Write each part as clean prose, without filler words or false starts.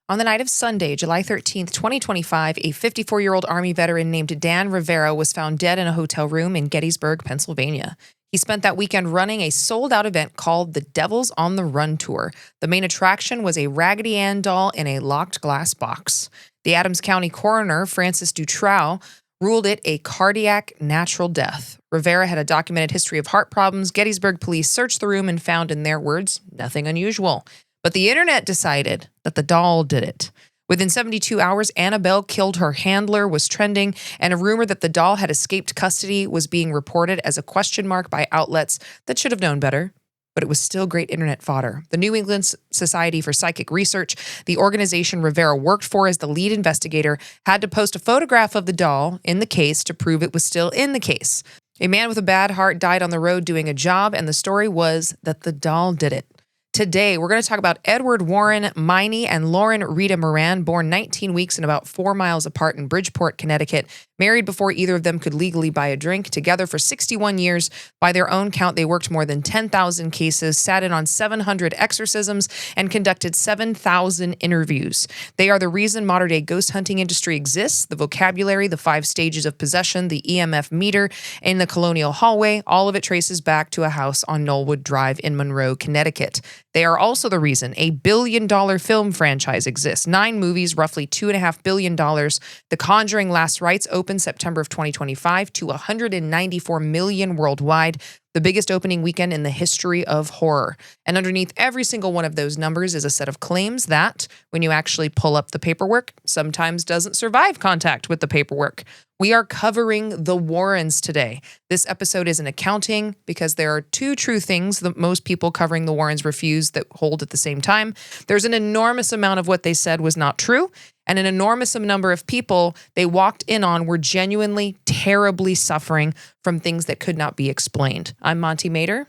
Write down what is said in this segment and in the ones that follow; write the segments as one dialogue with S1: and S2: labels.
S1: On the night of Sunday, July 13th, 2025, a 54-year-old Army veteran named Dan Rivera was found dead in a hotel room in Gettysburg, Pennsylvania. He spent that weekend running a sold-out event called the Devils on the Run Tour. The main attraction was a Raggedy Ann doll in a locked glass box. The Adams County coroner, Francis Dutrow, ruled it a cardiac natural death. Rivera had a documented history of heart problems. Gettysburg police searched the room and found, in their words, nothing unusual. But the internet decided that the doll did it. Within 72 hours, Annabelle killed her handler was trending, and a rumor that the doll had escaped custody was being reported as a question mark by outlets that should have known better. But it was still great internet fodder. The New England Society for Psychic Research, the organization Rivera worked for as the lead investigator, had to post a photograph of the doll in the case to prove it was still in the case. A man with a bad heart died on the road doing a job, and the story was that the doll did it. Today, we're going to talk about Edward Warren Miney and Lauren Rita Moran, born 19 weeks and about 4 miles apart in Bridgeport, Connecticut, married before either of them could legally buy a drink, together for 61 years. By their own count, they worked more than 10,000 cases, sat in on 700 exorcisms, and conducted 7,000 interviews. They are the reason modern-day ghost hunting industry exists, the vocabulary, the 5 stages of possession, the EMF meter in the colonial hallway, all of it traces back to a house on Knollwood Drive in Monroe, Connecticut. They are also the reason a billion-dollar film franchise exists. 9 movies, roughly $2.5 billion. The Conjuring Last Rites opened September of 2025 to 194 million worldwide, the biggest opening weekend in the history of horror. And underneath every single one of those numbers is a set of claims that, when you actually pull up the paperwork, sometimes doesn't survive contact with the paperwork. We are covering the Warrens today. This episode is an accounting because there are 2 true things that most people covering the Warrens refuse that hold at the same time. There's an enormous amount of what they said was not true, and an enormous number of people they walked in on were genuinely terribly suffering from things that could not be explained. I'm Monte Mader.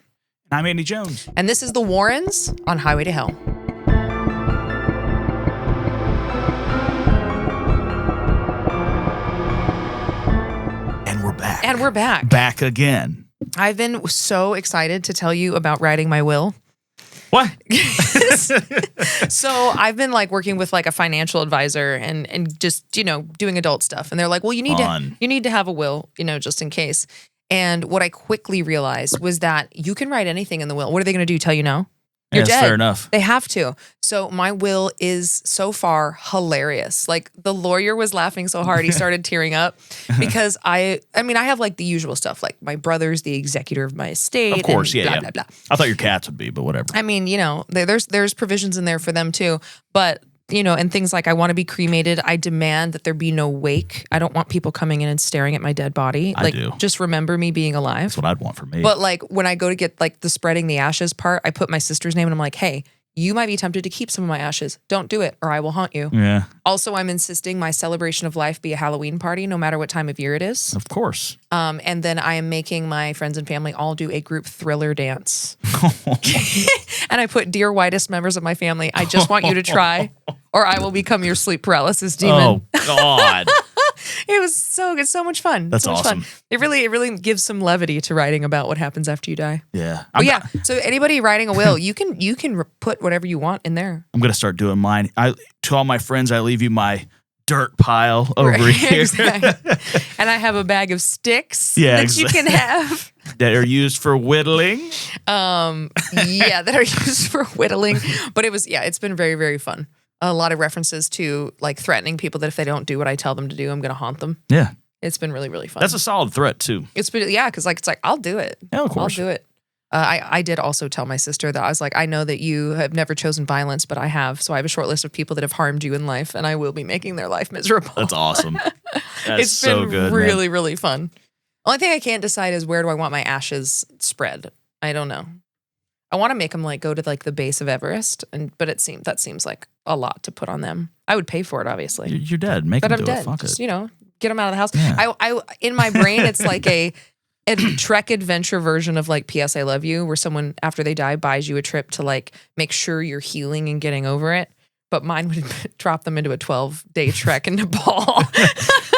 S2: And I'm Andy Jones.
S1: And this is the Warrens on Highway to Hell. And we're back.
S2: Back again.
S1: I've been so excited to tell you about writing my will.
S2: What?
S1: So I've been working with a financial advisor and just, doing adult stuff. And they're like, well, you need to have a will, just in case. And what I quickly realized was that you can write anything in the will. What are they going to do? Tell you no? You're dead.
S2: Fair enough.
S1: They have to. So my will is so far hilarious. The lawyer was laughing so hard he started tearing up because I have the usual stuff, my brother's the executor of my estate.
S2: Of course,
S1: and
S2: yeah.
S1: Blah, blah.
S2: I thought your cats would be, but whatever.
S1: There's provisions in there for them too, but and things like I want to be cremated. I demand that there be no wake. I don't want people coming in and staring at my dead body.
S2: I do.
S1: Just remember me being alive.
S2: That's what I'd want for me.
S1: But when I go to get the spreading the ashes part, I put my sister's name and I'm like, hey, you might be tempted to keep some of my ashes. Don't do it or I will haunt you.
S2: Yeah.
S1: Also, I'm insisting my celebration of life be a Halloween party, no matter what time of year it is.
S2: Of course.
S1: And then I am making my friends and family all do a group thriller dance. And I put, dear whitest members of my family, I just want you to try or I will become your sleep paralysis demon.
S2: Oh, God.
S1: It was so much fun.
S2: That's
S1: so much
S2: awesome.
S1: Fun. It really gives some levity to writing about what happens after you die.
S2: Yeah.
S1: So anybody writing a will, you can put whatever you want in there.
S2: I'm going to start doing mine. To all my friends, I leave you my dirt pile over here.
S1: Exactly. And I have a bag of sticks you can have.
S2: That are used for whittling.
S1: That are used for whittling. But it's been very, very fun. A lot of references to threatening people that if they don't do what I tell them to do, I'm going to haunt them.
S2: Yeah.
S1: It's been really, really fun.
S2: That's a solid threat too.
S1: It's been, because I'll do it.
S2: Yeah, of course.
S1: I'll do it. I did also tell my sister that I was I know that you have never chosen violence, but I have. So I have a short list of people that have harmed you in life, and I will be making their life miserable.
S2: That's awesome. That's
S1: it's
S2: so
S1: been
S2: good.
S1: Really, really fun. Only thing I can't decide is where do I want my ashes spread. I don't know. I want to make them go to the base of Everest, but that seems like a lot to put on them. I would pay for it, obviously.
S2: You're dead. Make them do
S1: dead.
S2: it. Fuck
S1: Just,
S2: it.
S1: Get them out of the house.
S2: Yeah.
S1: I in my brain, it's a Trek adventure version of P.S. I Love You, where someone after they die buys you a trip to make sure you're healing and getting over it. But mine would drop them into a 12-day trek in Nepal.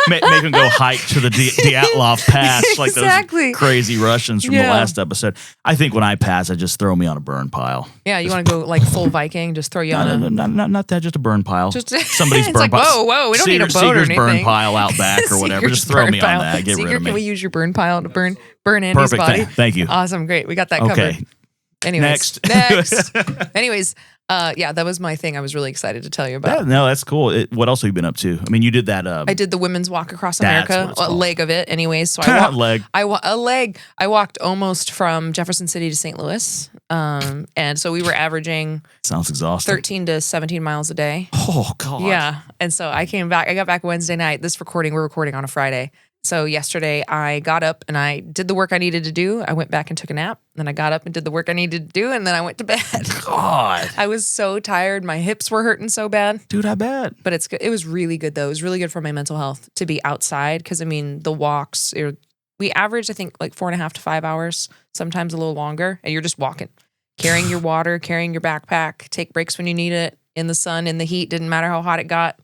S2: Make them go hike to the Dyatlov Pass like
S1: Exactly.
S2: those crazy Russians from the last episode. I think when I pass, I just throw me on a burn pile.
S1: Yeah, you want to go like full Viking, just throw you on a...
S2: Not that, just a burn pile.
S1: Just,
S2: Somebody's
S1: it's
S2: burn
S1: like,
S2: pile.
S1: whoa, we don't need a boat or
S2: Seeger's
S1: anything.
S2: burn pile out back or whatever. Just throw me on that. Get
S1: Seeger,
S2: rid of me.
S1: can we use your burn pile to burn Andy's
S2: Perfect.
S1: body?
S2: Thank you.
S1: Awesome, great. We got that covered. Anyways, next. Anyways, that was my thing I was really excited to tell you about.
S2: Yeah, no, that's cool. What else have you been up to? I mean, you did that.
S1: I did the women's walk across
S2: That's
S1: America,
S2: what it's
S1: a
S2: called.
S1: leg of it anyways. So I walked,
S2: leg.
S1: I walked almost from Jefferson City to St. Louis. And so we were averaging
S2: Sounds exhausting.
S1: 13 to 17 miles a day.
S2: Oh, God.
S1: Yeah. And so I got back Wednesday night. We're recording on a Friday. So yesterday I got up and I did the work I needed to do. I went back and took a nap. Then I got up and did the work I needed to do. And then I went to bed.
S2: God.
S1: I was so tired. My hips were hurting so bad.
S2: Dude, I bet.
S1: But it was really good though. It was really good for my mental health to be outside. Cause I mean, the walks, we averaged, I think like 4.5 to 5 hours, sometimes a little longer. And you're just walking, carrying your water, carrying your backpack, take breaks when you need it, in the sun, in the heat, didn't matter how hot it got.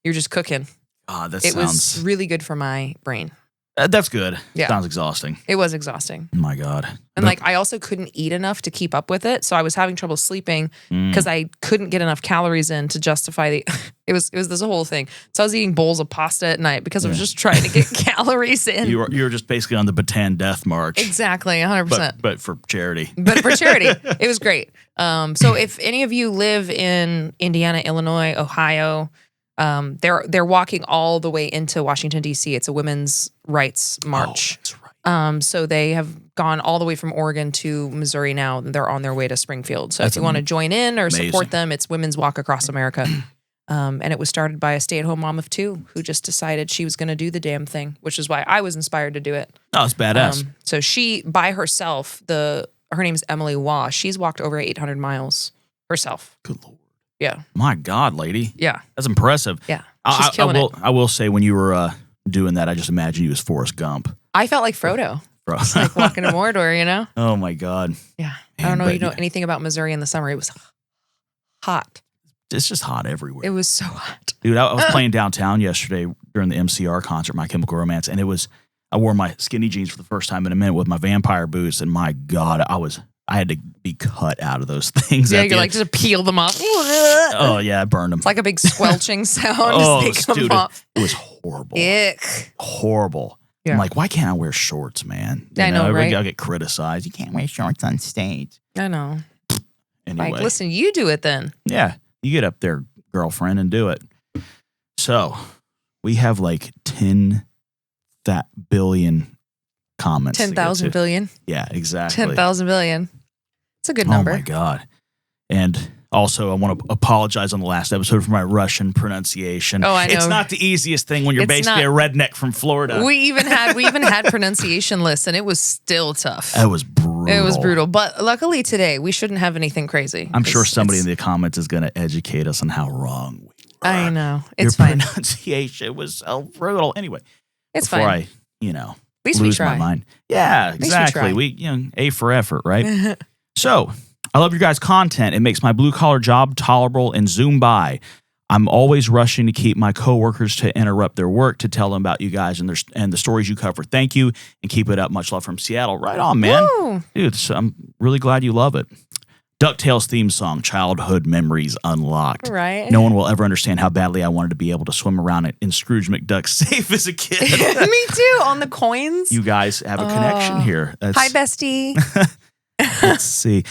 S1: You're just cooking.
S2: It
S1: was really good for my brain.
S2: That's good.
S1: Yeah.
S2: Sounds exhausting.
S1: It was exhausting.
S2: Oh, my God.
S1: And I also couldn't eat enough to keep up with it. So I was having trouble sleeping because I couldn't get enough calories in to justify it was this whole thing. So I was eating bowls of pasta at night because I was just trying to get calories in.
S2: You were just basically on the Bataan Death March.
S1: Exactly, 100%.
S2: But for charity.
S1: But for charity. It was great. So if any of you live in Indiana, Illinois, Ohio, they're walking all the way into Washington, D.C. It's a women's rights march.
S2: Oh, that's right.
S1: So they have gone all the way from Oregon to Missouri now. They're on their way to Springfield. So if you want to join in or support them, it's Women's Walk Across America. And it was started by a stay-at-home mom of 2 who just decided she was going to do the damn thing, which is why I was inspired to do it.
S2: Oh, it's badass.
S1: So she, by herself, her name's Emily Waugh. She's walked over 800 miles herself.
S2: Good Lord.
S1: Yeah.
S2: My God, lady.
S1: Yeah.
S2: That's impressive.
S1: Yeah. She's killing it.
S2: I will say, when you were doing that, I just imagined you as Forrest Gump.
S1: I felt like Frodo.
S2: Bro.
S1: Just like walking to Mordor, you know?
S2: Oh, my God.
S1: Yeah.
S2: Man,
S1: I don't know
S2: but
S1: you know anything about Missouri in the summer. It was hot.
S2: It's just hot everywhere.
S1: It was so hot.
S2: Dude, I was playing downtown yesterday during the MCR concert, My Chemical Romance, and I wore my skinny jeans for the first time in a minute with my vampire boots, and my God, I had to be cut out of those things.
S1: Yeah, you're like, just peel them off.
S2: Oh, yeah, I burned them.
S1: It's like a big squelching sound. Just take them
S2: dude,
S1: off.
S2: it was horrible.
S1: Ick.
S2: Horrible.
S1: Yeah.
S2: I'm like, why can't I wear shorts, man?
S1: I know, right?
S2: I'll get criticized. You can't wear shorts on stage.
S1: I know.
S2: Anyway.
S1: Like, listen, you do it then.
S2: Yeah, you get up there, girlfriend, and do it. So, we have like 10 billion comments.
S1: 10,000 billion.
S2: Yeah, exactly.
S1: 10,000 billion. It's a good number.
S2: Oh, my God. And also, I want to apologize on the last episode for my Russian pronunciation.
S1: Oh, I know.
S2: It's not the easiest thing when you're basically a redneck from Florida.
S1: We even had pronunciation lists, and it was still tough.
S2: It was brutal.
S1: It was brutal. But luckily today, we shouldn't have anything crazy.
S2: I'm sure somebody in the comments is going to educate us on how wrong we were.
S1: I know.
S2: Your
S1: It's fine.
S2: pronunciation was so brutal. Anyway,
S1: It's
S2: before
S1: fine.
S2: I,
S1: least we
S2: lose
S1: try.
S2: my mind. Yeah, exactly. We A for effort, right? So, I love your guys' content. It makes my blue-collar job tolerable and zoom by. I'm always rushing to keep my coworkers to interrupt their work to tell them about you guys and the stories you cover. Thank you, and keep it up. Much love from Seattle. Right on, man.
S1: Woo.
S2: Dude, so I'm really glad you love it. DuckTales theme song, Childhood Memories Unlocked.
S1: Right.
S2: No one will ever understand how badly I wanted to be able to swim around in Scrooge McDuck's safe as a kid.
S1: Me too, on the coins.
S2: You guys have a connection here.
S1: Hi, bestie.
S2: Let's see.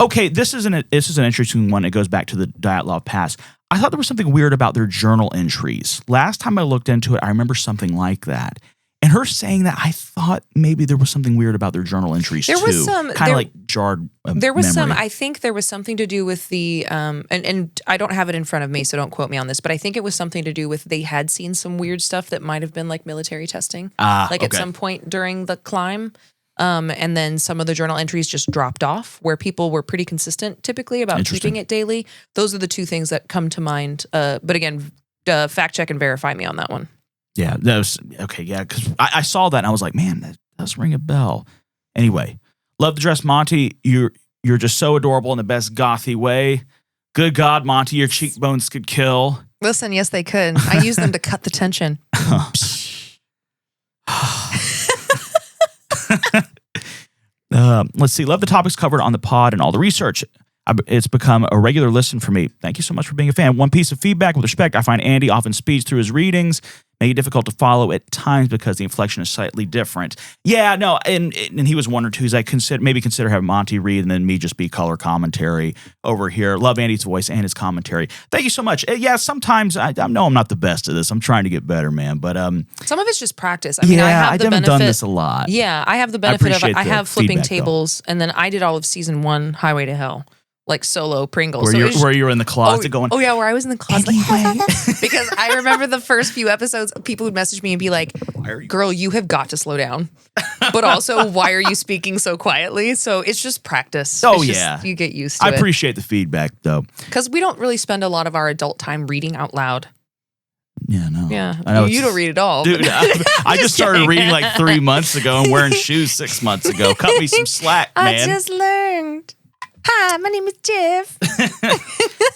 S2: Okay, this is an interesting one. It goes back to the Dyatlov Pass. I thought there was something weird about their journal entries. Last time I looked into it, I remember something like that. And her saying that, I thought maybe there was something weird about their journal entries
S1: There
S2: too.
S1: was some
S2: kind of like jarred.
S1: There was
S2: memory.
S1: I think there was something to do with the and I don't have it in front of me, so don't quote me on this, but I think it was something to do with they had seen some weird stuff that might have been like military testing, at some point during the climb. And then some of the journal entries just dropped off where people were pretty consistent typically about keeping it daily. Those are the two things that come to mind. But again, fact check and verify me on that one.
S2: Yeah, that was okay. Yeah, because I saw that and I was like, man, that does ring a bell. Anyway, love the dress, Monty. You're just so adorable in the best gothy way. Good God, Monty, your cheekbones could kill.
S1: Listen, yes, they could. I use them to cut the tension.
S2: Let's see. Love the topics covered on the pod and all the research. It's become a regular listen for me. Thank you so much for being a fan. One piece of feedback with respect. I find Andy often speeds through his readings, make it difficult to follow at times because the inflection is slightly different. Yeah, no, and he was wondering too. He's like, consider having Monty read and then me just be color commentary over here. Love Andy's voice and his commentary. Thank you so much. Yeah, sometimes I know I'm not the best at this. I'm trying to get better, man. But
S1: some of it's just practice. I mean, I haven't
S2: done this a lot.
S1: Yeah, I have the benefit of I have flipping tables, and then I did all of season 1, Highway to Hell. Like solo Pringles.
S2: Where you were in the closet going.
S1: Oh yeah, where I was in the closet. Anyway. Because I remember the first few episodes, people would message me and be like, girl, you have got to slow down. But also, why are you speaking so quietly? So it's just practice.
S2: Oh,
S1: you get used to it.
S2: I appreciate the feedback though.
S1: Because we don't really spend a lot of our adult time reading out loud.
S2: Yeah, no.
S1: Yeah. I know you don't read at all.
S2: Dude, I just started reading like 3 months ago and wearing shoes 6 months ago. Cut me some slack, man.
S1: I just learned. Hi, my name is Jeff.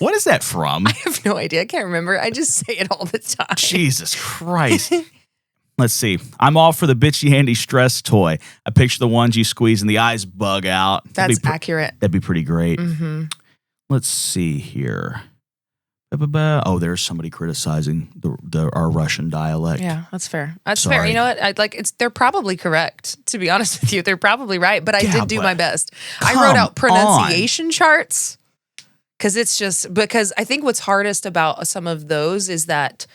S2: What is that from?
S1: I have no idea. I can't remember. I just say it all the time.
S2: Jesus Christ. Let's see. I'm all for the bitchy Andy stress toy. I picture the ones you squeeze and the eyes bug out.
S1: That's accurate.
S2: That'd be pretty great.
S1: Mm-hmm.
S2: Let's see here. Oh, there's somebody criticizing our Russian dialect.
S1: Yeah, that's fair. That's fair. You know what? They're probably correct, to be honest with you. They're probably right, but I did do my best. I wrote out pronunciation charts because I think what's hardest about some of those is that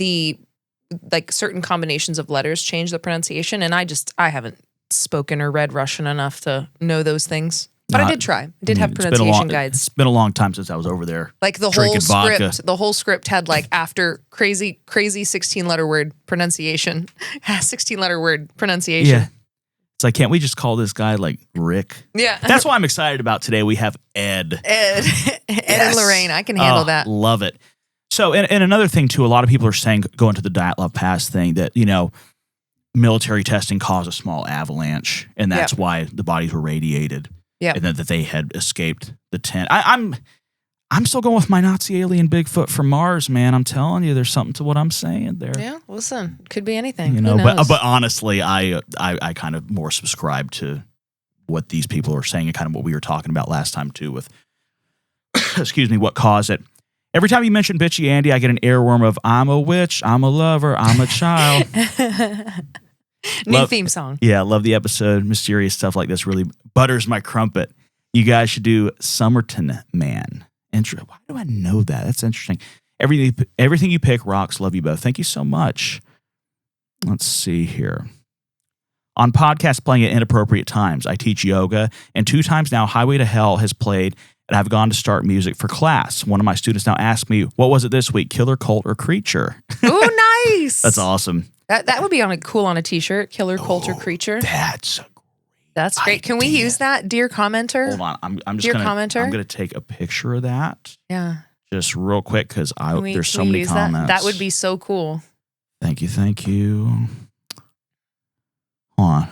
S1: certain combinations of letters change the pronunciation, and I haven't spoken or read Russian enough to know those things. But I did try. I did have pronunciation guides.
S2: It's been a long time since I was over there.
S1: Like the whole script had like after crazy 16-letter word pronunciation. 16-letter word pronunciation.
S2: Yeah. It's like, can't we just call this guy like Rick?
S1: Yeah.
S2: That's what I'm excited about today. We have Ed.
S1: Ed and Lorraine. I can handle that.
S2: Love it. So, and another thing too, a lot of people are saying, going to the Dyatlov Pass thing, that, military testing caused a small avalanche, and that's why the bodies were radiated. Yeah, and that they had escaped the tent. I'm still going with my Nazi alien Bigfoot from Mars, man. I'm telling you, there's something to what I'm saying there.
S1: Yeah, listen, could be anything.
S2: Who knows? But honestly, I kind of more subscribe to what these people are saying and kind of what we were talking about last time too with, excuse me, what caused it. Every time you mention bitchy Andy, I get an earworm of I'm a witch, I'm a lover, I'm a child.
S1: New theme song.
S2: Yeah, love the episode. Mysterious stuff like this really butters my crumpet. You guys should do Somerton Man. Why do I know that? That's interesting. Everything you pick rocks. Love you both. Thank you so much. Let's see here. On podcast playing at inappropriate times, I teach yoga, and 2 times now Highway to Hell has played, and I've gone to start music for class. One of my students now asked me, what was it this week, killer, cult, or creature?
S1: Oh, nice.
S2: That's awesome.
S1: That would be cool on a t-shirt, killer, cult, or creature.
S2: That's
S1: great. Can we use that, dear commenter?
S2: Hold on. I'm just going to take a picture of that.
S1: Yeah.
S2: Just real quick, because there's so many comments.
S1: That would be so cool.
S2: Thank you. Hold on.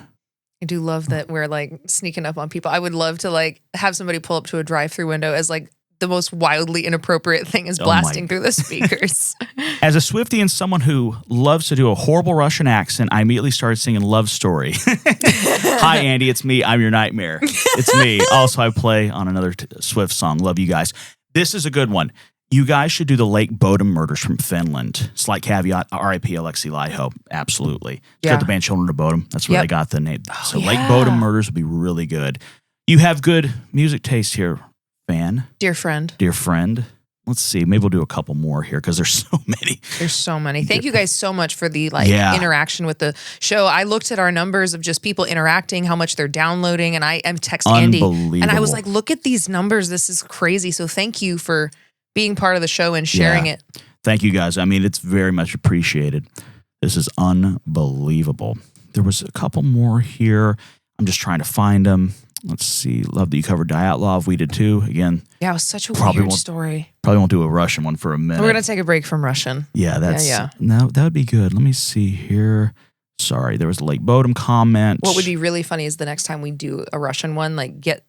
S1: I do love that we're sneaking up on people. I would love to have somebody pull up to a drive-through window as the most wildly inappropriate thing is blasting through the speakers.
S2: As a Swiftie and someone who loves to do a horrible Russian accent, I immediately started singing Love Story. Hi, Andy. It's me. I'm your nightmare. It's me. Also, I play on another Swift song. Love you guys. This is a good one. You guys should do the Lake Bodom murders from Finland. Slight caveat, R.I.P. Alexei Laiho. Absolutely. It's got the band Children of Bodom. That's where they got the name. Lake Bodom murders would be really good. You have good music taste here, fan.
S1: Dear friend.
S2: Let's see. Maybe we'll do a couple more here because there's so many.
S1: There's so many. Thank you guys so much for the interaction with the show. I looked at our numbers of just people interacting, how much they're downloading, and I am texting Andy. And I was like, look at these numbers. This is crazy. So thank you for being part of the show and sharing it.
S2: Thank you guys. I mean, it's very much appreciated. This is unbelievable. There was a couple more here. I'm just trying to find them. Let's see. Love that you covered Dyatlov. We did too. Again.
S1: Yeah, it was such a weird story.
S2: Probably won't do a Russian one for a minute.
S1: We're going to take a break from Russian.
S2: Yeah, No, that would be good. Let me see here. Sorry, there was a Lake Bodom comment.
S1: What would be really funny is the next time we do a Russian one, get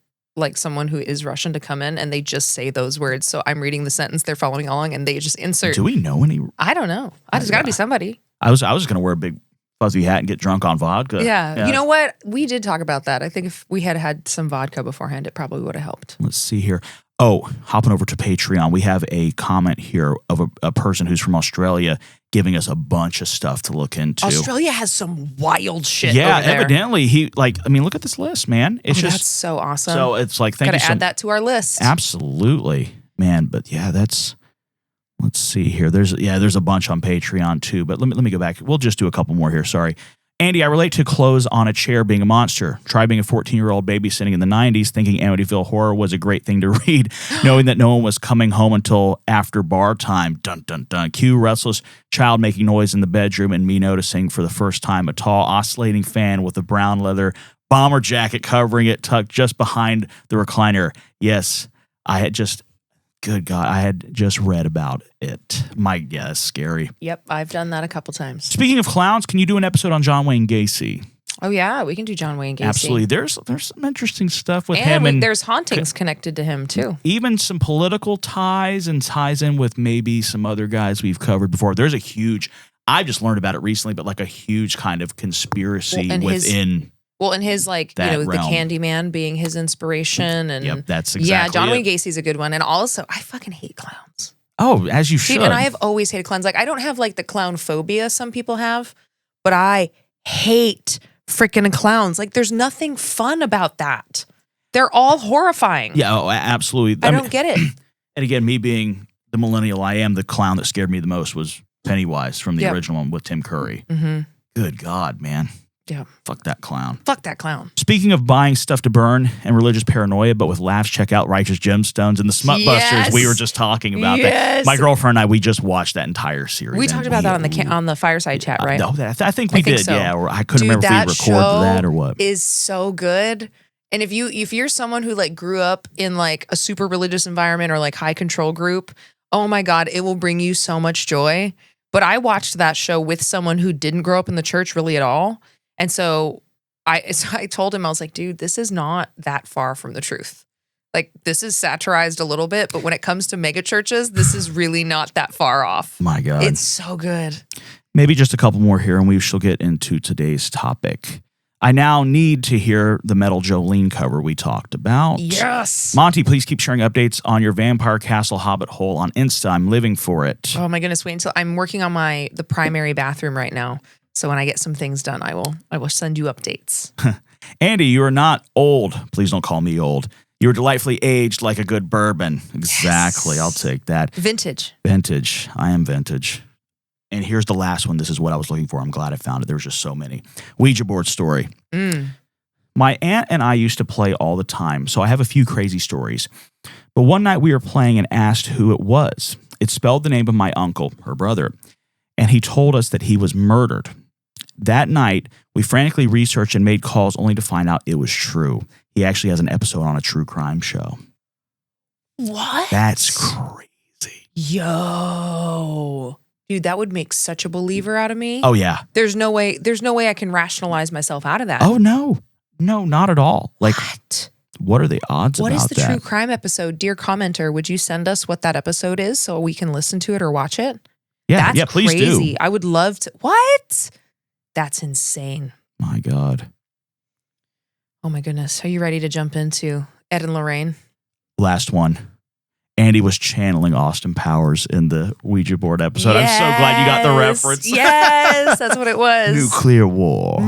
S1: someone who is Russian to come in and they just say those words. So I'm reading the sentence, they're following along, and they just insert.
S2: Do we know any?
S1: I don't know. There's got to be somebody.
S2: I was going to wear a big fuzzy hat and get drunk on vodka.
S1: Yeah. You know what? We did talk about that. I think if we had had some vodka beforehand, it probably would have helped.
S2: Let's see here. Oh, hopping over to Patreon, we have a comment here of a person who's from Australia giving us a bunch of stuff to look into.
S1: Australia has some wild shit.
S2: Yeah,
S1: over there.
S2: evidently look at this list, man. It's just
S1: that's so awesome.
S2: So it's like, thank you.
S1: Gotta add that to our list.
S2: Absolutely, man. But yeah, let's see here. There's a bunch on Patreon too. But let me go back. We'll just do a couple more here. Sorry. Andy, I relate to clothes on a chair being a monster. Try being a 14-year-old babysitting in the 90s, thinking Amityville Horror was a great thing to read, knowing that no one was coming home until after bar time. Dun, dun, dun. Cue restless child making noise in the bedroom and me noticing for the first time a tall oscillating fan with a brown leather bomber jacket covering it tucked just behind the recliner. Yes, good God, I had just read about it. That's scary.
S1: Yep, I've done that a couple times.
S2: Speaking of clowns, can you do an episode on John Wayne Gacy?
S1: Oh, yeah, we can do John Wayne Gacy.
S2: Absolutely. There's some interesting stuff with him. And
S1: there's hauntings connected to him, too.
S2: Even some political ties and ties in with maybe some other guys we've covered before. There's a huge, I just learned about it recently, but like a huge kind of conspiracy within...
S1: in his the Candyman being his inspiration. And
S2: yep, that's exactly
S1: John Wayne Gacy's a good one. And also, I fucking hate clowns.
S2: Oh, as you should.
S1: And I have always hated clowns. Like, I don't have like the clown phobia some people have, but I hate freaking clowns. Like, there's nothing fun about that. They're all horrifying.
S2: Yeah, absolutely.
S1: I don't get it.
S2: And again, me being the millennial I am, the clown that scared me the most was Pennywise from the original one with Tim Curry.
S1: Mm-hmm.
S2: Good God, man.
S1: Yeah.
S2: Fuck that clown.
S1: Fuck that clown.
S2: Speaking of buying stuff to burn and religious paranoia, but with laughs, check out Righteous Gemstones and the Smut Busters. We were just talking about that. My girlfriend and I, we just watched that entire series.
S1: We talked about that on the fireside chat, right?
S2: No, I think we did. So. Yeah, or I couldn't remember if we recorded that or what.
S1: Is so good. And if you're someone who like grew up in like a super religious environment or like high control group, oh my God, it will bring you so much joy. But I watched that show with someone who didn't grow up in the church really at all. And so I told him, I was like, dude, this is not that far from the truth. Like, this is satirized a little bit, but when it comes to mega churches, this is really not that far off.
S2: My God.
S1: It's so good.
S2: Maybe just a couple more here and we shall get into today's topic. I now need to hear the Metal Jolene cover we talked about.
S1: Yes.
S2: Monty, please keep sharing updates on your Vampire Castle Hobbit hole on Insta. I'm living for it.
S1: Oh my goodness, wait until I'm working on the primary bathroom right now. So when I get some things done, I will send you updates.
S2: Andy, you are not old. Please don't call me old. You are delightfully aged like a good bourbon. Exactly. Yes. I'll take that.
S1: Vintage.
S2: I am vintage. And here's the last one. This is what I was looking for. I'm glad I found it. There was just so many. Ouija board story. My aunt and I used to play all the time, so I have a few crazy stories. But one night we were playing and asked who it was. It spelled the name of my uncle, her brother, and he told us that he was murdered. That night, we frantically researched and made calls only to find out it was true. He actually has an episode on a true crime show.
S1: What?
S2: That's crazy.
S1: Yo. Dude, that would make such a believer out of me.
S2: Oh, yeah.
S1: There's no way I can rationalize myself out of that.
S2: Oh, no. No, not at all. Like, what are the odds about that?
S1: What is the true crime episode? Dear commenter, would you send us what that episode is so we can listen to it or watch it?
S2: Yeah,
S1: That's
S2: please
S1: crazy.
S2: do.
S1: I would love to. What? That's insane.
S2: My God.
S1: Oh my goodness. Are you ready to jump into Ed and Lorraine?
S2: Last one. Andy was channeling Austin Powers in the Ouija board episode.
S1: Yes.
S2: I'm so glad you got the reference.
S1: Yes, that's what it was.
S2: Nuclear war.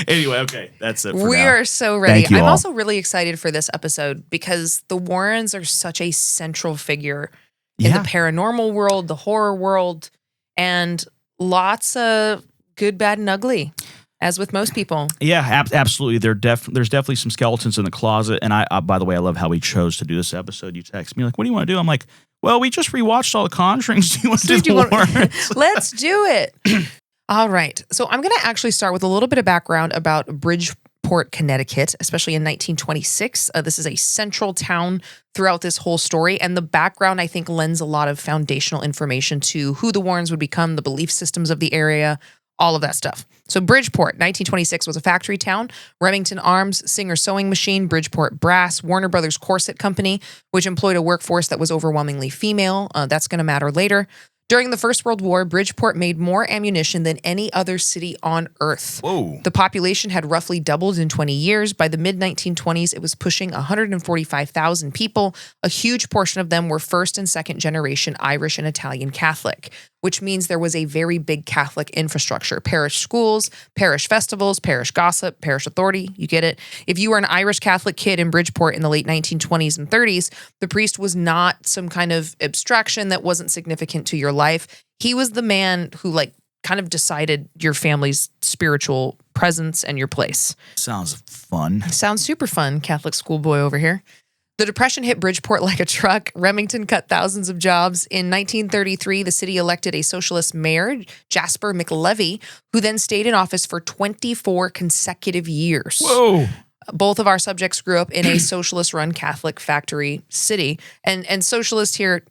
S2: Anyway, okay. That's it for
S1: We
S2: now.
S1: are so ready.
S2: Thank you
S1: I'm
S2: all.
S1: also really excited for this episode because the Warrens are such a central figure in the paranormal world, the horror world, and lots of good, bad, and ugly, as with most people.
S2: Yeah, absolutely. There's definitely some skeletons in the closet. And I by the way, I love how we chose to do this episode. You text me like, what do you want to do? I'm like, well, we just rewatched all the Conjurings. Do you want to do the Warrens?
S1: Let's do it. All right. So I'm going to actually start with a little bit of background about Bridgeport, Connecticut, especially in 1926. This is a central town throughout this whole story. And the background, I think, lends a lot of foundational information to who the Warrens would become, the belief systems of the area, all of that stuff. So Bridgeport, 1926, was a factory town. Remington Arms, Singer Sewing Machine, Bridgeport Brass, Warner Brothers Corset Company, which employed a workforce that was overwhelmingly female. That's going to matter later. During the First World War, Bridgeport made more ammunition than any other city on Earth.
S2: Whoa.
S1: The population had roughly doubled in 20 years. By the mid-1920s, it was pushing 145,000 people. A huge portion of them were first and second generation Irish and Italian Catholic, which means there was a very big Catholic infrastructure. Parish schools, parish festivals, parish gossip, parish authority. You get it? If you were an Irish Catholic kid in Bridgeport in the late 1920s and 30s, the priest was not some kind of abstraction that wasn't significant to your life. He was the man who kind of decided your family's spiritual presence and your place.
S2: Sounds fun.
S1: Sounds super fun, Catholic schoolboy over here. The Depression hit Bridgeport like a truck. Remington cut thousands of jobs. In 1933, the city elected a socialist mayor, Jasper McLevy, who then stayed in office for 24 consecutive years.
S2: Whoa.
S1: Both of our subjects grew up in a socialist-run Catholic factory city. And socialist here,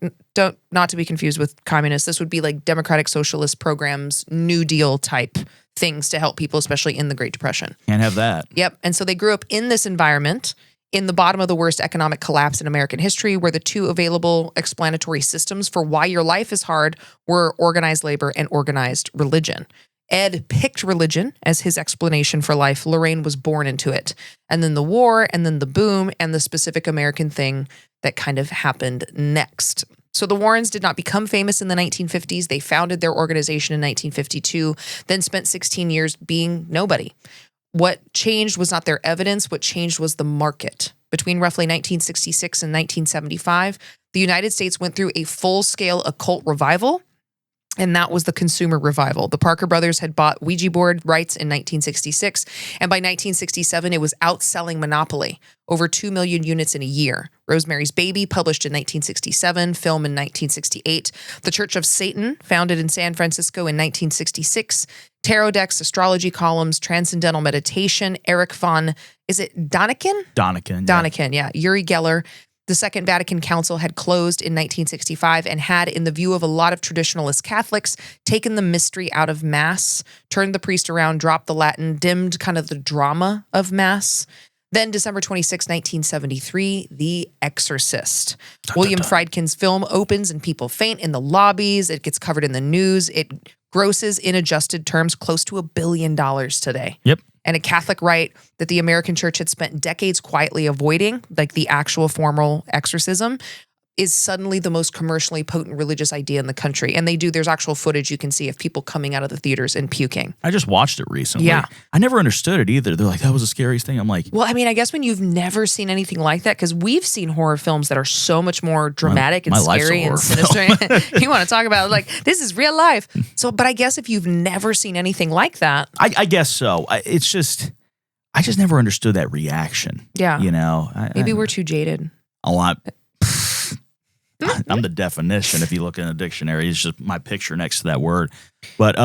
S1: not to be confused with communist, this would be like democratic socialist programs, New Deal type things to help people, especially in the Great Depression.
S2: Can't have that.
S1: Yep. And so they grew up in this environment in the bottom of the worst economic collapse in American history, where the two available explanatory systems for why your life is hard were organized labor and organized religion. Ed picked religion as his explanation for life. Lorraine was born into it. And then the war, and then the boom, and the specific American thing that kind of happened next. So the Warrens did not become famous in the 1950s. They founded their organization in 1952, then spent 16 years being nobody. What changed was not their evidence. What changed was the market. Between roughly 1966 and 1975, the United States went through a full-scale occult revival, and that was the consumer revival. The Parker brothers had bought Ouija board rights in 1966, and by 1967, it was outselling Monopoly, over 2 million units in a year. Rosemary's Baby, published in 1967, film in 1968. The Church of Satan, founded in San Francisco in 1966. Tarot decks, astrology columns, transcendental meditation. Eric von, is it Daniken? Daniken, yeah. Uri Geller. The Second Vatican Council had closed in 1965 and had, in the view of a lot of traditionalist Catholics, taken the mystery out of Mass, turned the priest around, dropped the Latin, dimmed kind of the drama of Mass. Then December 26, 1973, The Exorcist. William Friedkin's film opens and people faint in the lobbies. It gets covered in the news. It grosses, in adjusted terms, close to $1 billion today.
S2: Yep.
S1: And a Catholic rite that the American church had spent decades quietly avoiding, like the actual formal exorcism, is suddenly the most commercially potent religious idea in the country. And there's actual footage you can see of people coming out of the theaters and puking.
S2: I just watched it recently.
S1: Yeah.
S2: I never understood it either. They're like, that was the scariest thing. I'm like,
S1: well, I mean, I guess when you've never seen anything like that, because we've seen horror films that are so much more dramatic and scary and sinister. You want to talk about this is real life. So, but I guess if you've never seen anything like that.
S2: I guess so. It's just, I just never understood that reaction.
S1: Yeah.
S2: You know?
S1: Maybe we're too jaded.
S2: A lot. I'm the definition. If you look in a dictionary, it's just my picture next to that word. But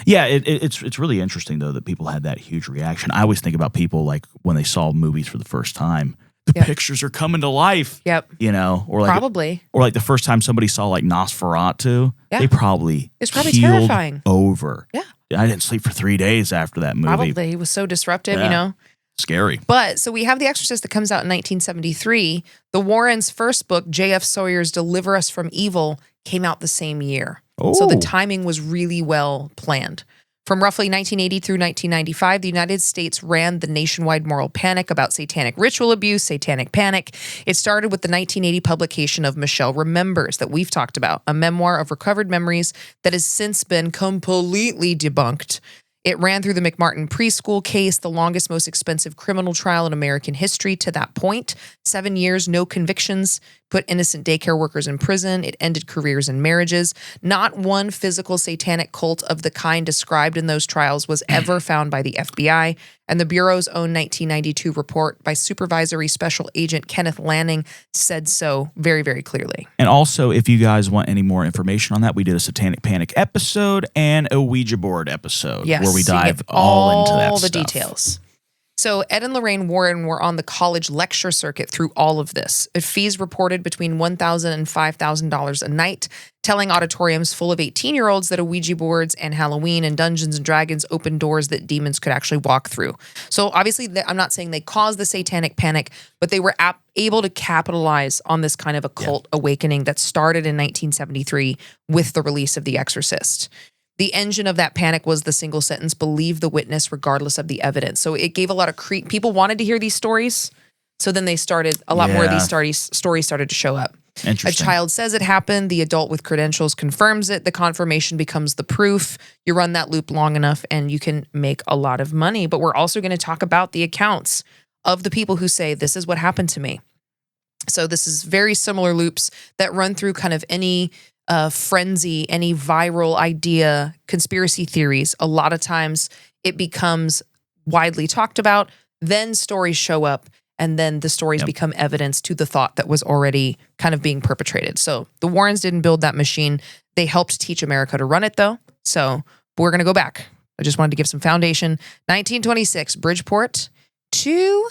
S2: yeah, it's really interesting though that people had that huge reaction. I always think about people like when they saw movies for the first time. The pictures are coming to life.
S1: Yep.
S2: You know, or like
S1: probably,
S2: or like the first time somebody saw like Nosferatu. Yeah. They probably
S1: it's probably terrifying.
S2: Over.
S1: Yeah.
S2: I didn't sleep for 3 days after that movie.
S1: Probably. It was so disruptive. You know.
S2: Scary.
S1: But so we have The Exorcist that comes out in 1973. The Warrens' first book, J.F. Sawyer's Deliver Us from Evil, came out the same year. Oh. So the timing was really well planned. From roughly 1980 through 1995, the United States ran the nationwide moral panic about satanic ritual abuse, satanic panic. It started with the 1980 publication of Michelle Remembers that we've talked about, a memoir of recovered memories that has since been completely debunked. It ran through the McMartin preschool case, the longest, most expensive criminal trial in American history to that point. 7 years, no convictions, put innocent daycare workers in prison. It ended careers and marriages. Not one physical satanic cult of the kind described in those trials was ever found by the FBI. And the Bureau's own 1992 report by Supervisory Special Agent Kenneth Lanning said so very, very clearly.
S2: And also, if you guys want any more information on that, we did a Satanic Panic episode and a Ouija board episode where we dive all into that stuff. All the
S1: details. So Ed and Lorraine Warren were on the college lecture circuit through all of this. Fees reported between $1,000 and $5,000 a night. telling auditoriums full of 18-year-olds that Ouija boards and Halloween and Dungeons and Dragons opened doors that demons could actually walk through. So obviously, I'm not saying they caused the satanic panic, but they were able to capitalize on this kind of occult awakening that started in 1973 with the release of The Exorcist. The engine of that panic was the single sentence, believe the witness regardless of the evidence. So it gave a lot of people wanted to hear these stories. So then they started, a lot more of these stories started to show up. A child says it happened. The adult with credentials confirms it. The confirmation becomes the proof. You run that loop long enough and you can make a lot of money. But we're also going to talk about the accounts of the people who say, this is what happened to me. So this is very similar loops that run through kind of any frenzy, any viral idea, conspiracy theories. A lot of times it becomes widely talked about. Then stories show up. And then the stories become evidence to the thought that was already kind of being perpetrated. So the Warrens didn't build that machine. They helped teach America to run it, though. So we're going to go back. I just wanted to give some foundation. 1926, Bridgeport. 2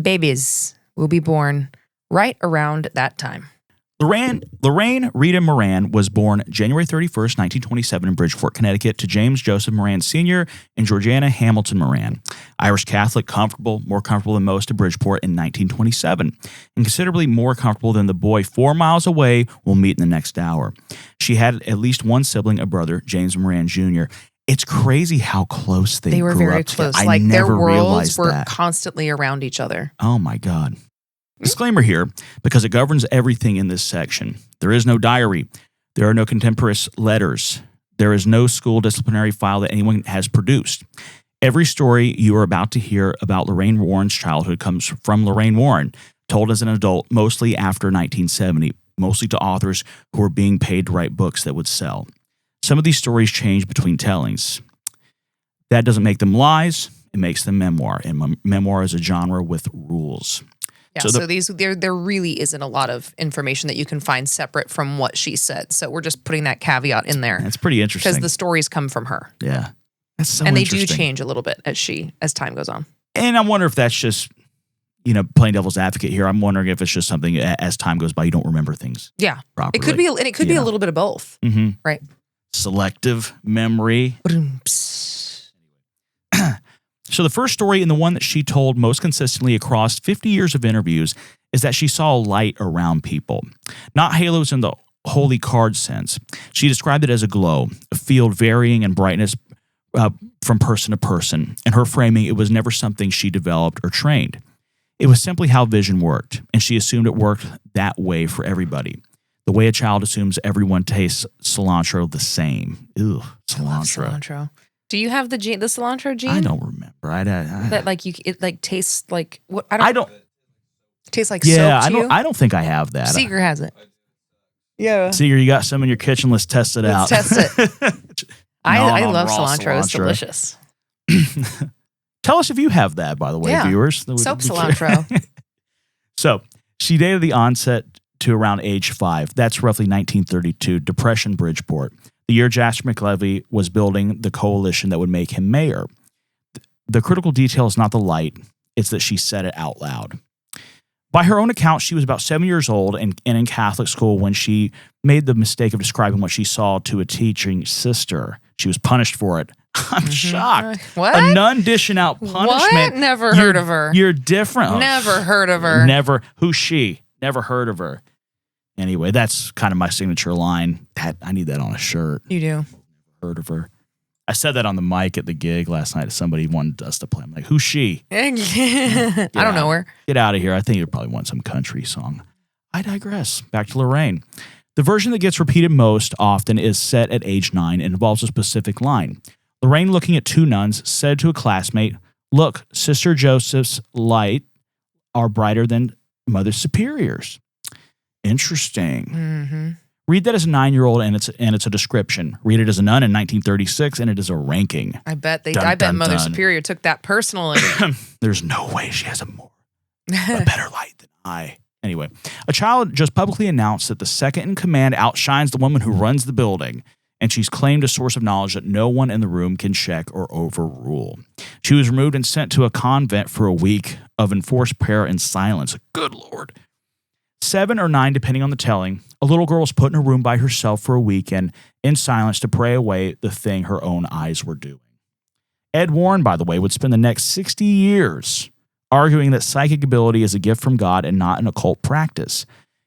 S1: babies will be born right around that time.
S2: Lorraine Rita Moran was born January 31st, 1927 in Bridgeport, Connecticut to James Joseph Moran Sr. and Georgiana Hamilton Moran. Irish Catholic, more comfortable than most of Bridgeport in 1927, and considerably more comfortable than the boy 4 miles away we'll meet in the next hour. She had at least one sibling, a brother, James Moran Jr. It's crazy how close they were.
S1: Very close.
S2: I never
S1: their worlds
S2: realized
S1: were
S2: that.
S1: Constantly around each other.
S2: Oh my God. Disclaimer here, because it governs everything in this section. There is no diary. There are no contemporaneous letters. There is no school disciplinary file that anyone has produced. Every story you are about to hear about Lorraine Warren's childhood comes from Lorraine Warren, told as an adult, mostly after 1970, mostly to authors who were being paid to write books that would sell. Some of these stories change between tellings. That doesn't make them lies. It makes them memoir, and memoir is a genre with rules.
S1: Yeah, so there really isn't a lot of information that you can find separate from what she said. So we're just putting that caveat in there.
S2: That's pretty interesting.
S1: Because the stories come from her.
S2: Yeah. That's so
S1: and
S2: interesting.
S1: And they do change a little bit as time goes on.
S2: And I wonder if that's just, playing devil's advocate here. I'm wondering if it's just something as time goes by, you don't remember things.
S1: Yeah.
S2: Properly.
S1: It could be, and it could be a little bit of both.
S2: Mm-hmm.
S1: Right.
S2: Selective memory. So the first story, and the one that she told most consistently across 50 years of interviews, is that she saw light around people. Not halos in the holy card sense. She described it as a glow, a field varying in brightness from person to person. In her framing, it was never something she developed or trained. It was simply how vision worked, and she assumed it worked that way for everybody. The way a child assumes everyone tastes cilantro the same. Ew, cilantro.
S1: I love cilantro. Do you have the cilantro gene?
S2: I don't remember.
S1: It tastes like what?
S2: I don't.
S1: Tastes like soap to you?
S2: I don't think I have that.
S1: Seeger has it. Yeah.
S2: Seeger, you got some in your kitchen. Let's test it out.
S1: Let's test it. I love cilantro. It's delicious.
S2: Tell us if you have that, by the way, viewers.
S1: Soap cilantro.
S2: So she dated the onset to around age 5. That's roughly 1932, Depression, Bridgeport. The year Jasper McLevy was building the coalition that would make him mayor. The critical detail is not the light, it's that she said it out loud. By her own account, she was about 7 years old and in Catholic school when she made the mistake of describing what she saw to a teaching sister. She was punished for it. I'm shocked.
S1: What?
S2: A nun dishing out punishment.
S1: What? Never heard of her.
S2: You're different.
S1: Never heard of her.
S2: Never. Who's she? Never heard of her. Anyway, that's kind of my signature line. I need that on a shirt.
S1: You do.
S2: Heard of her. I said that on the mic at the gig last night. Somebody wanted us to play. I'm like, who's she?
S1: I don't know her.
S2: Get out of here. I think you probably want some country song. I digress. Back to Lorraine. The version that gets repeated most often is set at age 9 and involves a specific line. Lorraine, looking at 2 nuns, said to a classmate, "Look, Sister Joseph's light are brighter than Mother Superior's." Interesting.
S1: Mm-hmm.
S2: Read that as a 9-year-old, and it's a description. Read it as a nun in 1936, and it is a ranking.
S1: I bet Mother Superior took that personally.
S2: There's no way she has a better light than I. Anyway, a child just publicly announced that the second in command outshines the woman who runs the building, and she's claimed a source of knowledge that no one in the room can check or overrule. She was removed and sent to a convent for a week of enforced prayer and silence. Good Lord. 7 or 9, depending on the telling, a little girl was put in a room by herself for a weekend in silence to pray away the thing her own eyes were doing. Ed Warren, by the way, would spend the next 60 years arguing that psychic ability is a gift from God and not an occult practice.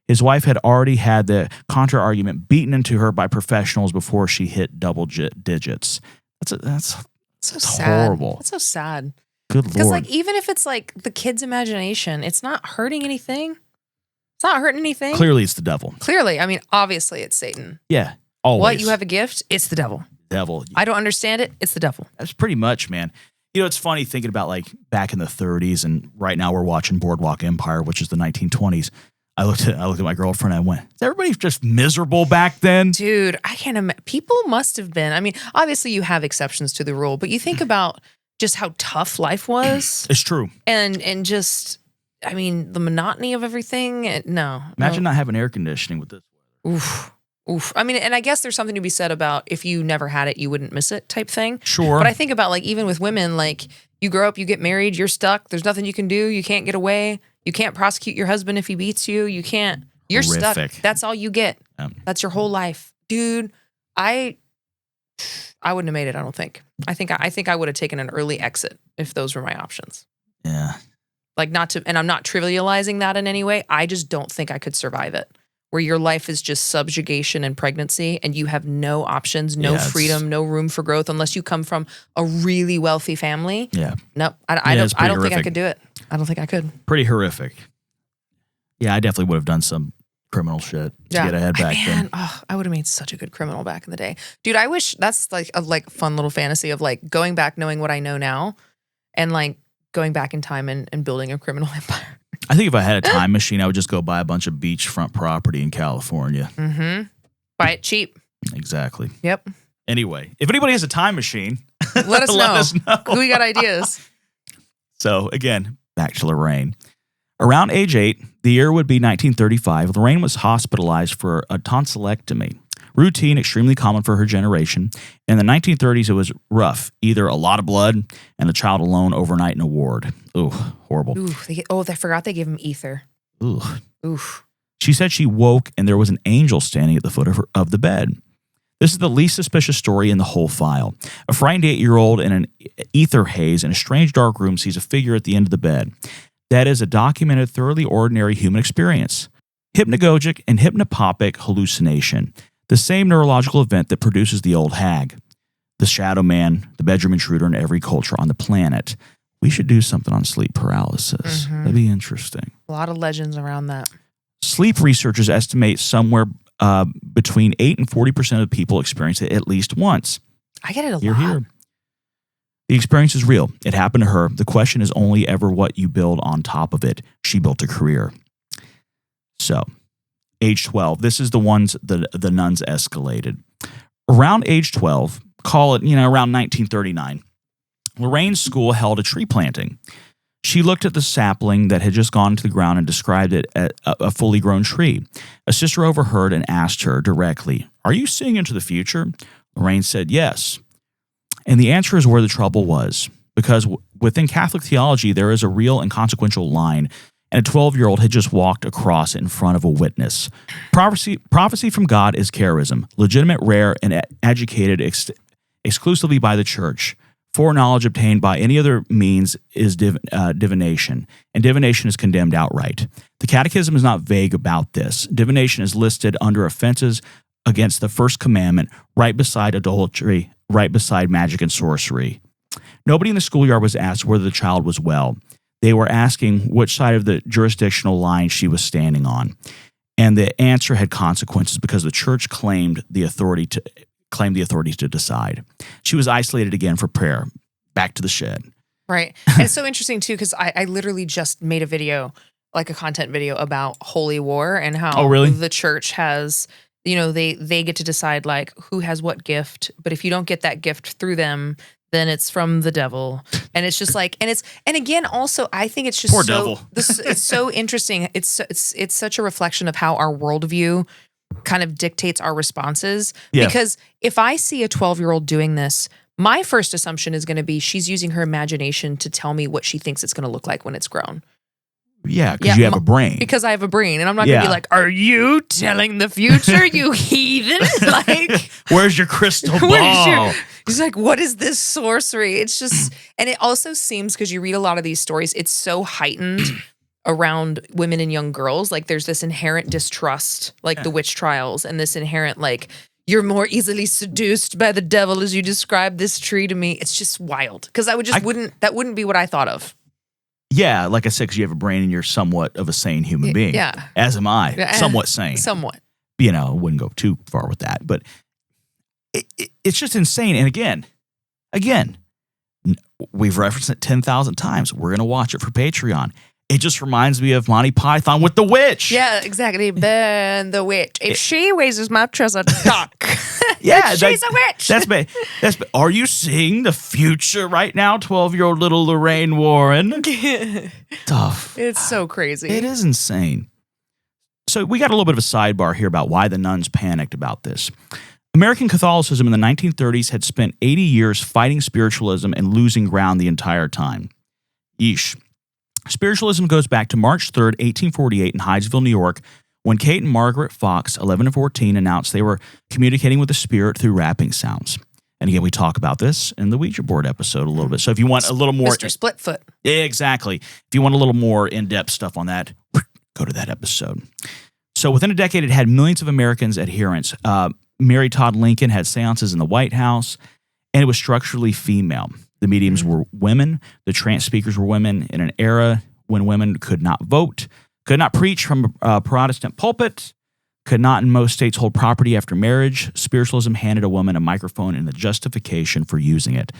S2: His wife had already had the contra-argument beaten into her by professionals before she hit double digits. That's
S1: so sad.
S2: Horrible.
S1: That's so sad.
S2: Good Lord.
S1: Because like even if it's like the kid's imagination, it's not hurting anything. It's not hurting anything.
S2: Clearly, it's the devil.
S1: Clearly. I mean, obviously, it's Satan.
S2: Yeah, always.
S1: What, you have a gift? It's the devil.
S2: Devil.
S1: I don't understand it. It's the devil.
S2: That's pretty much, man. You know, it's funny thinking about like back in the 30s, and right now we're watching Boardwalk Empire, which is the 1920s. I looked at my girlfriend and I went, is everybody just miserable back then?
S1: Dude, I can't imagine. People must have been. I mean, obviously you have exceptions to the rule, but you think about just how tough life was.
S2: It's true.
S1: And just, I mean, the monotony of everything. No.
S2: Imagine not having air conditioning with this weather.
S1: Oof. I mean, and I guess there's something to be said about if you never had it, you wouldn't miss it type thing.
S2: Sure.
S1: But I think about like even with women, like you grow up, you get married, you're stuck. There's nothing you can do. You can't get away. You can't prosecute your husband if he beats you. You can't. You're
S2: Horrific.
S1: stuck. That's all you get. That's your whole life. Dude, I wouldn't have made it, I don't think. I think I would have taken an early exit if those were my options.
S2: Yeah.
S1: Like and I'm not trivializing that in any way. I just don't think I could survive it. Where your life is just subjugation and pregnancy and you have no options, no freedom, no room for growth unless you come from a really wealthy family.
S2: Yeah.
S1: Nope. I don't think I could do it. I don't think I could.
S2: Pretty horrific. Yeah, I definitely would have done some criminal shit to get ahead back then.
S1: Oh, I would have made such a good criminal back in the day. Dude, I wish that's like a fun little fantasy of like going back knowing what I know now and like going back in time and building a criminal empire.
S2: I think if I had a time machine, I would just go buy a bunch of beachfront property in California.
S1: Mm-hmm. Buy it cheap.
S2: Exactly.
S1: Yep.
S2: Anyway, if anybody has a time machine,
S1: let us know. We got ideas.
S2: So again, back to Lorraine. Around age 8, the year would be 1935, Lorraine was hospitalized for a tonsillectomy. Routine, extremely common for her generation. In the 1930s, it was rough. Either a lot of blood and the child alone overnight in a ward. Ooh, horrible.
S1: Ooh, I forgot they gave him ether.
S2: Ooh.
S1: Oof.
S2: She said she woke and there was an angel standing at the foot of the bed. This is the least suspicious story in the whole file. A frightened 8-year-old in an ether haze in a strange dark room sees a figure at the end of the bed. That is a documented, thoroughly ordinary human experience. Hypnagogic and hypnopopic hallucination. The same neurological event that produces the old hag. The shadow man, the bedroom intruder in every culture on the planet. We should do something on sleep paralysis.
S1: Mm-hmm.
S2: That'd be interesting.
S1: A lot of legends around that.
S2: Sleep researchers estimate somewhere between 8 and 40% of people experience it at least once.
S1: I get it a lot.
S2: Here. The experience is real. It happened to her. The question is only ever what you build on top of it. She built a career. So, age 12. This is the ones the nuns escalated. Around age 12, call it, around 1939, Lorraine's school held a tree planting. She looked at the sapling that had just gone to the ground and described it as a fully grown tree. A sister overheard and asked her directly, "Are you seeing into the future?" Lorraine said yes. And the answer is where the trouble was, because within Catholic theology, there is a real and consequential line, and a 12-year-old had just walked across it in front of a witness. Prophecy from God is charism, legitimate, rare, and educated exclusively by the church. Foreknowledge obtained by any other means is divination, and divination is condemned outright. The Catechism is not vague about this. Divination is listed under offenses against the first commandment, right beside adultery, right beside magic and sorcery. Nobody in the schoolyard was asked whether the child was well. They were asking which side of the jurisdictional line she was standing on. And the answer had consequences because the church claimed the authority to decide. She was isolated again for prayer. Back to the shed.
S1: Right. And it's so interesting, too, because I literally just made a video, like a content video about holy war and how the church has, they get to decide, like, who has what gift. But if you don't get that gift through them, then it's from the devil. And it's just like, and again, also, I think it's just
S2: Poor devil.
S1: It's so interesting. It's such a reflection of how our worldview kind of dictates our responses.
S2: Yeah.
S1: Because if I see a 12-year-old doing this, my first assumption is going to be she's using her imagination to tell me what she thinks it's going to look like when it's grown.
S2: Yeah, because you have a brain.
S1: Because I have a brain. And I'm not going to be like, are you telling the future, you heathen? Like,
S2: where's your crystal ball?
S1: He's like, what is this sorcery? It's just, and it also seems, because you read a lot of these stories, it's so heightened around women and young girls. Like, there's this inherent distrust, like the witch trials, and this inherent, like, you're more easily seduced by the devil as you describe this tree to me. It's just wild. Because that wouldn't be what I thought of.
S2: Yeah, like I said, because you have a brain and you're somewhat of a sane human being.
S1: Yeah.
S2: As am I. Somewhat sane.
S1: Somewhat.
S2: Wouldn't go too far with that. But it's just insane. And again, we've referenced it 10,000 times. We're going to watch it for Patreon. It just reminds me of Monty Python with the witch.
S1: Yeah, exactly. Burn the witch. If she weighs as much as a duck,
S2: yeah,
S1: she's a witch.
S2: That's. Are you seeing the future right now, 12-year-old little Lorraine Warren? Tough.
S1: It's so crazy.
S2: It is insane. So we got a little bit of a sidebar here about why the nuns panicked about this. American Catholicism in the 1930s had spent 80 years fighting spiritualism and losing ground the entire time. Yeesh. Spiritualism goes back to March 3rd, 1848 in Hydesville, New York, when Kate and Margaret Fox, 11 and 14, announced they were communicating with the spirit through rapping sounds. And again, we talk about this in the Ouija board episode a little bit. So if you want a little more...
S1: Mr. Splitfoot.
S2: Exactly. If you want a little more in-depth stuff on that, go to that episode. So within a decade, it had millions of Americans adherents. Mary Todd Lincoln had seances in the White House, and it was structurally female. The mediums were women. The trance speakers were women in an era when women could not vote, could not preach from a Protestant pulpit, could not in most states hold property after marriage. Spiritualism handed a woman a microphone and the justification for using it.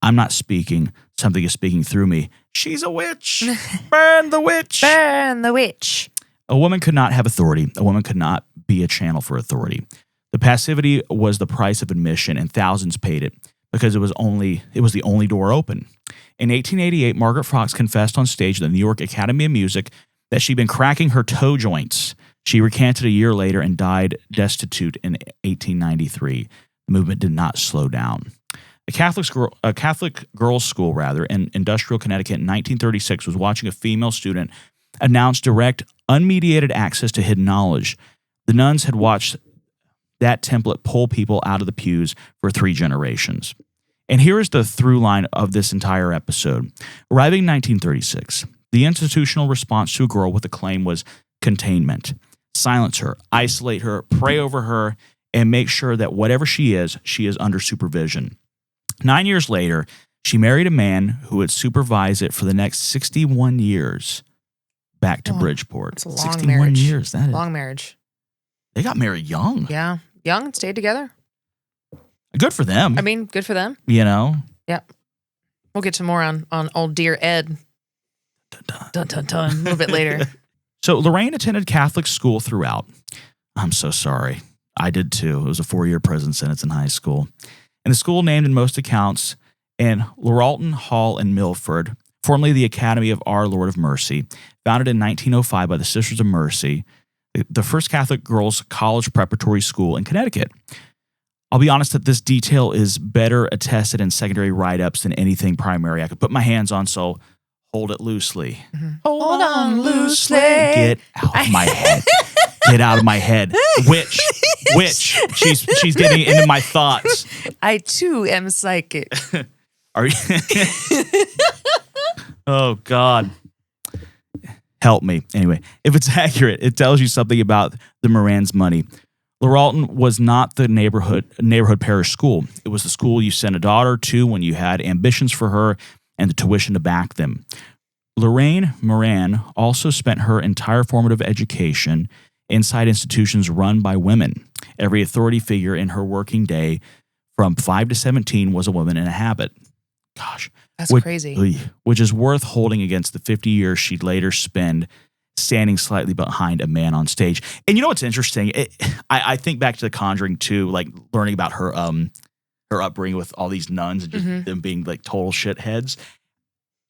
S2: I'm not speaking. Something is speaking through me. She's a witch. Burn the witch.
S1: Burn the witch.
S2: A woman could not have authority. A woman could not be a channel for authority. The passivity was the price of admission, and thousands paid it, because it was the only door open. In 1888, Margaret Fox confessed on stage at the New York Academy of Music that she'd been cracking her toe joints. She recanted a year later and died destitute in 1893. The movement did not slow down. A Catholic girls' school, in Industrial, Connecticut in 1936 was watching a female student announce direct, unmediated access to hidden knowledge. The nuns had watched that template pull people out of the pews for 3 generations. And here is the through line of this entire episode. Arriving in 1936, the institutional response to a girl with a claim was containment. Silence her, isolate her, pray over her, and make sure that whatever she is under supervision. 9 years later, she married a man who would supervise it for the next 61 years back to Bridgeport.
S1: It's a long
S2: 61
S1: marriage.
S2: years. That is,
S1: long marriage.
S2: They got married young.
S1: Yeah. Young, stayed together.
S2: Good for them.
S1: I mean, good for them.
S2: You know?
S1: Yep. We'll get to more on old dear Ed. Dun, dun, dun. A little bit later.
S2: So Lorraine attended Catholic school throughout. I'm so sorry. I did too. It was a 4-year prison sentence in high school. And the school named in most accounts in Laurelton Hall in Milford, formerly the Academy of Our Lord of Mercy, founded in 1905 by the Sisters of Mercy, the first Catholic girls' college preparatory school in Connecticut. I'll be honest that this detail is better attested in secondary write-ups than anything primary I could put my hands on, so hold it loosely.
S1: Mm-hmm. Hold on loosely.
S2: Get out of my head. Get out of my head. Witch. She's getting into my thoughts.
S1: I too am psychic.
S2: Are you? Oh, God. Help me. Anyway, if it's accurate, it tells you something about the Moran's money. Laurelton was not the neighborhood parish school. It was the school you sent a daughter to when you had ambitions for her and the tuition to back them. Lorraine Moran also spent her entire formative education inside institutions run by women. Every authority figure in her working day from 5 to 17 was a woman in a habit. Gosh.
S1: That's crazy.
S2: Which is worth holding against the 50 years she'd later spend standing slightly behind a man on stage. And you know what's interesting? I think back to The Conjuring too, like learning about her upbringing with all these nuns and just them being like total shitheads.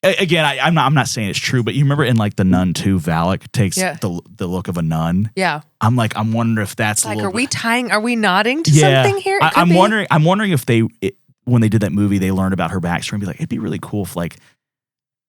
S2: Again, I'm not saying it's true, but you remember in like The Nun 2, Valak takes the look of a nun.
S1: Yeah.
S2: I'm wondering if that's
S1: like,
S2: are
S1: we nodding to something here?
S2: I'm wondering if when they did that movie, they learned about her backstory and be like, it'd be really cool if like,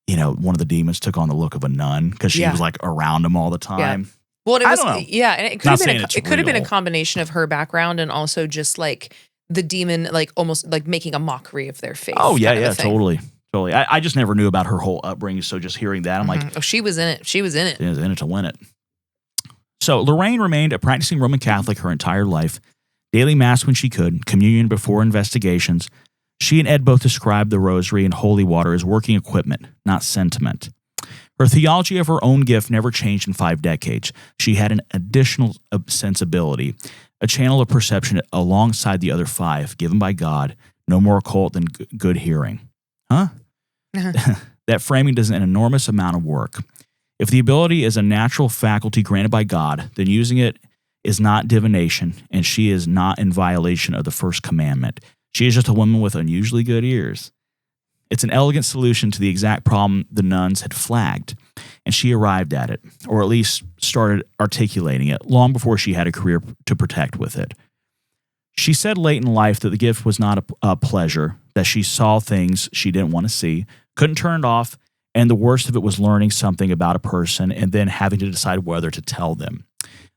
S2: one of the demons took on the look of a nun because she was like around him all the time.
S1: Yeah. Well,
S2: I don't know.
S1: Yeah, and it could have been a combination of her background and also just like the demon, like almost like making a mockery of their faith.
S2: Oh yeah, totally. I just never knew about her whole upbringing, so just hearing that, I'm like,
S1: oh, she was in it. She was in it.
S2: She was in it to win it. So Lorraine remained a practicing Roman Catholic her entire life. Daily mass when she could, communion before investigations. She and Ed both described the rosary and holy water as working equipment, not sentiment. Her theology of her own gift never changed in 5 decades. She had an additional sensibility, a channel of perception alongside the other 5, given by God, no more occult than good hearing. Huh? That framing does an enormous amount of work. If the ability is a natural faculty granted by God, then using it is not divination, and she is not in violation of the first commandment. She is just a woman with unusually good ears. It's an elegant solution to the exact problem the nuns had flagged, and she arrived at it, or at least started articulating it, long before she had a career to protect with it. She said late in life that the gift was not a pleasure, that she saw things she didn't want to see, couldn't turn it off, and the worst of it was learning something about a person and then having to decide whether to tell them.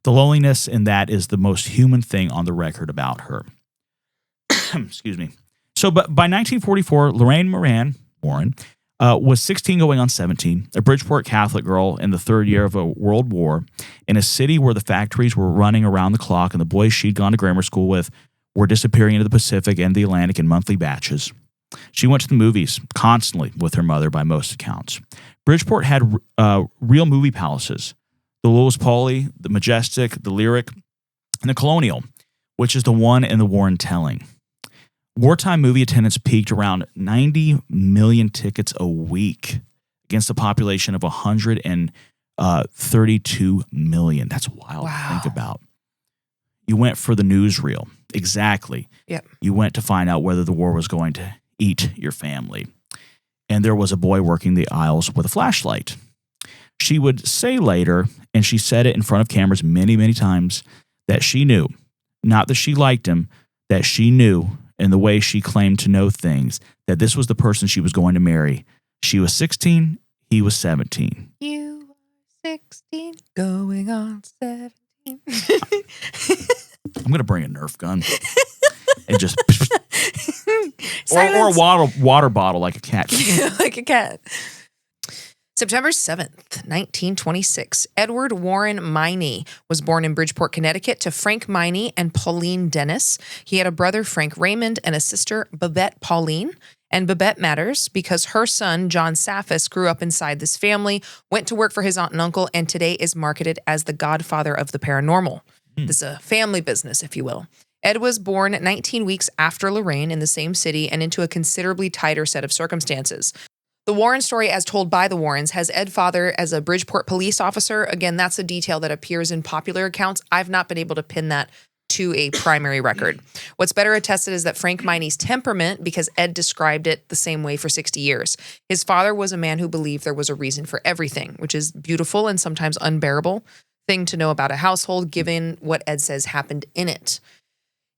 S2: The loneliness in that is the most human thing on the record about her. Excuse me. So, but by 1944, Lorraine Warren was 16 going on 17, a Bridgeport Catholic girl in the third year of a world war, in a city where the factories were running around the clock and the boys she'd gone to grammar school with were disappearing into the Pacific and the Atlantic in monthly batches. She went to the movies constantly with her mother by most accounts. Bridgeport had real movie palaces, the Louis Pauly, the Majestic, the Lyric, and the Colonial, which is the one in the Warren telling. Wartime movie attendance peaked around 90 million tickets a week against a population of 132 million. That's wild to think about. You went for the newsreel. Exactly.
S1: Yep.
S2: You went to find out whether the war was going to eat your family. And there was a boy working the aisles with a flashlight. She would say later, and she said it in front of cameras many, many times, that she knew, not that she liked him, that she knew in the way she claimed to know things, that this was the person she was going to marry. She was 16, he was 17.
S1: You are 16, going on 17.
S2: I'm going to bring a Nerf gun and just... or a water bottle like a cat.
S1: Like a cat. September 7th, 1926, Edward Warren Miney was born in Bridgeport, Connecticut to Frank Miney and Pauline Dennis. He had a brother, Frank Raymond, and a sister, Babette Pauline. And Babette matters because her son, John Saffis, grew up inside this family, went to work for his aunt and uncle, and today is marketed as the godfather of the paranormal. This is a family business, if you will. Ed was born 19 weeks after Lorraine in the same city and into a considerably tighter set of circumstances. The Warren story, as told by the Warrens, has Ed's father as a Bridgeport police officer. Again, that's a detail that appears in popular accounts. I've not been able to pin that to a primary record. What's better attested is that Frank Miney's temperament, because Ed described it the same way for 60 years. His father was a man who believed there was a reason for everything, which is beautiful and sometimes unbearable thing to know about a household, given what Ed says happened in it.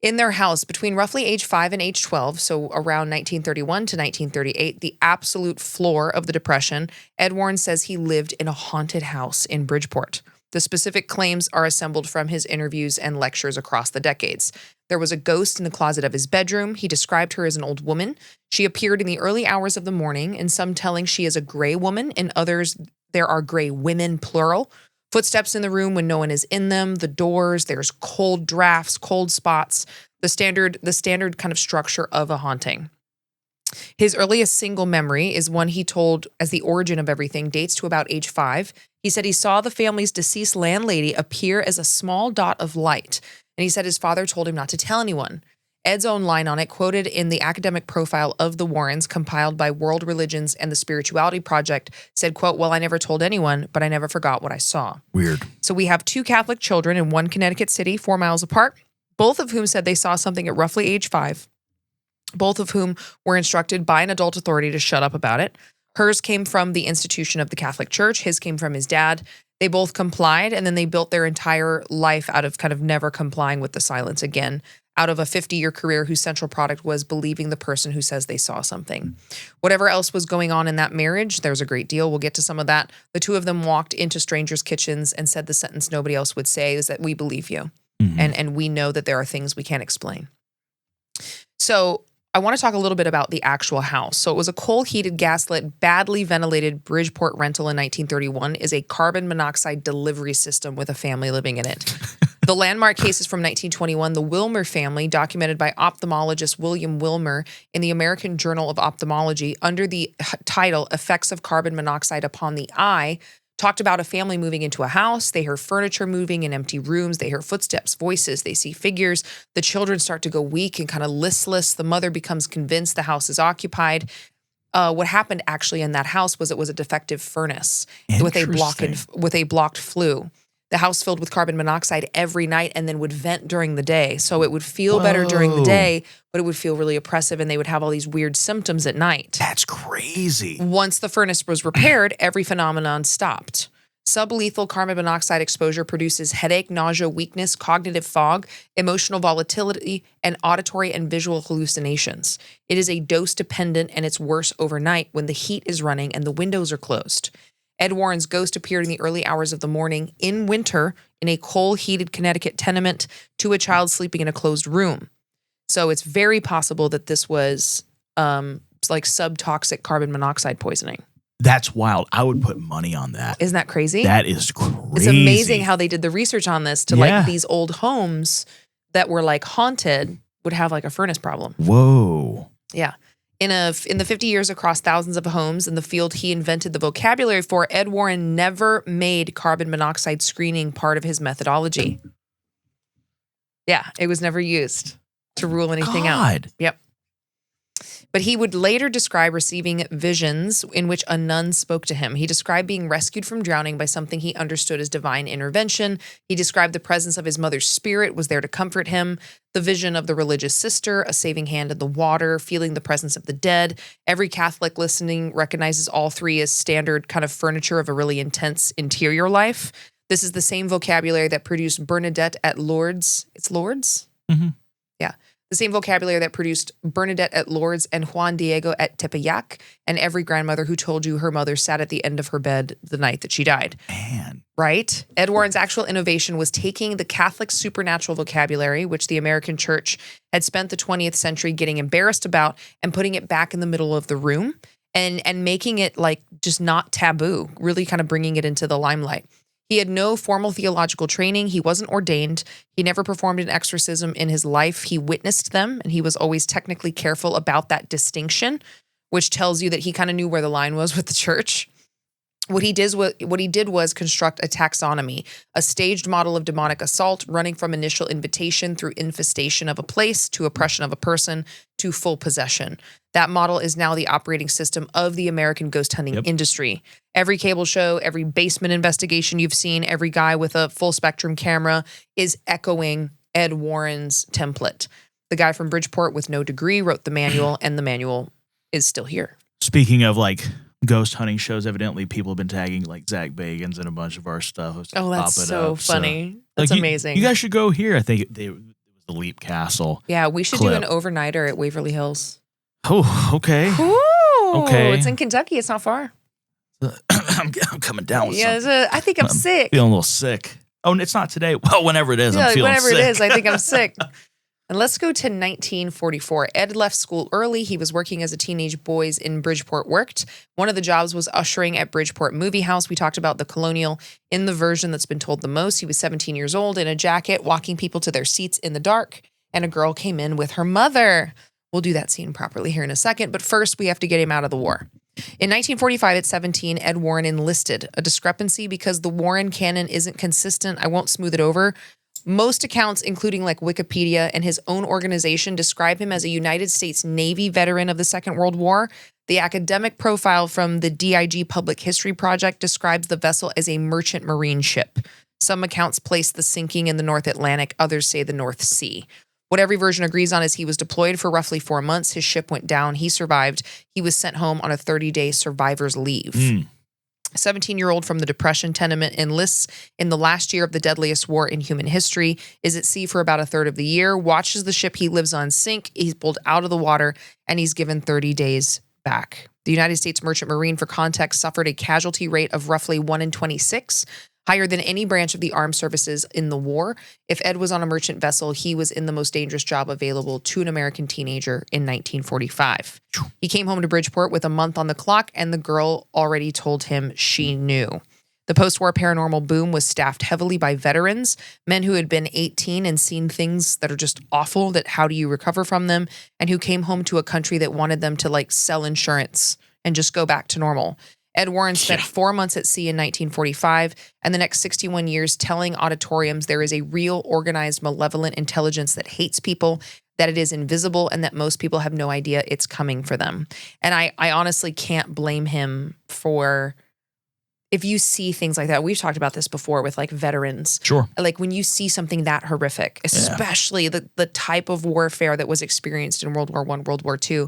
S1: In their house, between roughly age 5 and age 12, so around 1931 to 1938, the absolute floor of the Depression, Ed Warren says he lived in a haunted house in Bridgeport. The specific claims are assembled from his interviews and lectures across the decades. There was a ghost in the closet of his bedroom. He described her as an old woman. She appeared in the early hours of the morning, in some telling she is a gray woman, in others there are gray women, plural. Footsteps in the room when no one is in them, the doors, there's cold drafts, cold spots, the standard kind of structure of a haunting. His earliest single memory is one he told as the origin of everything, dates to about age 5. He said he saw the family's deceased landlady appear as a small dot of light, and he said his father told him not to tell anyone. Ed's own line on it, quoted in the academic profile of the Warrens compiled by World Religions and the Spirituality Project, said, quote, "Well, I never told anyone, but I never forgot what I saw."
S2: Weird.
S1: So we have 2 Catholic children in one Connecticut city, 4 miles apart, both of whom said they saw something at roughly age 5, both of whom were instructed by an adult authority to shut up about it. Hers came from the institution of the Catholic Church. His came from his dad. They both complied, and then they built their entire life out of kind of never complying with the silence again. out of a 50-year career whose central product was believing the person who says they saw something. Whatever else was going on in that marriage, there's a great deal. We'll get to some of that. The two of them walked into strangers' kitchens and said the sentence nobody else would say is that we believe you. And we know that there are things we can't explain. So I want to talk a little bit about the actual house. So it was a coal-heated, gaslit, badly ventilated Bridgeport rental in 1931 is a carbon monoxide delivery system with a family living in it. The landmark case is from 1921, the Wilmer family, documented by ophthalmologist William Wilmer in the American Journal of Ophthalmology under the title Effects of Carbon Monoxide Upon the Eye, talked about a family moving into a house. They hear furniture moving in empty rooms. They hear footsteps, voices. They see figures. The children start to go weak and kind of listless. The mother becomes convinced the house is occupied. What happened actually in that house was it was a defective furnace with a blocked flue. The house filled with carbon monoxide every night and then would vent during the day. So it would feel better during the day, but it would feel really oppressive and they would have all these weird symptoms at night.
S2: That's crazy.
S1: Once the furnace was repaired, every phenomenon stopped. Sublethal carbon monoxide exposure produces headache, nausea, weakness, cognitive fog, emotional volatility, and auditory and visual hallucinations. It is a dose dependent and it's worse overnight when the heat is running and the windows are closed. Ed Warren's ghost appeared in the early hours of the morning in winter in a coal-heated Connecticut tenement to a child sleeping in a closed room. So it's very possible that this was like subtoxic carbon monoxide poisoning.
S2: That's wild. I would put money on that.
S1: Isn't that crazy?
S2: That is crazy.
S1: It's amazing how they did the research on this to like these old homes that were like haunted would have like a furnace problem.
S2: Whoa.
S1: Yeah. In the 50 years across thousands of homes in the field he invented the vocabulary for, Ed Warren never made carbon monoxide screening part of his methodology. Yeah, it was never used to rule anything out. Yep. But he would later describe receiving visions in which a nun spoke to him. He described being rescued from drowning by something he understood as divine intervention. He described the presence of his mother's spirit was there to comfort him, the vision of the religious sister, a saving hand in the water, feeling the presence of the dead. Every Catholic listening recognizes all three as standard kind of furniture of a really intense interior life. This is the same vocabulary that produced Bernadette at Lourdes. It's Lourdes?
S2: Mm-hmm.
S1: Yeah. The same vocabulary that produced Bernadette at Lourdes and Juan Diego at Tepeyac, and every grandmother who told you her mother sat at the end of her bed the night that she died.
S2: Man.
S1: Right? Ed Warren's actual innovation was taking the Catholic supernatural vocabulary, which the American church had spent the 20th century getting embarrassed about, and putting it back in the middle of the room and making it like just not taboo, really kind of bringing it into the limelight. He had no formal theological training. He wasn't ordained. He never performed an exorcism in his life. He witnessed them, and he was always technically careful about that distinction, which tells you that he kind of knew where the line was with the church. What he did was construct a taxonomy, a staged model of demonic assault running from initial invitation through infestation of a place to oppression of a person to full possession. That model is now the operating system of the American ghost hunting industry. Every cable show, every basement investigation you've seen, every guy with a full spectrum camera is echoing Ed Warren's template. The guy from Bridgeport with no degree wrote the manual, and the manual is still here.
S2: Speaking of like ghost hunting shows, evidently people have been tagging like Zach Bagans and a bunch of our stuff.
S1: Oh, that's so funny. That's
S2: like,
S1: amazing.
S2: You guys should go here. I think it was the Leap Castle.
S1: Yeah, we should do an overnighter at Waverly Hills.
S2: Oh, okay.
S1: Ooh,
S2: okay.
S1: It's in Kentucky. It's not far.
S2: I'm coming down with something.
S1: I think I'm sick.
S2: Feeling a little sick. Oh, it's not today. Well, whenever it is, I'm feeling sick.
S1: Whenever it is, I think I'm sick. And let's go to 1944. Ed left school early. He was working as a teenage boys in Bridgeport worked. One of the jobs was ushering at Bridgeport Movie House. We talked about the Colonial in the version that's been told the most. He was 17 years old in a jacket, walking people to their seats in the dark. And a girl came in with her mother. We'll do that scene properly here in a second. But first, we have to get him out of the war. In 1945, at 17, Ed Warren enlisted. A discrepancy because the Warren canon isn't consistent. I won't smooth it over. Most accounts, including like Wikipedia and his own organization, describe him as a United States Navy veteran of the Second World War. The academic profile from the DIG Public History Project describes the vessel as a merchant marine ship. Some accounts place the sinking in the North Atlantic. Others say the North Sea. What every version agrees on is he was deployed for roughly 4 months. His ship went down. He survived. He was sent home on a 30-day survivor's leave. A 17-year-old from the Depression tenement enlists in the last year of the deadliest war in human history, is at sea for about a third of the year, watches the ship he lives on sink, he's pulled out of the water, and he's given 30 days back. The United States Merchant Marine, for context, suffered a casualty rate of roughly 1 in 26, higher than any branch of the armed services in the war. If Ed was on a merchant vessel, he was in the most dangerous job available to an American teenager in 1945. He came home to Bridgeport with a month on the clock, and the girl already told him she knew. The post-war paranormal boom was staffed heavily by veterans, men who had been 18 and seen things that are just awful, that how do you recover from them, and who came home to a country that wanted them to like sell insurance and just go back to normal. Ed Warren spent 4 months at sea in 1945 and the next 61 years telling auditoriums there is a real, organized, malevolent intelligence that hates people, that it is invisible, and that most people have no idea it's coming for them. And I honestly can't blame him for, if you see things like that. We've talked about this before with like veterans.
S2: Sure.
S1: Like when you see something that horrific, especially the type of warfare that was experienced in World War I, World War II,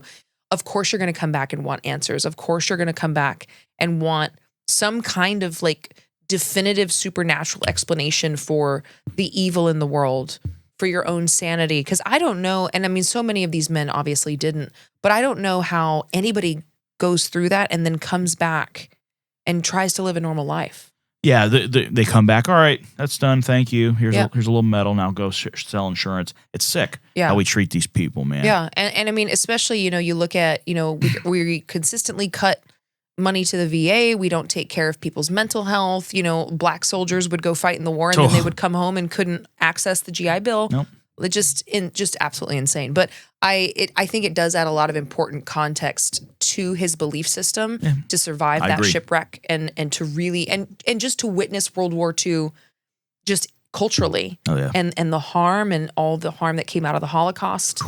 S1: of course you're going to come back and want answers. Of course you're going to come back and want some kind of like definitive supernatural explanation for the evil in the world, for your own sanity. Because I don't know, and I mean, so many of these men obviously didn't, but I don't know how anybody goes through that and then comes back and tries to live a normal life.
S2: Yeah, they come back. All right, that's done. Thank you. Here's a little medal. Now go sell insurance. It's sick how we treat these people, man.
S1: Yeah, and I mean, especially, you look at, we consistently cut money to the VA. We don't take care of people's mental health. Black soldiers would go fight in the war and then they would come home and couldn't access the GI Bill.
S2: Nope.
S1: Just absolutely insane. But I think it does add a lot of important context to his belief system to survive that shipwreck and to really and just to witness World War II just culturally and the harm and all the harm that came out of the Holocaust.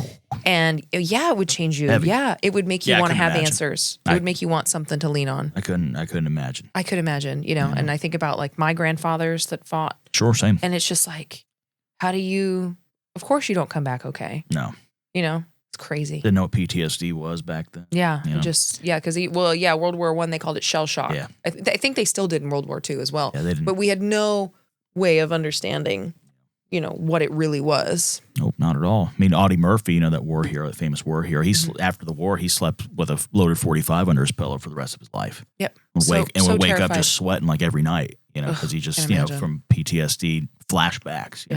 S1: And it would change you.
S2: Heavy.
S1: Yeah, it would make you want to have answers. It would make you want something to lean on.
S2: I couldn't imagine.
S1: I could imagine, and I think about like my grandfathers that fought.
S2: Sure, same.
S1: And it's just like, how do you? Of course you don't come back okay.
S2: No.
S1: It's crazy.
S2: Didn't know what PTSD was back then.
S1: Yeah. Because World War I, they called it shell shock.
S2: Yeah.
S1: I think they still did in World War II as well.
S2: Yeah, they didn't.
S1: But we had no way of understanding, what it really was.
S2: Nope, not at all. I mean, Audie Murphy, that war hero, that famous war hero, after the war, he slept with a loaded 45 under his pillow for the rest of his life.
S1: Yep.
S2: Would wake up just sweating like every night, because he just, from PTSD flashbacks,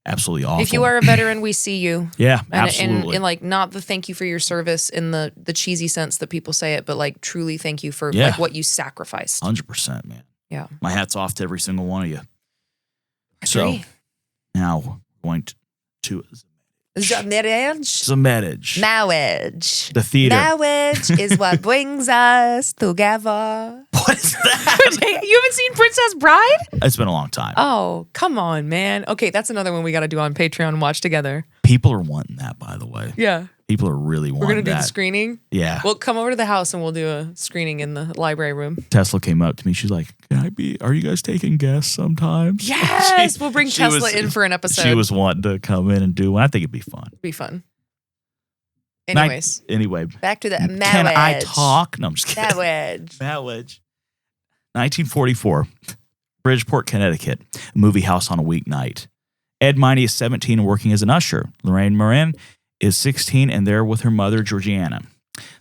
S2: Absolutely awful.
S1: If you are a veteran, we see you.
S2: Yeah, absolutely.
S1: And like, not the thank you for your service in the cheesy sense that people say it, but like truly thank you for like what you sacrificed.
S2: 100%, man.
S1: Yeah.
S2: My hat's off to every single one of you.
S1: So
S2: now going to
S1: marriage.
S2: Marriage. The theater.
S1: Marriage is what brings us together.
S2: What is that?
S1: You haven't seen Princess Bride?
S2: It's been a long time.
S1: Oh, come on, man. Okay, that's another one we got to do on Patreon and watch together.
S2: People are wanting that, by the way.
S1: Yeah.
S2: People are really wanting that.
S1: We're going to do the screening?
S2: Yeah.
S1: Well, come over to the house and we'll do a screening in the library room.
S2: Tesla came up to me. She's like, are you guys taking guests sometimes?
S1: Yes. We'll bring Tesla in for an episode.
S2: She was wanting to come in and do one. I think it'd be fun.
S1: It'd be fun. Anyways.
S2: Anyway.
S1: Back to the marriage.
S2: Can I talk? No, I'm just kidding.
S1: Marriage.
S2: 1944. Bridgeport, Connecticut. A movie house on a weeknight. Ed Miney is 17 and working as an usher. Lorraine Morin is 16 and there with her mother, Georgiana.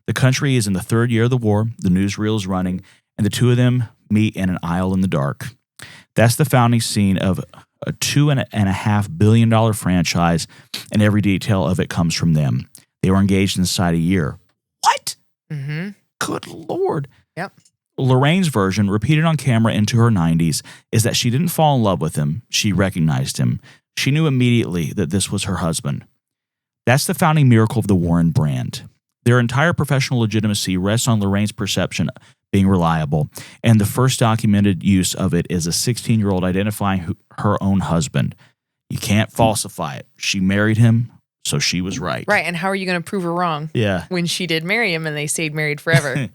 S2: The country is in the third year of the war. The newsreel is running, and the two of them meet in an aisle in the dark. That's the founding scene of a $2.5 billion franchise, and every detail of it comes from them. They were engaged inside a year. What?
S1: Mm-hmm.
S2: Good Lord.
S1: Yep.
S2: Lorraine's version, repeated on camera into her 90s, is that she didn't fall in love with him. She recognized him. She knew immediately that this was her husband. That's the founding miracle of the Warren brand. Their entire professional legitimacy rests on Lorraine's perception being reliable, and the first documented use of it is a 16-year-old identifying her own husband. You can't falsify it. She married him, so she was right.
S1: Right, and how are you going to prove her wrong?
S2: Yeah.
S1: When she did marry him and they stayed married forever.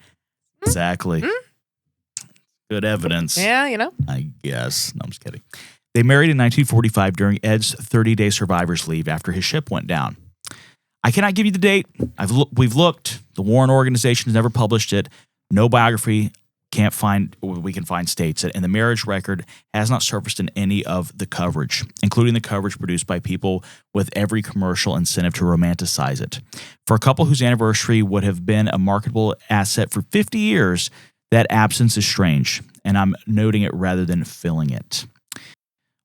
S2: Exactly. Good evidence.
S1: Yeah,
S2: I guess. No, I'm just kidding. They married in 1945 during Ed's 30-day survivor's leave after his ship went down. I cannot give you the date. We've looked. The Warren organization has never published it. No biography we can find states it, and the marriage record has not surfaced in any of the coverage, including the coverage produced by people with every commercial incentive to romanticize it. For a couple whose anniversary would have been a marketable asset for 50 years, that absence is strange, and I'm noting it rather than filling it.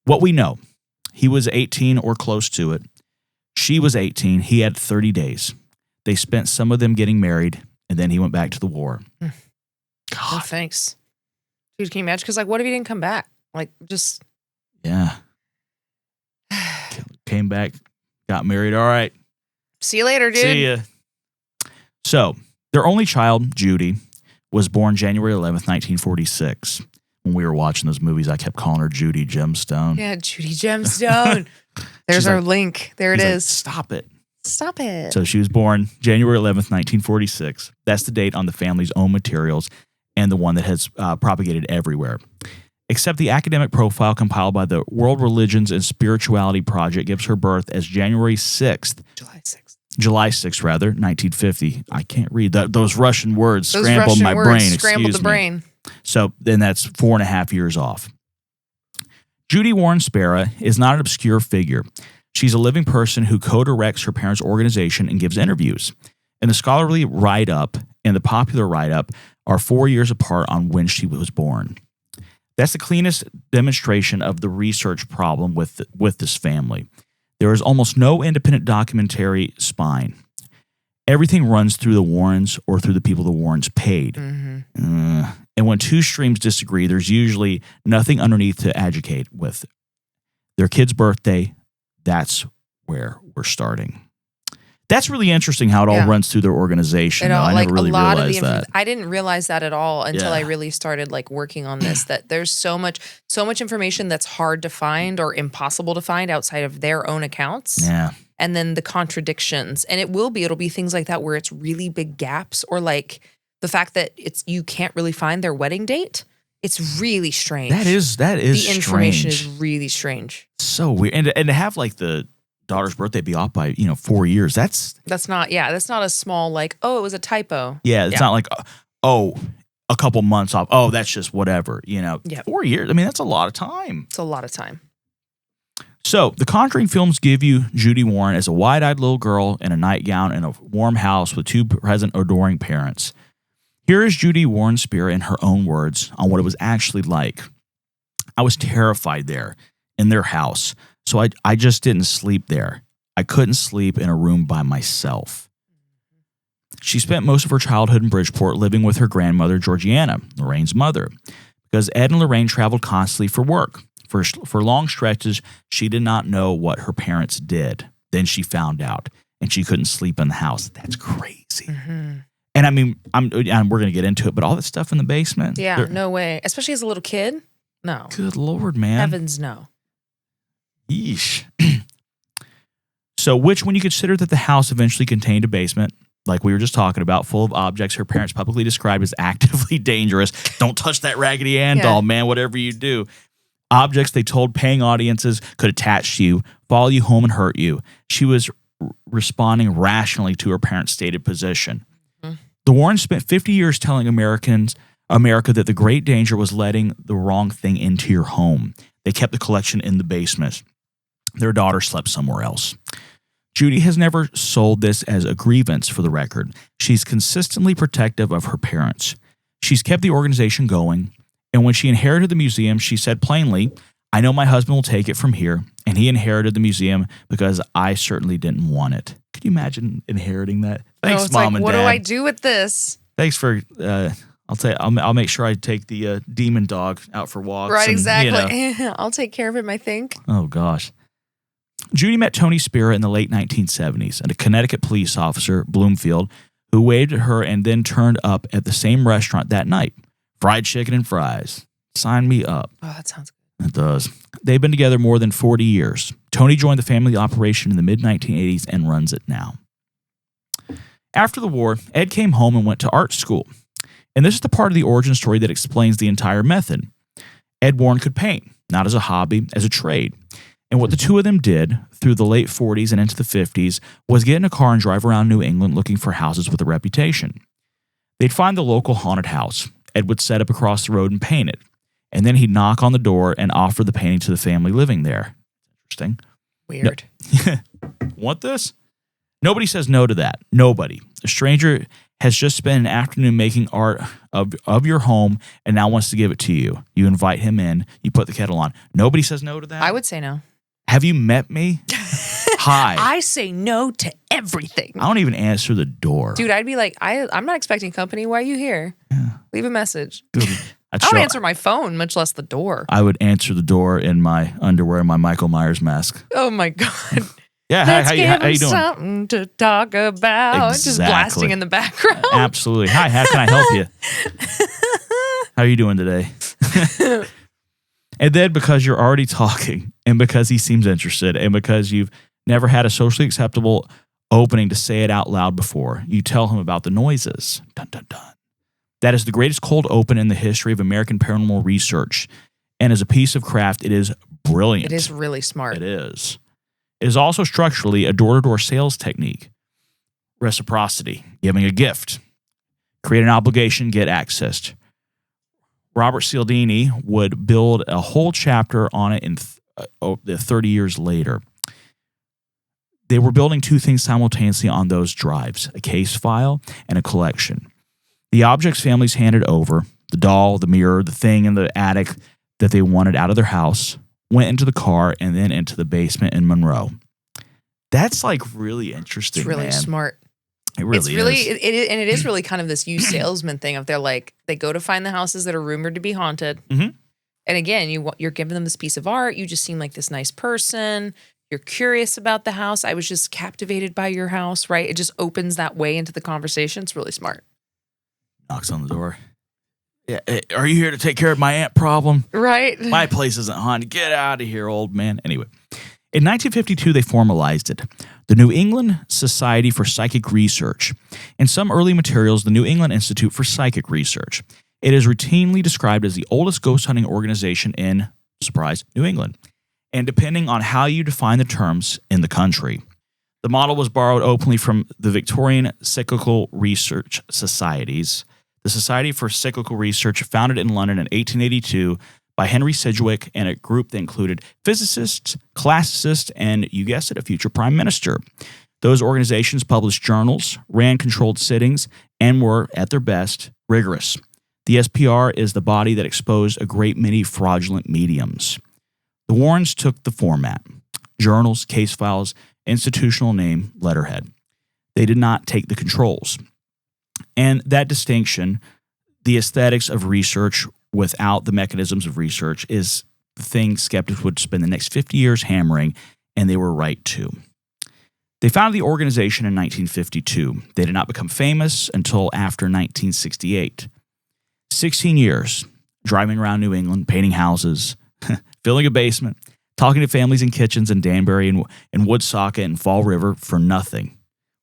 S2: What we know, he was 18 or close to it. She was 18. He had 30 days. They spent some of them getting married, and then he went back to the war.
S1: God. Oh, thanks. Dude, can you imagine? Because, like, what if he didn't come back? Like, just...
S2: Yeah. Came back, got married. All right.
S1: See you later, dude.
S2: See ya. So, their only child, Judy, was born January 11th, 1946. When we were watching those movies, I kept calling her Judy Gemstone.
S1: Yeah, Judy Gemstone. There's our link. There it is.
S2: Stop it.
S1: Stop it.
S2: So she was born January 11th, 1946. That's the date on the family's own materials and the one that has propagated everywhere. Except the academic profile compiled by the World Religions and Spirituality Project gives her birth as January 6th. July 6th, 1950. I can't read that. Those Russian words scrambled my brain.
S1: Scrambled the brain.
S2: So then that's 4.5 years off. Judy Warren Spera is not an obscure figure. She's a living person who co-directs her parents' organization and gives interviews. And the scholarly write-up and the popular write-up are 4 years apart on when she was born. That's the cleanest demonstration of the research problem with this family. There is almost no independent documentary spine. Everything runs through the Warrens or through the people the Warrens paid. Mm-hmm. And when two streams disagree, there's usually nothing underneath to adjudicate with. Their kid's birthday, that's where we're starting. That's really interesting how it all runs through their organization. I never really realized that.
S1: I didn't realize that at all until I really started like working on this, that there's so much information that's hard to find or impossible to find outside of their own accounts.
S2: Yeah.
S1: And then the contradictions. And it'll be things like that where it's really big gaps, or like the fact that you can't really find their wedding date. It's really strange.
S2: That is
S1: the information is really strange.
S2: So weird. And to have like the daughter's birthday be off by 4 years, that's not
S1: a small like, oh, it was a typo.
S2: Yeah, it's not like a couple months off. Oh, that's just whatever, 4 years. I mean, that's a lot of time.
S1: It's a lot of time.
S2: So the Conjuring films give you Judy Warren as a wide-eyed little girl in a nightgown in a warm house with two present adoring parents. Here is Judy Warren Spera in her own words on what it was actually like. I was terrified there in their house, so I just didn't sleep there. I couldn't sleep in a room by myself. She spent most of her childhood in Bridgeport living with her grandmother, Georgiana, Lorraine's mother, because Ed and Lorraine traveled constantly for work. For long stretches, she did not know what her parents did. Then she found out, and she couldn't sleep in the house. That's crazy. Mm-hmm. And I mean, we're going to get into it, but all that stuff in the basement.
S1: Yeah, no way. Especially as a little kid. No.
S2: Good Lord, man.
S1: Heavens, no.
S2: Yeesh. So, when you consider that the house eventually contained a basement, like we were just talking about, full of objects her parents publicly described as actively dangerous. Don't touch that Raggedy Ann doll, man, whatever you do. Objects they told paying audiences could attach to you, follow you home, and hurt you. She was responding rationally to her parents' stated position. Mm-hmm. The Warrens spent 50 years telling America that the great danger was letting the wrong thing into your home. They kept the collection in the basement. Their daughter slept somewhere else. Judy has never sold this as a grievance, for the record. She's consistently protective of her parents. She's kept the organization going. And when she inherited the museum, she said plainly, I know my husband will take it from here, and he inherited the museum because I certainly didn't want it. Could you imagine inheriting that? Thanks, Mom and Dad.
S1: What do I do with this?
S2: Thanks for, I'll make sure I take the demon dog out for walks.
S1: Right, exactly. I'll take care of him, I think.
S2: Oh, gosh. Judy met Tony Spera in the late 1970s, and a Connecticut police officer, Bloomfield, who waved at her and then turned up at the same restaurant that night. Fried chicken and fries. Sign me up.
S1: Oh, that sounds good.
S2: It does. They've been together more than 40 years. Tony joined the family operation in the mid-1980s and runs it now. After the war, Ed came home and went to art school. And this is the part of the origin story that explains the entire method. Ed Warren could paint, not as a hobby, as a trade. And what the two of them did through the late 40s and into the 50s was get in a car and drive around New England looking for houses with a reputation. They'd find the local haunted house, Ed would set up across the road and paint it. And then he'd knock on the door and offer the painting to the family living there. Interesting.
S1: Weird.
S2: No, want this? Nobody says no to that. Nobody. A stranger has just spent an afternoon making art of your home and now wants to give it to you. You invite him in. You put the kettle on. Nobody says no to that?
S1: I would say no.
S2: Have you met me? Hi.
S1: I say no to everything.
S2: I don't even answer the door.
S1: Dude, I'd be like, I'm not expecting company. Why are you here?
S2: Yeah.
S1: Leave a message. I
S2: I'd
S1: don't
S2: show-
S1: answer my phone, much less the door.
S2: I would answer the door in my underwear and my Michael Myers mask.
S1: Oh my God.
S2: Yeah,
S1: Let's
S2: how
S1: give
S2: you
S1: him
S2: doing?
S1: something to talk about.
S2: Exactly.
S1: Just blasting in the background.
S2: Absolutely. Hi, how can I help you? How are you doing today? And then because you're already talking and because he seems interested and because you've never had a socially acceptable opening to say it out loud before, you tell him about the noises. Dun, dun, dun. That is the greatest cold open in the history of American paranormal research. And as a piece of craft, it is brilliant.
S1: It is really smart.
S2: It is. It is also structurally a door-to-door sales technique. Reciprocity, giving a gift. Create an obligation, get access. Robert Cialdini would build a whole chapter on it in 30 years later. They were building two things simultaneously on those drives, a case file and a collection. The objects families handed over, the doll, the mirror, the thing in the attic that they wanted out of their house, went into the car and then into the basement in Monroe. That's like really interesting.
S1: It's really
S2: man.
S1: smart.
S2: It really is.
S1: It is really kind of this used salesman thing of they go to find the houses that are rumored to be haunted.
S2: Mm-hmm.
S1: And again, you're giving them this piece of art. You just seem like this nice person. You're curious about the house. I was just captivated by your house, right? It just opens that way into the conversation. It's really smart.
S2: Knocks on the door. Yeah, are you here to take care of my ant problem?
S1: Right.
S2: My place isn't haunted. Get out of here, old man. Anyway, in 1952, they formalized it. The New England Society for Psychic Research. In some early materials, the New England Institute for Psychic Research. It is routinely described as the oldest ghost hunting organization in, surprise, New England. And depending on how you define the terms, in the country. The model was borrowed openly from the Victorian Psychical Research Societies. The Society for Psychical Research, founded in London in 1882 by Henry Sidgwick and a group that included physicists, classicists, and, you guessed it, a future prime minister. Those organizations published journals, ran controlled sittings, and were, at their best, rigorous. The SPR is the body that exposed a great many fraudulent mediums. The Warrens took the format: journals, case files, institutional name, letterhead. They did not take the controls. And that distinction, the aesthetics of research without the mechanisms of research, is the thing skeptics would spend the next 50 years hammering, and they were right to. They founded the organization in 1952. They did not become famous until after 1968. 16 years, driving around New England, painting houses, filling a basement, talking to families in kitchens in Danbury and Woonsocket and Fall River for nothing.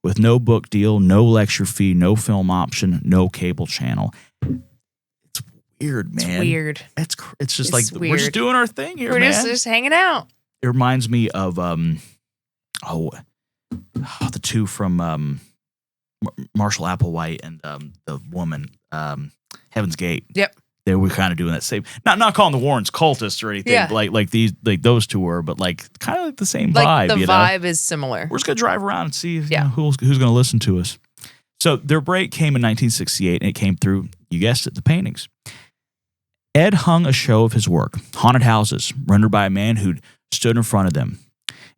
S2: With no book deal, no lecture fee, no film option, no cable channel. It's weird, man.
S1: It's weird.
S2: It's just like weird. We're just doing our thing here,
S1: we're
S2: man.
S1: Just hanging out.
S2: It reminds me of the two from Marshall Applewhite and the woman Heaven's Gate.
S1: Yep.
S2: They were kind of doing that same, not calling the Warrens cultists or anything,
S1: yeah.
S2: like those two were, but like kind of like the same
S1: like
S2: vibe.
S1: The vibe is similar.
S2: We're just gonna drive around and see who's gonna listen to us. So their break came in 1968, and it came through, you guessed it, the paintings. Ed hung a show of his work, haunted houses, rendered by a man who'd stood in front of them,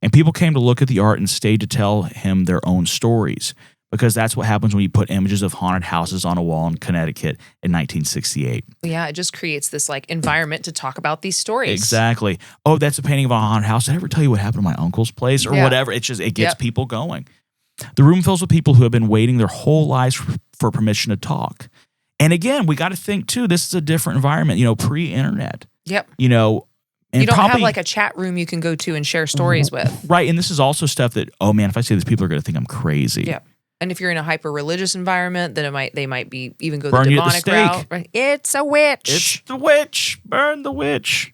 S2: and people came to look at the art and stayed to tell him their own stories. Because that's what happens when you put images of haunted houses on a wall in Connecticut in 1968.
S1: Yeah, it just creates this like environment to talk about these stories.
S2: Exactly. Oh, that's a painting of a haunted house. Did I ever tell you what happened to my uncle's place or whatever? It gets people going. The room fills with people who have been waiting their whole lives for permission to talk. And again, we got to think too, this is a different environment, pre-internet.
S1: Yep.
S2: And
S1: you don't have like a chat room you can go to and share stories with.
S2: Right. And this is also stuff that, oh man, if I say this, people are going to think I'm crazy.
S1: Yep. And if you're in a hyper-religious environment, then they might be even go
S2: burn
S1: the demonic
S2: route.
S1: Right? It's a witch.
S2: It's the witch. Burn the witch.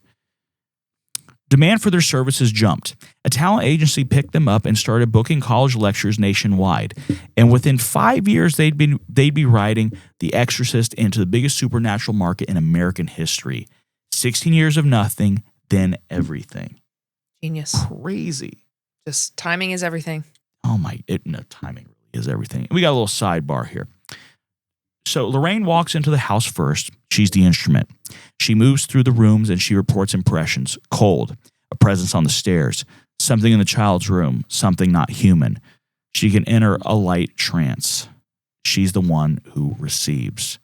S2: Demand for their services jumped. A talent agency picked them up and started booking college lectures nationwide. And within 5 years, they'd be writing The Exorcist into the biggest supernatural market in American history. 16 years of nothing, then everything.
S1: Genius.
S2: Crazy.
S1: Just timing is everything.
S2: Oh no, timing really is everything. We got a little sidebar here. So Lorraine walks into the house first. She's the instrument. She moves through the rooms and she reports impressions. Cold, a presence on the stairs, something in the child's room, something not human. She can enter a light trance. She's the one who receives.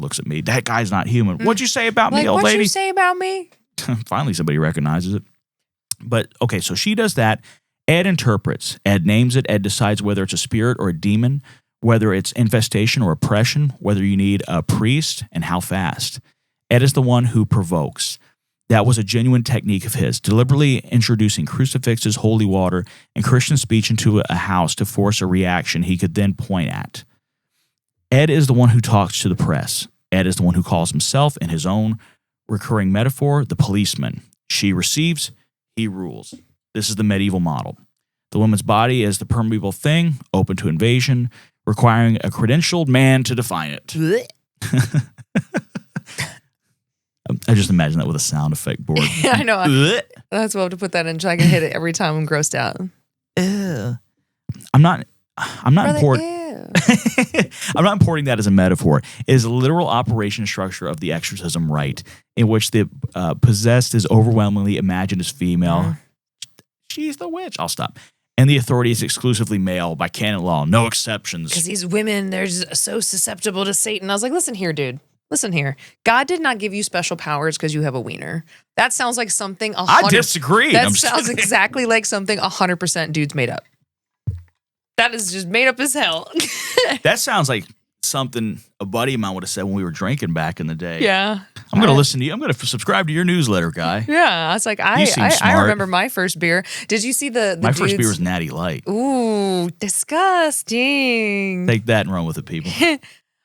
S2: Looks at me. That guy's not human. What'd you say about me, old lady?
S1: What'd you say about me?
S2: Finally, somebody recognizes it. But, okay, so she does that. Ed interprets. Ed names it. Ed decides whether it's a spirit or a demon, whether it's infestation or oppression, whether you need a priest, and how fast. Ed is the one who provokes. That was a genuine technique of his, deliberately introducing crucifixes, holy water, and Christian speech into a house to force a reaction he could then point at. Ed is the one who talks to the press. Ed is the one who calls himself, in his own recurring metaphor, the policeman. She receives, he rules. This is the medieval model. The woman's body is the permeable thing, open to invasion, requiring a credentialed man to define it. I just imagine that with a sound effect board.
S1: Yeah, I know. That's what I have to put that in so I can hit it every time I'm grossed out.
S2: I'm not important. I'm not importing that as a metaphor. It is a literal operation structure of the exorcism rite, in which the possessed is overwhelmingly imagined as female. She's the witch. I'll stop. And the authority is exclusively male by canon law. No exceptions.
S1: Because these women, they're just so susceptible to Satan. I was like, listen here, dude. Listen here. God did not give you special powers because you have a wiener. That sounds like something 100%.
S2: I disagree.
S1: That sounds exactly like something 100% dudes made up. That is just made up as hell.
S2: That sounds like something a buddy of mine would have said when we were drinking back in the day.
S1: Yeah.
S2: I'm going to listen to you. I'm going to subscribe to your newsletter, guy.
S1: Yeah. I was like, I remember my first beer. Did you see the
S2: My
S1: dudes?
S2: first beer was Natty Light.
S1: Ooh, disgusting.
S2: Take that and run with it, people.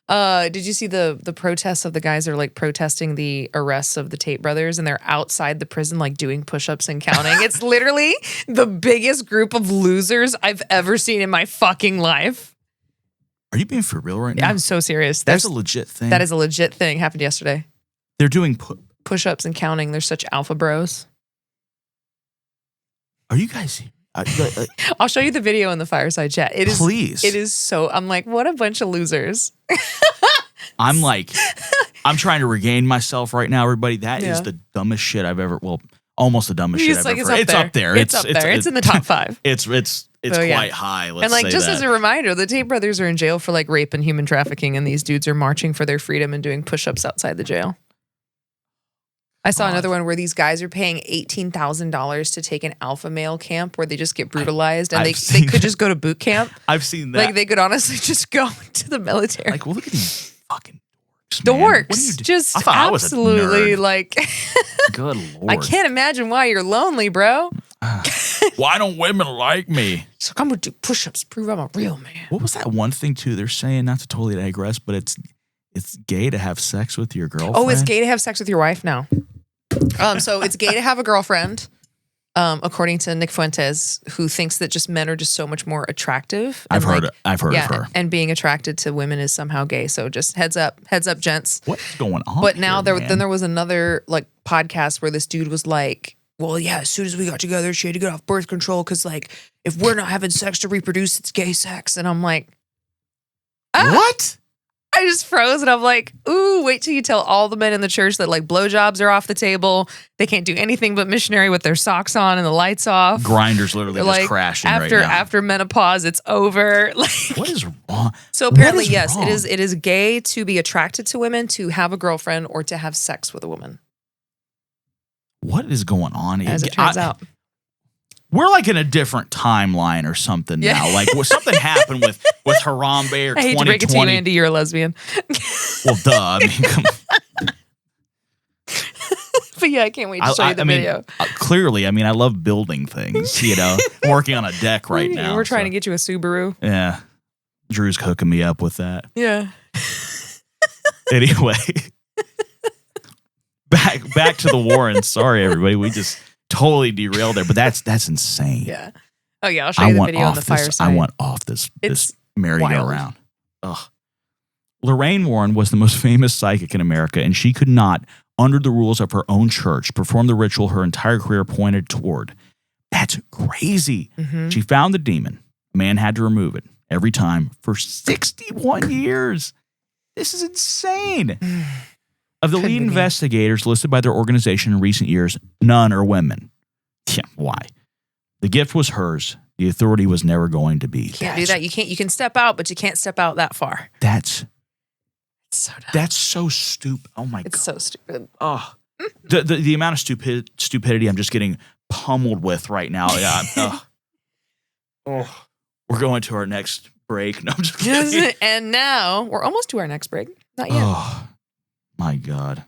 S1: Did you see the protests of the guys that are like protesting the arrests of the Tate brothers, and they're outside the prison like doing push-ups and counting? It's literally the biggest group of losers I've ever seen in my fucking life.
S2: Are you being for real right now?
S1: I'm so serious.
S2: That's a legit thing.
S1: That is a legit thing. Happened yesterday.
S2: They're doing
S1: push-ups and counting. They're such alpha bros.
S2: Are you guys...
S1: I'll show you the video in the fireside chat.
S2: Please.
S1: It is so... I'm like, what a bunch of losers.
S2: I'm trying to regain myself right now, everybody. That is the dumbest shit I've ever... Well, almost the dumbest shit I've ever heard. It's up there.
S1: It's up there. It's in the top 5.
S2: It's quite high, let's say
S1: just
S2: that.
S1: as a reminder, the Tate brothers are in jail for like rape and human trafficking, and these dudes are marching for their freedom and doing push-ups outside the jail. I saw another one where these guys are paying $18,000 to take an alpha male camp where they just get brutalized, and they could just go to boot camp.
S2: I've seen that.
S1: Like they could honestly just go to the military.
S2: Like, well, look at these fucking dorks. What are you doing?
S1: Just absolutely like.
S2: Good Lord.
S1: I can't imagine why you're lonely, bro.
S2: Why don't women like me?
S1: So I'm gonna do push-ups, prove I'm a real man.
S2: What was that one thing too? They're saying, not to totally digress, but it's gay to have sex with your girlfriend.
S1: Oh, it's gay to have sex with your wife now. So it's gay to have a girlfriend, according to Nick Fuentes, who thinks that just men are just so much more attractive.
S2: I've heard of her.
S1: And being attracted to women is somehow gay. So just heads up, gents.
S2: What's going on?
S1: But now then there was another like podcast where this dude was like, well, yeah, as soon as we got together, she had to get off birth control because like if we're not having sex to reproduce, it's gay sex. And I'm like,
S2: what?
S1: I just froze and I'm like, ooh, wait till you tell all the men in the church that like blowjobs are off the table. They can't do anything but missionary with their socks on and the lights off.
S2: Grinders literally just crashing right now.
S1: After menopause, it's over. Like,
S2: what is wrong?
S1: So apparently, yes, it is gay to be attracted to women, to have a girlfriend, or to have sex with a woman.
S2: What is going on here?
S1: As it turns out.
S2: We're like in a different timeline or something now. Like something happened with Harambe or 2020.
S1: I hate to break it to you, Andy, you're a lesbian.
S2: Well, duh. I mean, come on.
S1: But yeah, I can't wait to show you the video.
S2: Clearly, I mean, I love building things, you know. I'm working on a deck right now.
S1: We're trying to get you a Subaru.
S2: Yeah. Drew's hooking me up with that.
S1: Yeah.
S2: Anyway. Back to the Warrens. Sorry, everybody. We just totally derailed there, but that's insane.
S1: Yeah. Oh, yeah. I'll show you the video on the fireside.
S2: I want off this merry-go-round. Ugh. Lorraine Warren was the most famous psychic in America, and she could not, under the rules of her own church, perform the ritual her entire career pointed toward. That's crazy. Mm-hmm. She found the demon. A man had to remove it every time for 61 years. This is insane. Of the lead investigators listed by their organization in recent years, none are women. Yeah, why? The gift was hers. The authority was never going to be.
S1: You can't do that. You can step out, but you can't step out that far.
S2: That's so stupid. Oh my God.
S1: It's so stupid.
S2: Oh, the amount of stupidity I'm just getting pummeled with right now. Yeah. Oh, we're going to our next break. No, I'm just kidding.
S1: And now we're almost to our next break. Not yet.
S2: Oh, my God.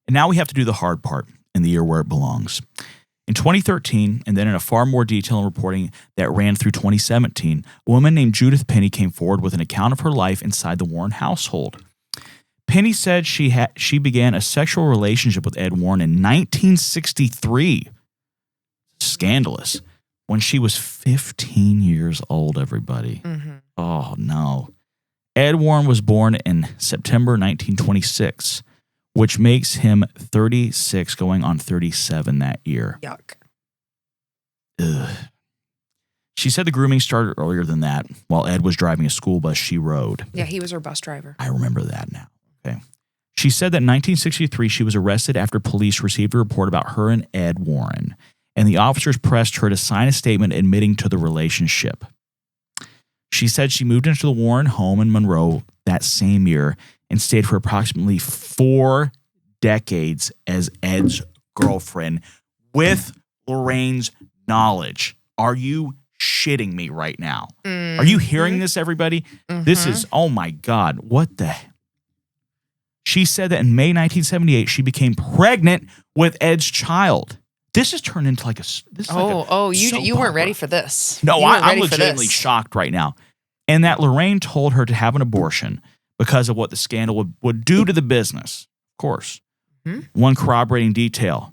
S2: And now we have to do the hard part in the year where it belongs. In 2013, and then in a far more detailed reporting that ran through 2017, a woman named Judith Penny came forward with an account of her life inside the Warren household. Penny said she began a sexual relationship with Ed Warren in 1963. Scandalous. When she was 15 years old, everybody. Mm-hmm. Oh, no. Ed Warren was born in September 1926. Which makes him 36, going on 37 that year.
S1: Yuck.
S2: Ugh. She said the grooming started earlier than that. While Ed was driving a school bus she rode.
S1: Yeah, he was her bus driver.
S2: I remember that now. Okay. She said that in 1963, she was arrested after police received a report about her and Ed Warren, and the officers pressed her to sign a statement admitting to the relationship. She said she moved into the Warren home in Monroe that same year and stayed for approximately 4 decades as Ed's girlfriend with Lorraine's knowledge. Are you shitting me right now? Mm-hmm. Are you hearing this, everybody? Mm-hmm. This is, oh my God, what the? She said that in May 1978, she became pregnant with Ed's child. This has turned into like a
S1: you weren't ready for this.
S2: No, I'm legitimately shocked right now. And that Lorraine told her to have an abortion because of what the scandal would do to the business. Of course. Mm-hmm. One corroborating detail.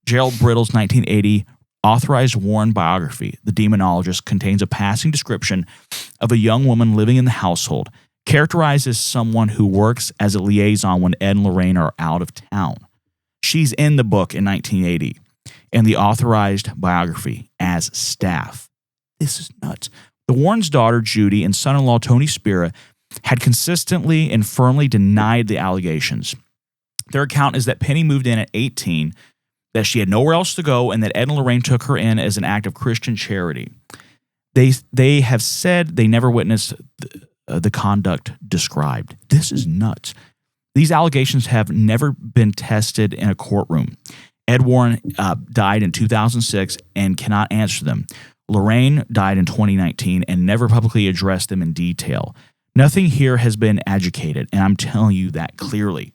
S2: Gerald Brittle's 1980 authorized Warren biography, The Demonologist, contains a passing description of a young woman living in the household, characterized as someone who works as a liaison when Ed and Lorraine are out of town. She's in the book in 1980, and the authorized biography as staff. This is nuts. The Warrens' daughter, Judy, and son-in-law, Tony Spira, had consistently and firmly denied the allegations. Their account is that Penny moved in at 18, that she had nowhere else to go, and that Ed and Lorraine took her in as an act of Christian charity. They have said they never witnessed the conduct described. This is nuts. These allegations have never been tested in a courtroom. Ed Warren died in 2006 and cannot answer them. Lorraine died in 2019 and never publicly addressed them in detail. Nothing here has been adjudicated, and I'm telling you that clearly.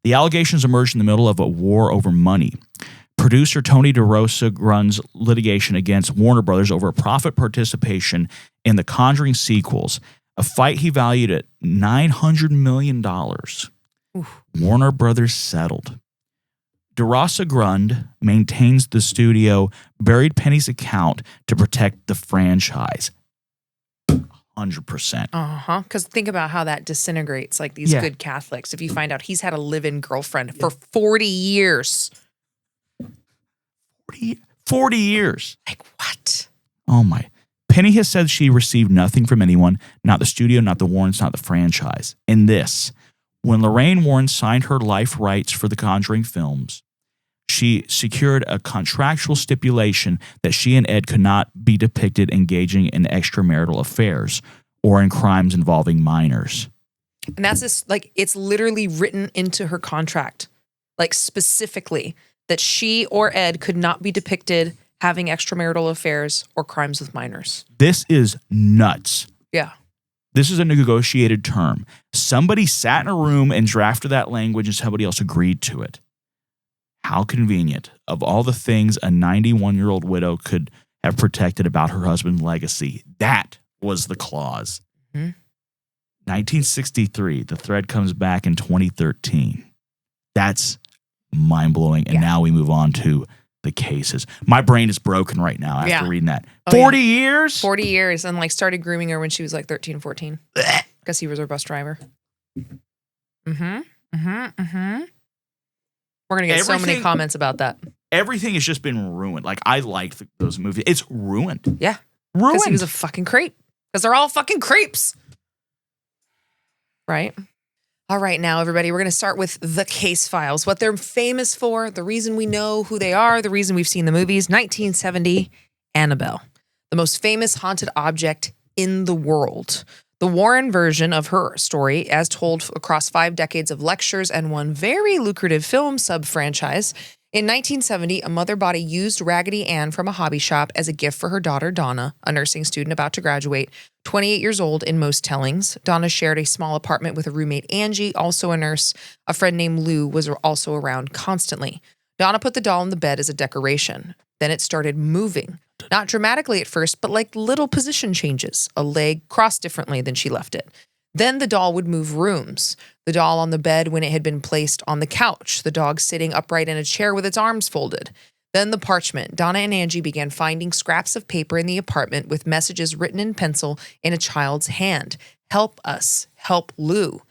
S2: The allegations emerged in the middle of a war over money. Producer Tony DeRosa runs litigation against Warner Brothers over profit participation in the Conjuring sequels, a fight he valued at $900 million. Oof. Warner Brothers settled. DeRosa Grund maintains the studio buried Penny's account to protect the franchise. 100%.
S1: Because think about how that disintegrates, like these good Catholics. If you find out he's had a live-in girlfriend for 40 years.
S2: 40 years.
S1: Like what?
S2: Oh my. Penny has said she received nothing from anyone, not the studio, not the Warrens, not the franchise. In this, when Lorraine Warren signed her life rights for the Conjuring films, she secured a contractual stipulation that she and Ed could not be depicted engaging in extramarital affairs or in crimes involving minors.
S1: And that's this, like, it's literally written into her contract, like specifically that she or Ed could not be depicted having extramarital affairs or crimes with minors.
S2: This is nuts.
S1: Yeah.
S2: This is a negotiated term. Somebody sat in a room and drafted that language and somebody else agreed to it. How convenient. Of all the things a 91-year-old widow could have protected about her husband's legacy, that was the clause. Mm-hmm. 1963. The thread comes back in 2013. That's mind-blowing. And now we move on to the cases. My brain is broken right now after reading that. 40 years?
S1: 40 years, and like started grooming her when she was like 13, 14. Because he was her bus driver. We're going to get so many comments about that.
S2: Everything has just been ruined. Like, I liked those movies. It's ruined.
S1: Yeah.
S2: Ruined.
S1: Because he was a fucking creep. Because they're all fucking creeps. Right? All right, now, everybody, we're going to start with the case files. What they're famous for, the reason we know who they are, the reason we've seen the movies. 1970, Annabelle. The most famous haunted object in the world. The Warren version of her story, as told across 5 decades of lectures and one very lucrative film sub-franchise. In 1970, a mother bought a used Raggedy Ann from a hobby shop as a gift for her daughter, Donna, a nursing student about to graduate. 28 years old in most tellings. Donna shared a small apartment with a roommate, Angie, also a nurse. A friend named Lou was also around constantly. Donna put the doll in the bed as a decoration. Then it started moving. Not dramatically at first, but like little position changes. A leg crossed differently than she left it. Then the doll would move rooms. The doll on the bed when it had been placed on the couch. The dog sitting upright in a chair with its arms folded. Then the parchment. Donna and Angie began finding scraps of paper in the apartment with messages written in pencil in a child's hand. Help us. Help Lou.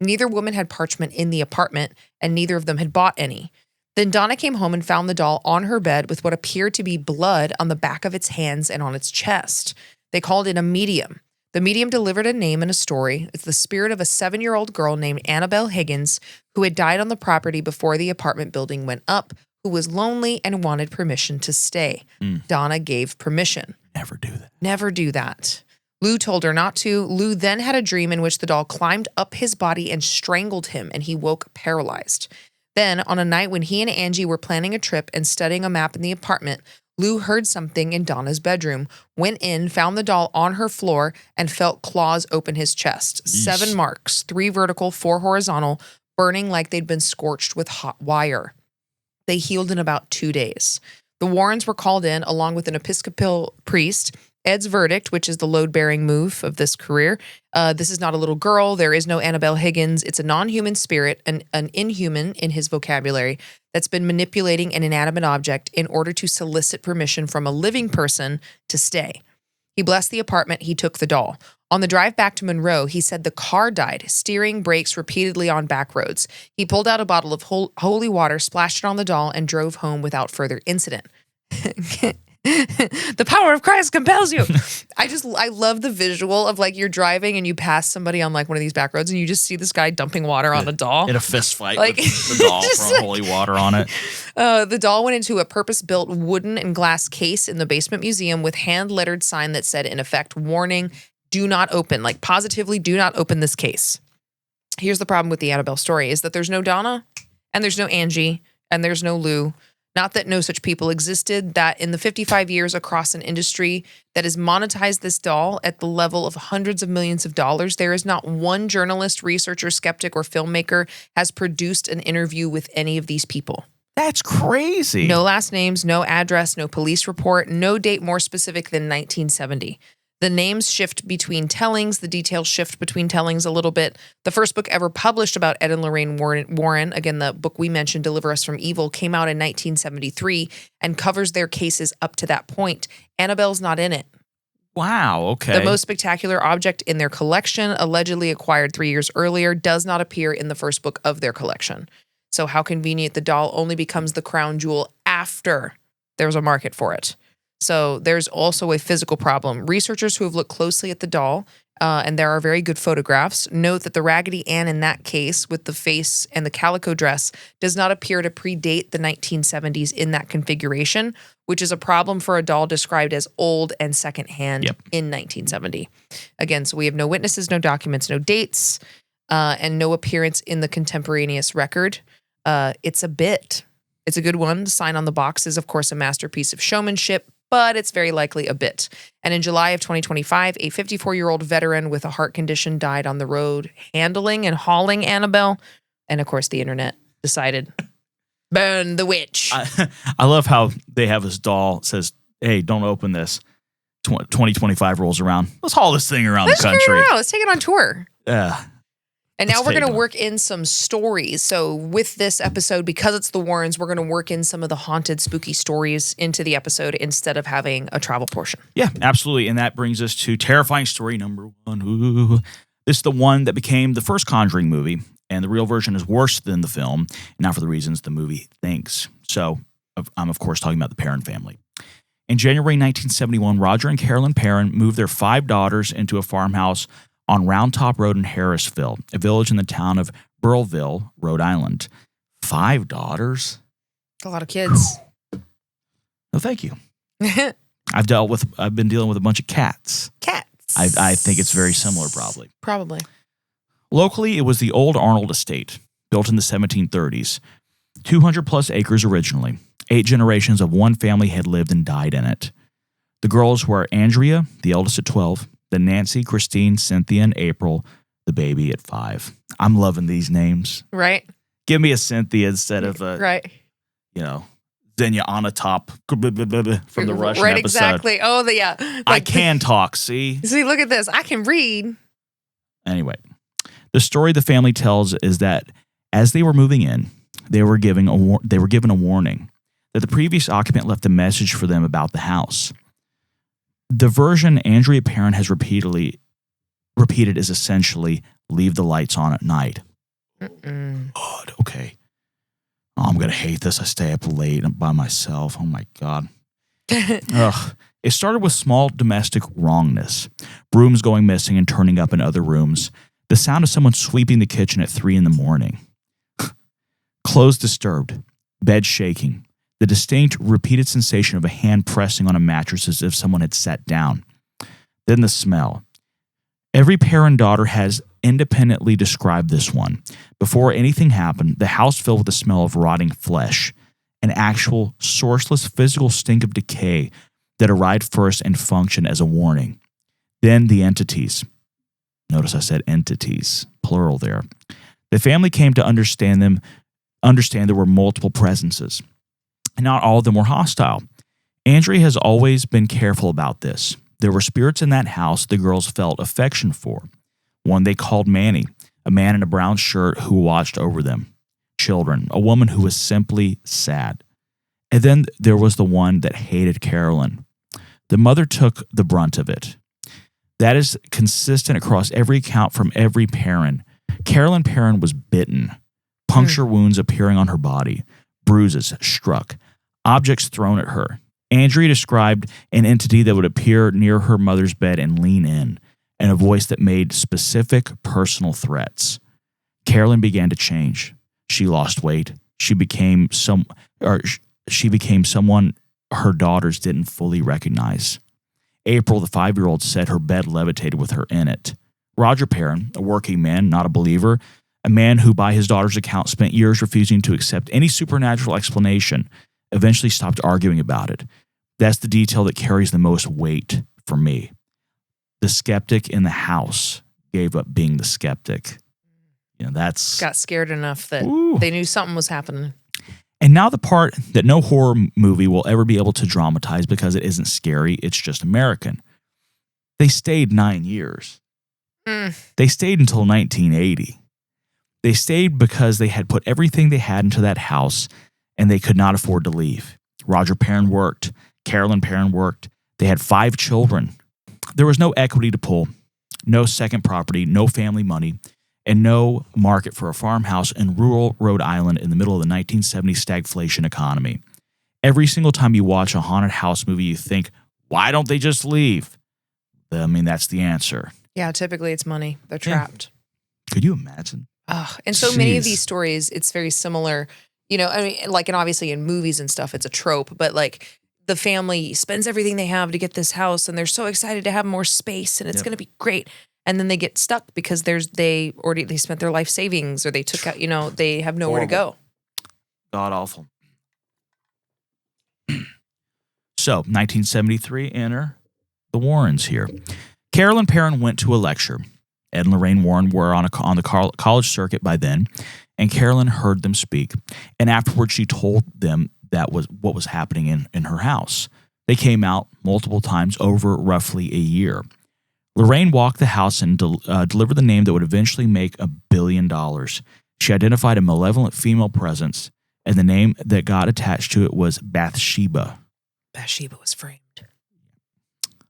S1: Neither woman had parchment in the apartment, and neither of them had bought any. Then Donna came home and found the doll on her bed with what appeared to be blood on the back of its hands and on its chest. They called it a medium. The medium delivered a name and a story. It's the spirit of a 7-year-old girl named Annabelle Higgins, who had died on the property before the apartment building went up, who was lonely and wanted permission to stay. Donna gave permission.
S2: Never do that.
S1: Never do that. Lou told her not to. Lou then had a dream in which the doll climbed up his body and strangled him, and he woke paralyzed. Then, on a night when he and Angie were planning a trip and studying a map in the apartment, Lou heard something in Donna's bedroom, went in, found the doll on her floor, and felt claws open his chest. 7 marks, 3 vertical, 4 horizontal, burning like they'd been scorched with hot wire. They healed in about 2 days. The Warrens were called in, along with an Episcopal priest. Ed's verdict, which is the load-bearing move of this career. This is not a little girl. There is no Annabelle Higgins. It's a non-human spirit, an inhuman in his vocabulary, that's been manipulating an inanimate object in order to solicit permission from a living person to stay. He blessed the apartment. He took the doll. On the drive back to Monroe, he said the car died, steering brakes repeatedly on back roads. He pulled out a bottle of holy water, splashed it on the doll, and drove home without further incident. The power of Christ compels you. I love the visual of like you're driving and you pass somebody on like one of these back roads and you just see this guy dumping water on a doll.
S2: In a fist fight with the doll throwing holy water on it.
S1: The doll went into a purpose-built wooden and glass case in the basement museum with hand-lettered sign that said, in effect, warning, do not open. Like positively do not open this case. Here's the problem with the Annabelle story is that there's no Donna and there's no Angie and there's no Lou. Not that no such people existed, that in the 55 years across an industry that has monetized this doll at the level of hundreds of millions of dollars, there is not one journalist, researcher, skeptic, or filmmaker has produced an interview with any of these people.
S2: That's crazy.
S1: No last names, no address, no police report, no date more specific than 1970. The names shift between tellings. The details shift between tellings a little bit. The first book ever published about Ed and Lorraine Warren, again, the book we mentioned, Deliver Us from Evil, came out in 1973 and covers their cases up to that point. Annabelle's not in it.
S2: Wow, okay.
S1: The most spectacular object in their collection, allegedly acquired 3 years earlier, does not appear in the first book of their collection. So how convenient, the doll only becomes the crown jewel after there's a market for it. So there's also a physical problem. Researchers who have looked closely at the doll, and there are very good photographs, note that the Raggedy Ann in that case with the face and the calico dress does not appear to predate the 1970s in that configuration, which is a problem for a doll described as old and secondhand in 1970. Again, so we have no witnesses, no documents, no dates, and no appearance in the contemporaneous record. It's a bit. It's a good one. The sign on the box is, of course, a masterpiece of showmanship, but it's very likely a bit. And in July of 2025, a 54-year-old veteran with a heart condition died on the road handling and hauling Annabelle. And of course, the internet decided, burn the witch.
S2: I love how they have this doll that says, hey, don't open this. 2025 rolls around. Let's haul this thing around the country.
S1: Let's take it on tour.
S2: Yeah.
S1: And now we're going to work in some stories. So with this episode, because it's the Warrens, we're going to work in some of the haunted, spooky stories into the episode instead of having a travel portion.
S2: Yeah, absolutely. And that brings us to terrifying story number 1. Ooh. This is the one that became the first Conjuring movie, and the real version is worse than the film, not for the reasons the movie thinks. So I'm, of course, talking about the Perron family. In January 1971, Roger and Carolyn Perron moved their 5 daughters into a farmhouse on Round Top Road in Harrisville, a village in the town of Burrillville, Rhode Island. 5 daughters?
S1: A lot of kids.
S2: No, thank you. I've been dealing with a bunch of cats.
S1: Cats.
S2: I think it's very similar, probably.
S1: Probably.
S2: Locally, it was the old Arnold estate, built in the 1730s. 200 plus acres originally. 8 generations of one family had lived and died in it. The girls were Andrea, the eldest at 12, then Nancy, Christine, Cynthia, and April, the baby at 5. I'm loving these names.
S1: Right.
S2: Give me a Cynthia instead of a,
S1: right.
S2: Xenia Onatop from the Russian
S1: right,
S2: episode.
S1: Exactly. Oh, yeah.
S2: I can talk, see?
S1: See, look at this. I can read.
S2: Anyway, the story the family tells is that as they were moving in, they were given a warning that the previous occupant left a message for them about the house. The version Andrea Perron has repeated is essentially leave the lights on at night. God, okay. Oh, I'm going to hate this. I stay up late by myself. Oh, my God. Ugh. It started with small domestic wrongness. Brooms going missing and turning up in other rooms. The sound of someone sweeping the kitchen at 3 a.m. Clothes disturbed. Bed shaking. The distinct, repeated sensation of a hand pressing on a mattress as if someone had sat down. Then the smell. Every Perron daughter has independently described this one. Before anything happened, the house filled with the smell of rotting flesh, an actual, sourceless physical stink of decay that arrived first and functioned as a warning. Then the entities. Notice I said entities, plural there. The family came to understand there were multiple presences. And not all of them were hostile. Andrea has always been careful about this. There were spirits in that house the girls felt affection for. One they called Manny, a man in a brown shirt who watched over them. Children, a woman who was simply sad. And then there was the one that hated Carolyn. The mother took the brunt of it. That is consistent across every account from every Perron. Carolyn Perron was bitten. Puncture wounds appearing on her body. Bruises struck. Objects thrown at her. Andrea described an entity that would appear near her mother's bed and lean in, and a voice that made specific personal threats. Carolyn began to change. She lost weight. She became someone her daughters didn't fully recognize. April, the 5-year-old, said her bed levitated with her in it. Roger Perron, a working man, not a believer, a man who, by his daughter's account, spent years refusing to accept any supernatural explanation, eventually stopped arguing about it. That's the detail that carries the most weight for me. The skeptic in the house gave up being the skeptic. That's...
S1: Got scared enough that they knew something was happening.
S2: And now the part that no horror movie will ever be able to dramatize because it isn't scary, it's just American. They stayed 9 years. They stayed until 1980. They stayed because they had put everything they had into that house and they could not afford to leave. Roger Perron worked. Carolyn Perron worked. They had 5 children. There was no equity to pull, no second property, no family money, and no market for a farmhouse in rural Rhode Island in the middle of the 1970s stagflation economy. Every single time you watch a haunted house movie, you think, why don't they just leave? I mean, that's the answer.
S1: Yeah, typically it's money. They're trapped.
S2: Yeah. Could you imagine?
S1: And so many of these stories, it's very similar. And obviously in movies and stuff, it's a trope, but like the family spends everything they have to get this house and they're so excited to have more space and it's going to be great. And then they get stuck because they spent their life savings or they took out, they have nowhere to go.
S2: God awful. So 1973, enter the Warrens here. Carolyn Perron went to a lecture. Ed and Lorraine Warren were on the college circuit by then, and Carolyn heard them speak. And afterwards, she told them that was what was happening in her house. They came out multiple times over roughly a year. Lorraine walked the house and delivered the name that would eventually make $1 billion. She identified a malevolent female presence, and the name that got attached to it was Bathsheba.
S1: Bathsheba was framed.
S2: I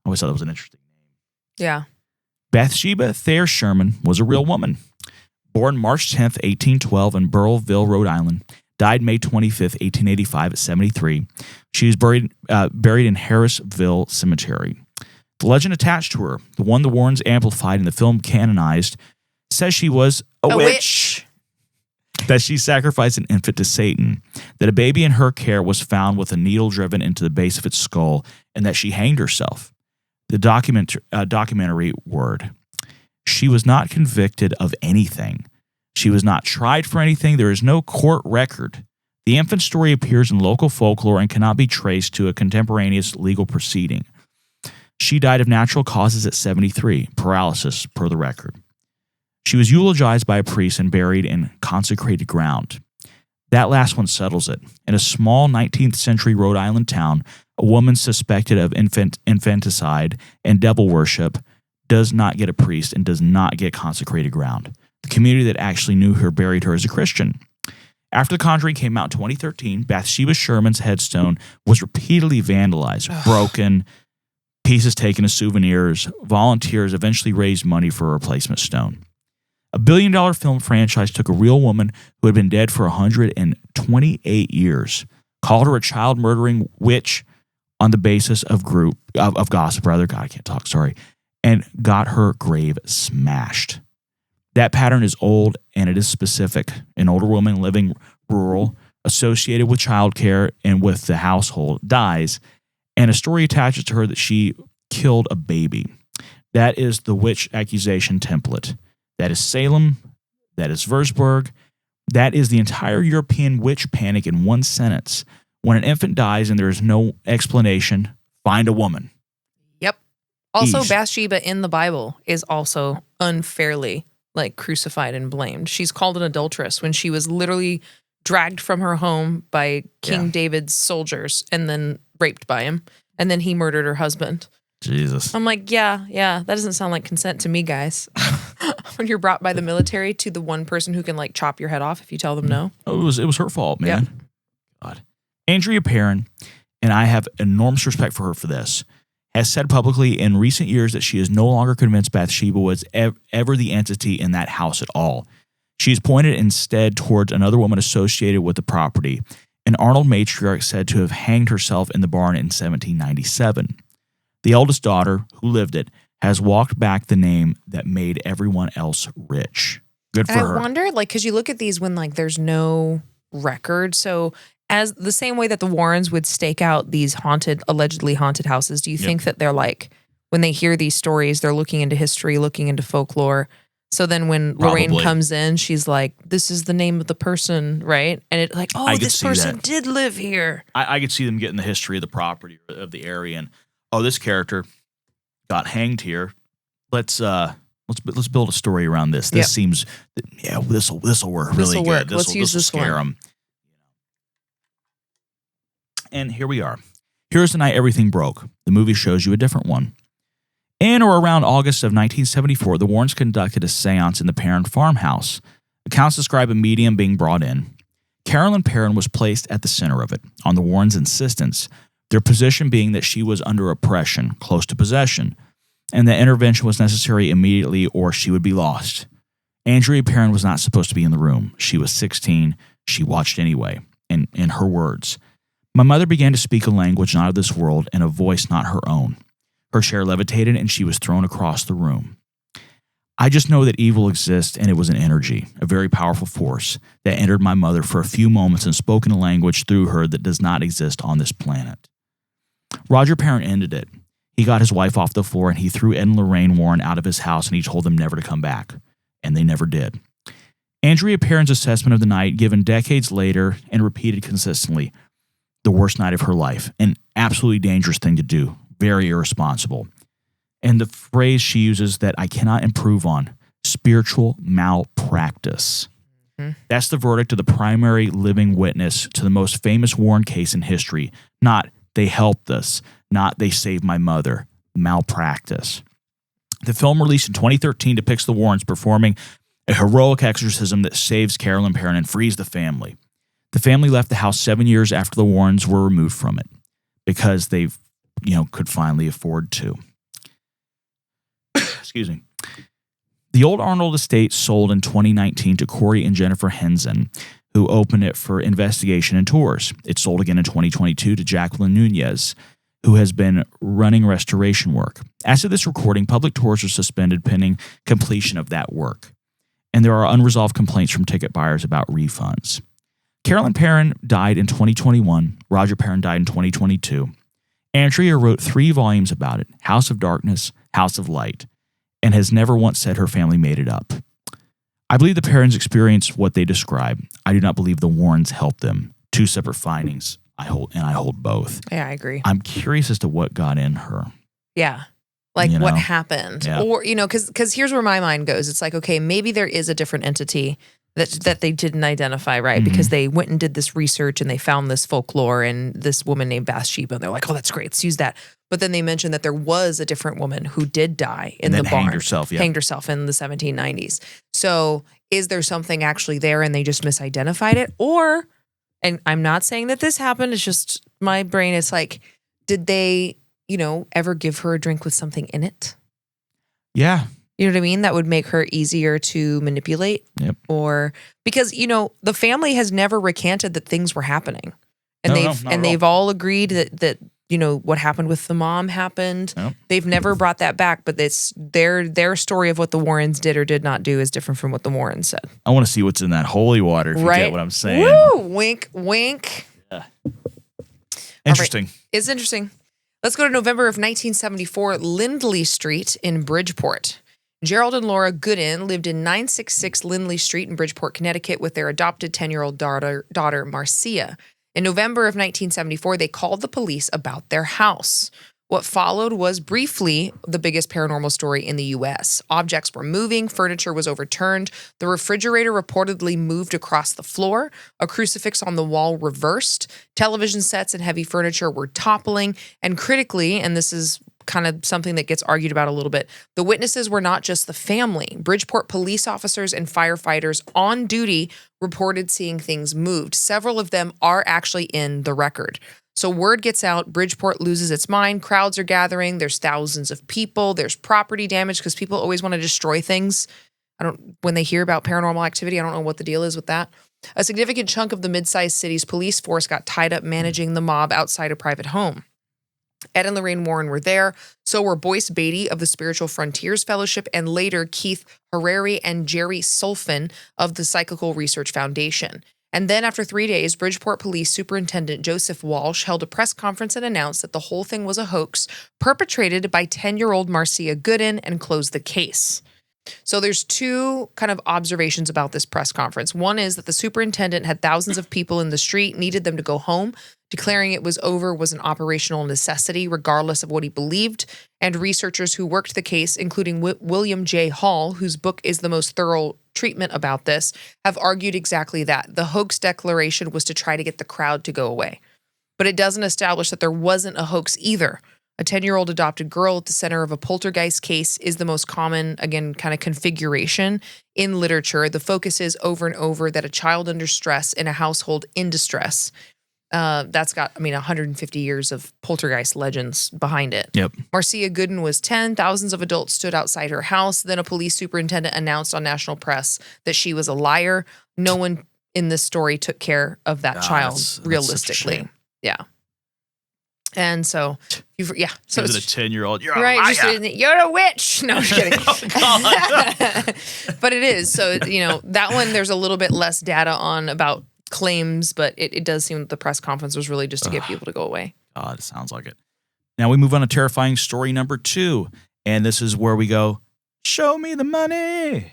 S2: always thought that was an interesting name.
S1: Yeah.
S2: Bathsheba Thayer Sherman was a real woman. Born March 10th, 1812 in Burrillville, Rhode Island. Died May 25th, 1885 at 73. She was buried in Harrisville Cemetery. The legend attached to her, the one the Warrens amplified in the film canonized, says she was a witch. That she sacrificed an infant to Satan, that a baby in her care was found with a needle driven into the base of its skull, and that she hanged herself. The documentary word. She was not convicted of anything. She was not tried for anything. There is no court record. The infant story appears in local folklore and cannot be traced to a contemporaneous legal proceeding. She died of natural causes at 73, paralysis per the record. She was eulogized by a priest and buried in consecrated ground. That last one settles it. In a small 19th century Rhode Island town, a woman suspected of infanticide and devil worship does not get a priest and does not get consecrated ground. The community that actually knew her buried her as a Christian. After The Conjuring came out in 2013, Bathsheba Sherman's headstone was repeatedly vandalized, broken, pieces taken as souvenirs. Volunteers eventually raised money for a replacement stone. A $1 billion film franchise took a real woman who had been dead for 128 years, called her a child-murdering witch on the basis of gossip, God, I can't talk, sorry, and got her grave smashed. That pattern is old, and it is specific. An older woman living rural, associated with childcare and with the household, dies, and a story attaches to her that she killed a baby. That is the witch accusation template. That is Salem. That is Würzburg. That is the entire European witch panic in one sentence. When an infant dies and there is no explanation, find a woman.
S1: Yep. Also, Bathsheba in the Bible is also unfairly crucified and blamed. She's called an adulteress when she was literally dragged from her home by King David's soldiers and then raped by him. And then he murdered her husband.
S2: Jesus.
S1: I'm like, yeah, that doesn't sound like consent to me, guys. When you're brought by the military to the one person who can chop your head off if you tell them no.
S2: Oh, it was her fault, man. Yep. God. Andrea Perrin, and I have enormous respect for her for this, has said publicly in recent years that she is no longer convinced Bathsheba was ever the entity in that house at all. She is pointed instead towards another woman associated with the property, an Arnold matriarch said to have hanged herself in the barn in 1797. The eldest daughter, who lived it, has walked back the name that made everyone else rich. Good for her.
S1: I wonder, because you look at these when there's no record, so as the same way that the Warrens would stake out these allegedly haunted houses, do you think that they're when they hear these stories, they're looking into history, looking into folklore? So then when Lorraine comes in, she's like, this is the name of the person, right? And it this person did live here.
S2: I could see them getting the history of the property, of the area, and this character got hanged here. Let's build a story around this. This seems, this will work really good.
S1: Let's use this one.
S2: Scare them. And here we are. Here's the night everything broke. The movie shows you a different one. In or around August of 1974, the Warrens conducted a seance in the Perrin farmhouse. Accounts describe a medium being brought in. Carolyn Perrin was placed at the center of it, on the Warrens' insistence, their position being that she was under oppression, close to possession, and that intervention was necessary immediately or she would be lost. Andrea Perrin was not supposed to be in the room. She was 16. She watched anyway. In her words, "My mother began to speak a language not of this world and a voice not her own. Her chair levitated and she was thrown across the room. I just know that evil exists, and it was an energy, a very powerful force, that entered my mother for a few moments and spoke in a language through her that does not exist on this planet." Roger Perrin ended it. He got his wife off the floor and he threw Ed and Lorraine Warren out of his house and he told them never to come back. And they never did. Andrea Perrin's assessment of the night, given decades later and repeated consistently, the worst night of her life, an absolutely dangerous thing to do, very irresponsible. And the phrase she uses that I cannot improve on, spiritual malpractice. Mm-hmm. That's the verdict of the primary living witness to the most famous Warren case in history. Not they helped us, not they saved my mother, malpractice. The film, released in 2013, depicts the Warrens performing a heroic exorcism that saves Carolyn Perrin and frees the family. The family left the house 7 years after the Warrens were removed from it because they, could finally afford to. Excuse me. The old Arnold estate sold in 2019 to Corey and Jennifer Henson, who opened it for investigation and tours. It sold again in 2022 to Jacqueline Nunez, who has been running restoration work. As of this recording, public tours are suspended pending completion of that work. And there are unresolved complaints from ticket buyers about refunds. Carolyn Perrin died in 2021. Roger Perrin died in 2022. Andrea wrote 3 volumes about it, House of Darkness, House of Light, and has never once said her family made it up. I believe the Perrins experienced what they describe. I do not believe the Warrens helped them. 2 separate findings. I hold both.
S1: Yeah, I agree.
S2: I'm curious as to what got in her.
S1: Yeah. Like what happened. Yeah. Or, because here's where my mind goes. It's like, okay, maybe there is a different entity that they didn't identify, right? Mm-hmm. Because they went and did this research and they found this folklore and this woman named Bathsheba. And they're like, oh, that's great. Let's use that. But then they mentioned that there was a different woman who did die in the barn. Hanged herself in the 1790s. So is there something actually there and they just misidentified it? Or, and I'm not saying that this happened, it's just my brain is like, did they, ever give her a drink with something in it?
S2: Yeah.
S1: You know what I mean? That would make her easier to manipulate.
S2: Yep.
S1: Or because, the family has never recanted that things were happening. And they've all agreed that what happened with the mom happened. Yep. They've never brought that back, but it's their story of what the Warrens did or did not do is different from what the Warrens said.
S2: I want to see what's in that holy water, if you get what I'm saying.
S1: Woo! Wink, wink.
S2: Yeah. Interesting.
S1: Right. It's interesting. Let's go to November of 1974, Lindley Street in Bridgeport. Gerald and Laura Gooden lived in 966 Lindley Street in Bridgeport, Connecticut with their adopted 10-year-old daughter, Marcia. In November of 1974, they called the police about their house. What followed was briefly the biggest paranormal story in the U.S. Objects were moving, furniture was overturned, the refrigerator reportedly moved across the floor, a crucifix on the wall reversed, television sets and heavy furniture were toppling, and critically, and this is kind of something that gets argued about a little bit, the witnesses were not just the family. Bridgeport police officers and firefighters on duty reported seeing things moved. Several of them are actually in the record. So word gets out, Bridgeport loses its mind, crowds are gathering, there's thousands of people, there's property damage because people always want to destroy things. When they hear about paranormal activity, I don't know what the deal is with that. A significant chunk of the mid-sized city's police force got tied up managing the mob outside a private home. Ed and Lorraine Warren were there. So were Boyce Beatty of the Spiritual Frontiers Fellowship and later Keith Harary and Jerry Sulfin of the Psychical Research Foundation. And then after 3 days, Bridgeport Police Superintendent Joseph Walsh held a press conference and announced that the whole thing was a hoax perpetrated by 10-year-old Marcia Gooden and closed the case. So there's 2 kind of observations about this press conference. One is that the superintendent had thousands of people in the street, needed them to go home. Declaring it was over was an operational necessity, regardless of what he believed. And researchers who worked the case, including William J. Hall, whose book is the most thorough treatment about this, have argued exactly that. The hoax declaration was to try to get the crowd to go away. But it doesn't establish that there wasn't a hoax either. A 10-year-old adopted girl at the center of a poltergeist case is the most common, again, kind of configuration in literature. The focus is over and over that a child under stress in a household in distress. That's got, 150 years of poltergeist legends behind it.
S2: Yep.
S1: Marcia Gooden was 10. Thousands of adults stood outside her house. Then a police superintendent announced on national press that she was a liar. No one in this story took care of that child realistically. Yeah. And so, so
S2: it's a 10-year-old. You're
S1: right,
S2: a liar.
S1: You're a witch. No, I'm kidding.
S2: Oh,
S1: But it is. So, that one, there's a little bit less data on about claims, but it does seem that the press conference was really just to get people to go away.
S2: God, it sounds like it. Now we move on to terrifying story number 2. And this is where we go, show me the money.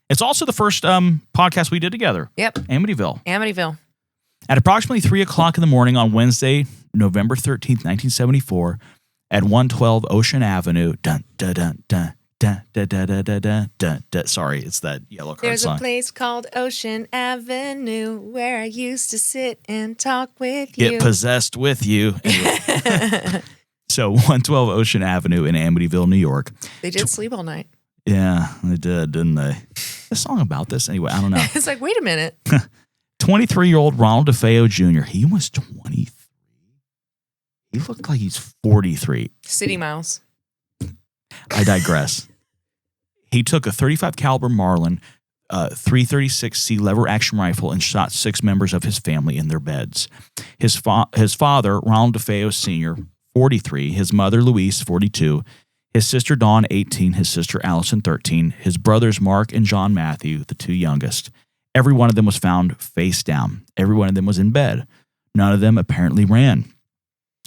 S2: It's also the first podcast we did together.
S1: Yep.
S2: Amityville. At approximately 3 o'clock in the morning on Wednesday, November 13th, 1974, at 112 Ocean Avenue, dun, dun, dun, dun, dun, dun, dun, dun, dun, dun, dun, dun. Sorry, it's that Yellow Card
S1: There's
S2: song.
S1: There's a place called Ocean Avenue where I used to sit and talk with you.
S2: Get possessed with you. Anyway. So 112 Ocean Avenue in Amityville, New York.
S1: They did sleep all night.
S2: Yeah, they did, didn't they? A song about this anyway. I don't know.
S1: It's like, wait a minute.
S2: 23-year-old Ronald DeFeo Jr. He was 23. He looked like he's 43.
S1: City Mouse.
S2: I digress. He took a .35 caliber Marlin 336C lever action rifle and shot 6 members of his family in their beds. His father, Ronald DeFeo Sr., 43. His mother, Louise, 42. His sister, Dawn, 18. His sister, Allison, 13. His brothers, Mark and John Matthew, the 2 youngest. Every one of them was found face down. Every one of them was in bed. None of them apparently ran.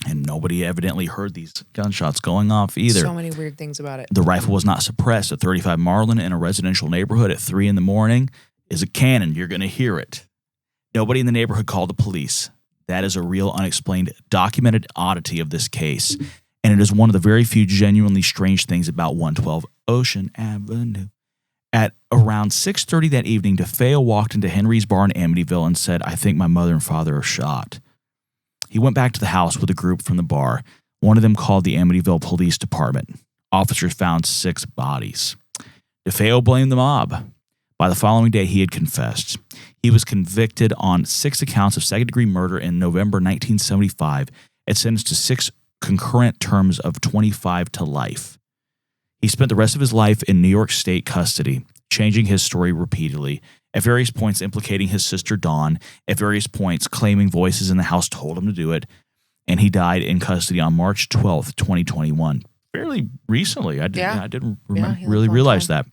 S2: And nobody evidently heard these gunshots going off either.
S1: So many weird things about it.
S2: The rifle was not suppressed. A .35 Marlin in a residential neighborhood at 3 in the morning is a cannon. You're going to hear it. Nobody in the neighborhood called the police. That is a real unexplained, documented oddity of this case. And it is one of the very few genuinely strange things about 112 Ocean Avenue. At around 6:30 that evening, DeFeo walked into Henry's bar in Amityville and said, "I think my mother and father are shot." He went back to the house with a group from the bar. One of them called the Amityville Police Department. Officers found 6 bodies. DeFeo blamed the mob. By the following day, he had confessed. He was convicted on 6 accounts of second-degree murder in November 1975 and sentenced to 6 concurrent terms of 25 to life. He spent the rest of his life in New York State custody, changing his story repeatedly, at various points implicating his sister Dawn, at various points claiming voices in the house told him to do it, and he died in custody on March 12th, 2021. Fairly recently. I didn't really realize that.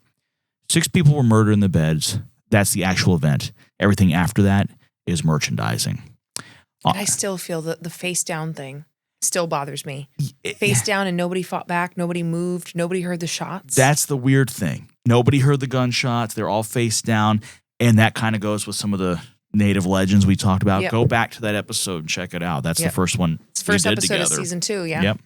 S2: 6 people were murdered in the beds. That's the actual event. Everything after that is merchandising.
S1: I still feel that the face down thing still bothers me. Face down and nobody fought back. Nobody moved. Nobody heard the shots.
S2: That's the weird thing. Nobody heard the gunshots. They're all face down. And that kind of goes with some of the native legends we talked about. Yep. Go back to that episode and check it out. That's the first one
S1: it's the first
S2: we did
S1: episode
S2: together.
S1: Of season 2, yeah.
S2: Yep.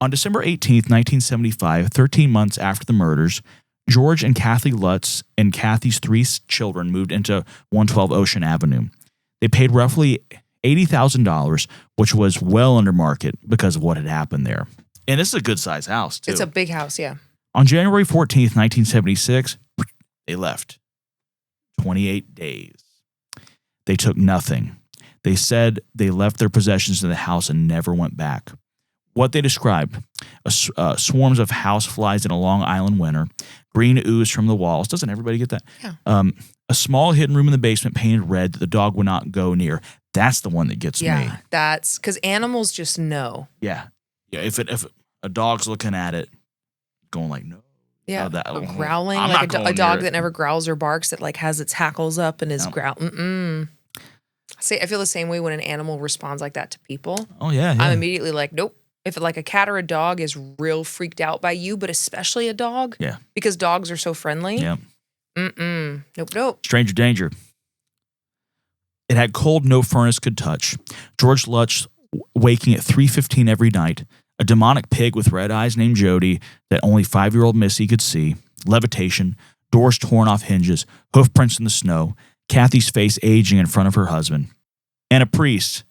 S2: On December 18th, 1975, 13 months after the murders, George and Kathy Lutz and Kathy's 3 children moved into 112 Ocean Avenue. They paid roughly $80,000, which was well under market because of what had happened there. And this is a good-sized house, too.
S1: It's a big house, yeah.
S2: On January 14th, 1976, they left. 28 days. They took nothing. They said they left their possessions in the house and never went back. What they described, swarms of house flies in a Long Island winter, green ooze from the walls. Doesn't everybody get that?
S1: Yeah.
S2: A small hidden room in the basement painted red that the dog would not go near. That's the one that gets me.
S1: Yeah, that's because animals just know.
S2: Yeah. If a dog's looking at it, going like, no.
S1: Yeah, growling, like a dog that never growls or barks, that like has its hackles up and is growling. I feel the same way when an animal responds like that to people.
S2: Oh, yeah.
S1: I'm immediately like, nope. If like a cat or a dog is real freaked out by you, but especially a dog, because dogs are so friendly.
S2: Yeah.
S1: Nope.
S2: Stranger danger. It had cold no furnace could touch. George Lutz waking at 3:15 every night. A demonic pig with red eyes named Jody that only 5-year-old Missy could see. Levitation. Doors torn off hinges. Hoof prints in the snow. Kathy's face aging in front of her husband. And a priest,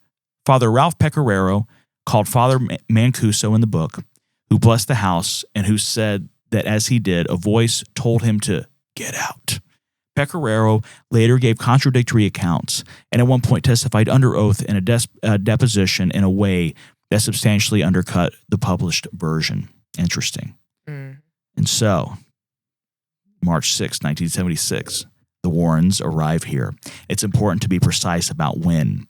S2: Father Ralph Pecoraro, called Father Mancuso in the book, who blessed the house and who said that as he did, a voice told him to get out. Pecoraro later gave contradictory accounts and at one point testified under oath in a deposition in a way that substantially undercut the published version. Interesting. And so, March 6, 1976, the Warrens arrive here. It's important to be precise about when.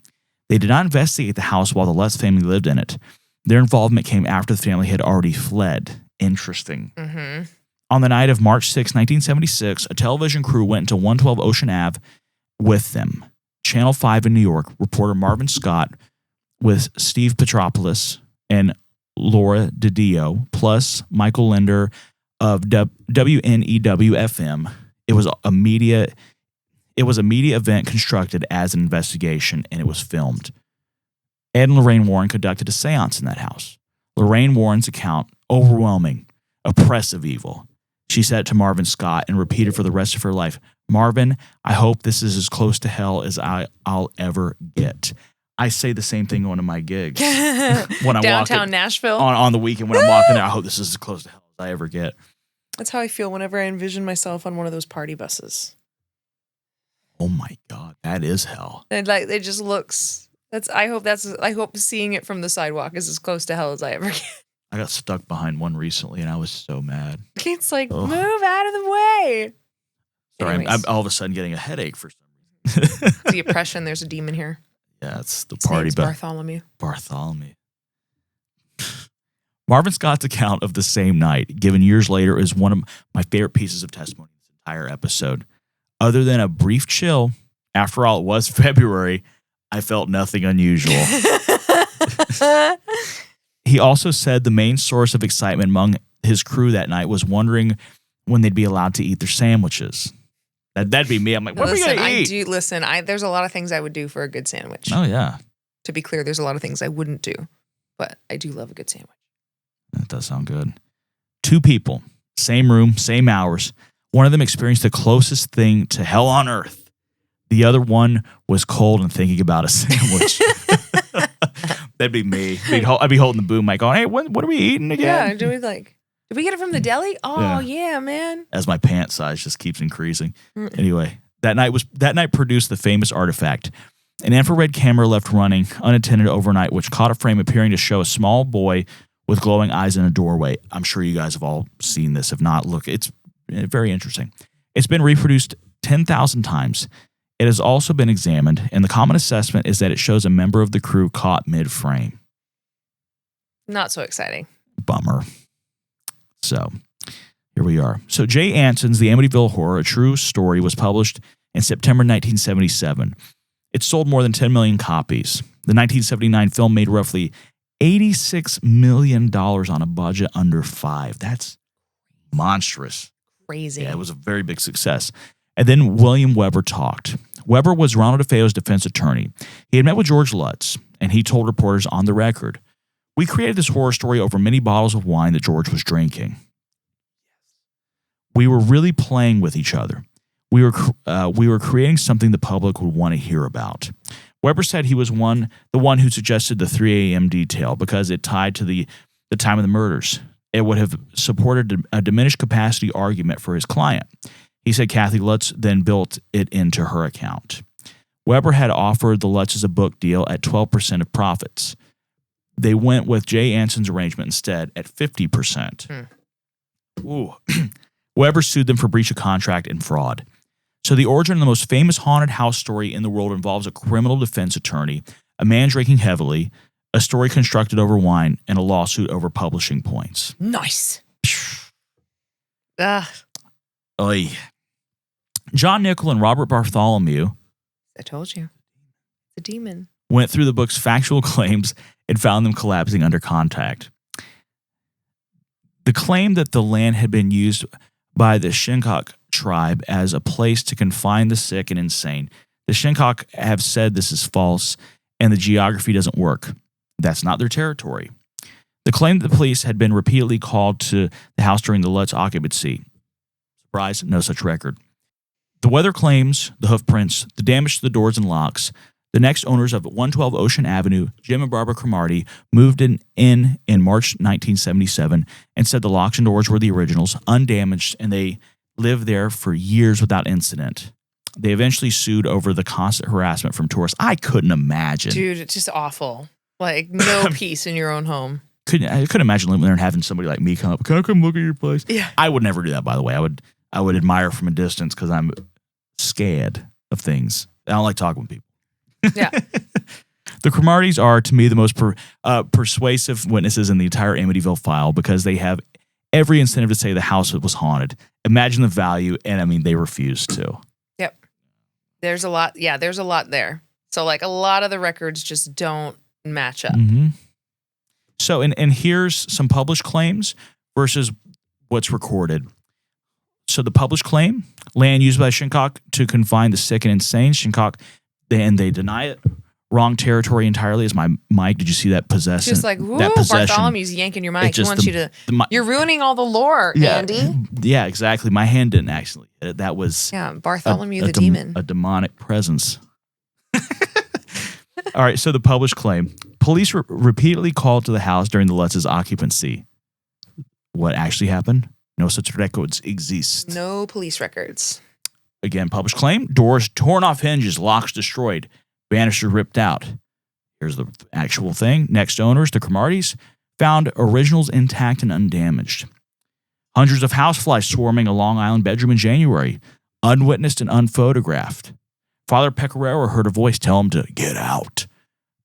S2: They did not investigate the house while the Lutz family lived in it. Their involvement came after the family had already fled. Interesting. On the night of March 6, 1976, a television crew went into 112 Ocean Ave with them. Channel 5 in New York, reporter Marvin Scott with Steve Petropoulos and Laura DiDio, plus Michael Linder of WNEW-FM. It was a media event constructed as an investigation, and it was filmed. Ed and Lorraine Warren conducted a seance in that house. Lorraine Warren's account, overwhelming, oppressive evil. She said it to Marvin Scott and repeated for the rest of her life, "Marvin, I hope this is as close to hell as I'll ever get. I say the same thing on my gigs. When I'm
S1: downtown
S2: walking,
S1: Nashville.
S2: On the weekend when I'm walking there, I hope this is as close to hell as I ever get.
S1: That's how I feel whenever I envision myself on one of those party buses.
S2: Oh my God, that is hell.
S1: And like it just looks. I hope seeing it from the sidewalk is as close to hell as I ever get.
S2: I got stuck behind one recently, and I was so mad.
S1: It's like, move out of the way.
S2: Sorry, I'm all of a sudden getting a headache for some reason.
S1: It's the oppression. There's a demon here.
S2: Yeah, it's the
S1: His
S2: party.
S1: name's Bartholomew.
S2: Marvin Scott's account of the same night, given years later, is one of my favorite pieces of testimony in this entire episode. Other than a brief chill, after all, it was February, I felt nothing unusual. He also said the main source of excitement among his crew that night was wondering when they'd be allowed to eat their sandwiches. That'd be me. I'm like, what are we going to eat?
S1: There's a lot of things I would do for a good sandwich.
S2: Oh, yeah.
S1: To be clear, there's a lot of things I wouldn't do, but I do love a good sandwich.
S2: That does sound good. 2 people, same room, same hours. One of them experienced the closest thing to hell on earth. The other one was cold and thinking about a sandwich. That'd be me. I'd be holding the boom mic going, hey, what are we eating again?
S1: Yeah, did we get it from the deli? Oh, yeah, man.
S2: As my pant size just keeps increasing. Anyway, that night produced the famous artifact. An infrared camera left running unattended overnight, which caught a frame appearing to show a small boy with glowing eyes in a doorway. I'm sure you guys have all seen this. If not, look, it's very interesting. It's been reproduced 10,000 times. It has also been examined, and the common assessment is that it shows a member of the crew caught mid-frame.
S1: Not so exciting.
S2: Bummer. So, here we are. So, Jay Anson's The Amityville Horror, A True Story, was published in September 1977. It sold more than 10 million copies. The 1979 film made roughly $86 million on a budget under $5. That's monstrous.
S1: Crazy.
S2: Yeah, it was a very big success. And then William Weber talked. Weber was Ronald DeFeo's defense attorney. He had met with George Lutz, and he told reporters on the record, "We created this horror story over many bottles of wine that George was drinking. We were really playing with each other. We were creating something the public would want to hear about." Weber said he was the one who suggested the 3 a.m. detail because it tied to the time of the murders. It would have supported a diminished capacity argument for his client. He said Kathy Lutz then built it into her account. Weber had offered the Lutzes a book deal at 12% of profits. They went with Jay Anson's arrangement instead at 50%. Ooh. Weber sued them for breach of contract and fraud. So the origin of the most famous haunted house story in the world involves a criminal defense attorney, a man drinking heavily, a story constructed over wine, and a lawsuit over publishing points.
S1: Nice.
S2: Oy. John Nickel and Robert Bartholomew,
S1: I told you, it's a demon,
S2: went through the book's factual claims and found them collapsing under contact. The claim that the land had been used by the Shinnecock tribe as a place to confine the sick and insane. The Shinnecock have said this is false and the geography doesn't work. That's not their territory. The claim that the police had been repeatedly called to the house during the Lutz occupancy. Surprise, no such record. The weather claims, the hoof prints, the damage to the doors and locks. The next owners of 112 Ocean Avenue, Jim and Barbara Cromartie, moved in March 1977 and said the locks and doors were the originals, undamaged, and they lived there for years without incident. They eventually sued over the constant harassment from tourists. I couldn't imagine.
S1: Dude, it's just awful. Like, no peace in your own home.
S2: I couldn't imagine living there and having somebody like me come up. Can I come look at your place?
S1: Yeah.
S2: I would never do that, by the way. I would admire from a distance because I'm scared of things. I don't like talking with people.
S1: Yeah.
S2: The Cromarties are, to me, the most persuasive witnesses in the entire Amityville file because they have every incentive to say the house was haunted. Imagine the value, and I mean, they refuse to.
S1: Yep. There's a lot. Yeah, there's a lot there. So, like, a lot of the records just don't match up.
S2: Mm-hmm. So, and here's some published claims versus what's recorded. So, the published claim, land used by Shinnecock to confine the sick and insane. Shinnecock, and they deny it. Wrong territory entirely. Is my mic? Did you see that possession?
S1: Just like, woo, Bartholomew's yanking your mic. He wants you to. You're ruining all the lore, Andy.
S2: Yeah, exactly. My hand didn't actually hit it. That was
S1: Bartholomew the demon.
S2: A demonic presence. All right, so the published claim. Police repeatedly called to the house during the Lutz's occupancy. What actually happened? No such records exist.
S1: No police records.
S2: Again, published claim. Doors torn off hinges, locks destroyed, banister ripped out. Here's the actual thing. Next owners, the Cromarties, found originals intact and undamaged. Hundreds of houseflies swarming a Long Island bedroom in January, unwitnessed and unphotographed. Father Pecoraro heard a voice tell him to get out.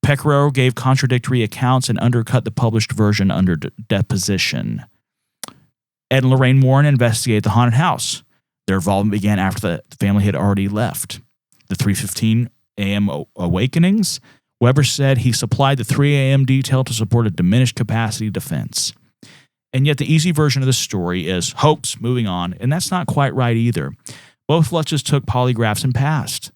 S2: Pecoraro gave contradictory accounts and undercut the published version under deposition. Ed and Lorraine Warren investigated the haunted house. Their involvement began after the family had already left. The 3:15 a.m. awakenings, Weber said he supplied the 3 a.m. detail to support a diminished capacity defense. And yet the easy version of the story is hoax, moving on, and that's not quite right either. Both Lutzes took polygraphs and passed.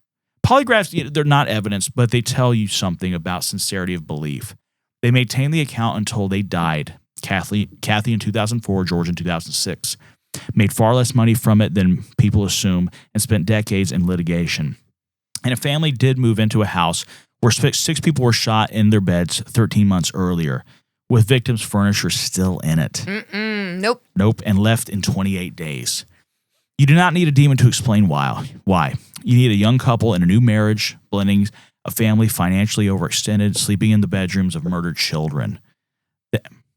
S2: Polygraphs, they're not evidence, but they tell you something about sincerity of belief. They maintained the account until they died. Kathy in 2004, George in 2006. Made far less money from it than people assume and spent decades in litigation. And a family did move into a house where 6 people were shot in their beds 13 months earlier, with victims' furniture still in it.
S1: Nope.
S2: And left in 28 days. You do not need a demon to explain why. You need a young couple in a new marriage, blending a family financially overextended, sleeping in the bedrooms of murdered children.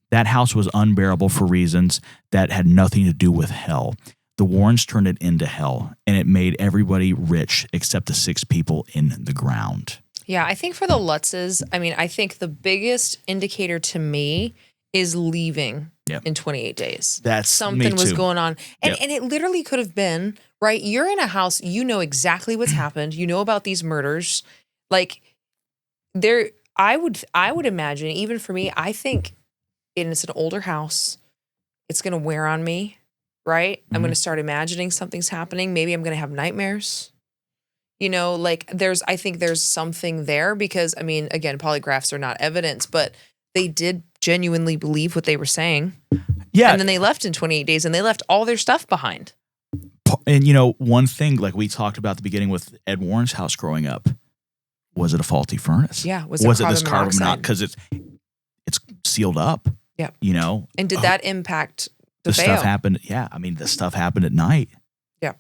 S2: That house was unbearable for reasons that had nothing to do with hell. The Warrens turned it into hell, and it made everybody rich except the 6 people in the ground.
S1: Yeah, I think for the Lutzes, I think the biggest indicator to me is leaving in 28 days.
S2: That's
S1: something was going on. And it literally could have been, right? You're in a house, you know exactly what's happened. You know about these murders. Like I would imagine, even for me, I think it's an older house. It's going to wear on me, right? I'm going to start imagining something's happening. Maybe I'm going to have nightmares. I think there's something there because, again, polygraphs are not evidence, but they did genuinely believe what they were saying. Yeah. And then they left in 28 days and they left all their stuff behind.
S2: And, one thing like we talked about at the beginning with Ed Warren's house growing up, was it a faulty furnace?
S1: Yeah.
S2: Was it this carbon monoxide? Because it's sealed up.
S1: Yeah.
S2: And
S1: did that impact the
S2: stuff happened? Yeah. The stuff happened at night.
S1: Yeah.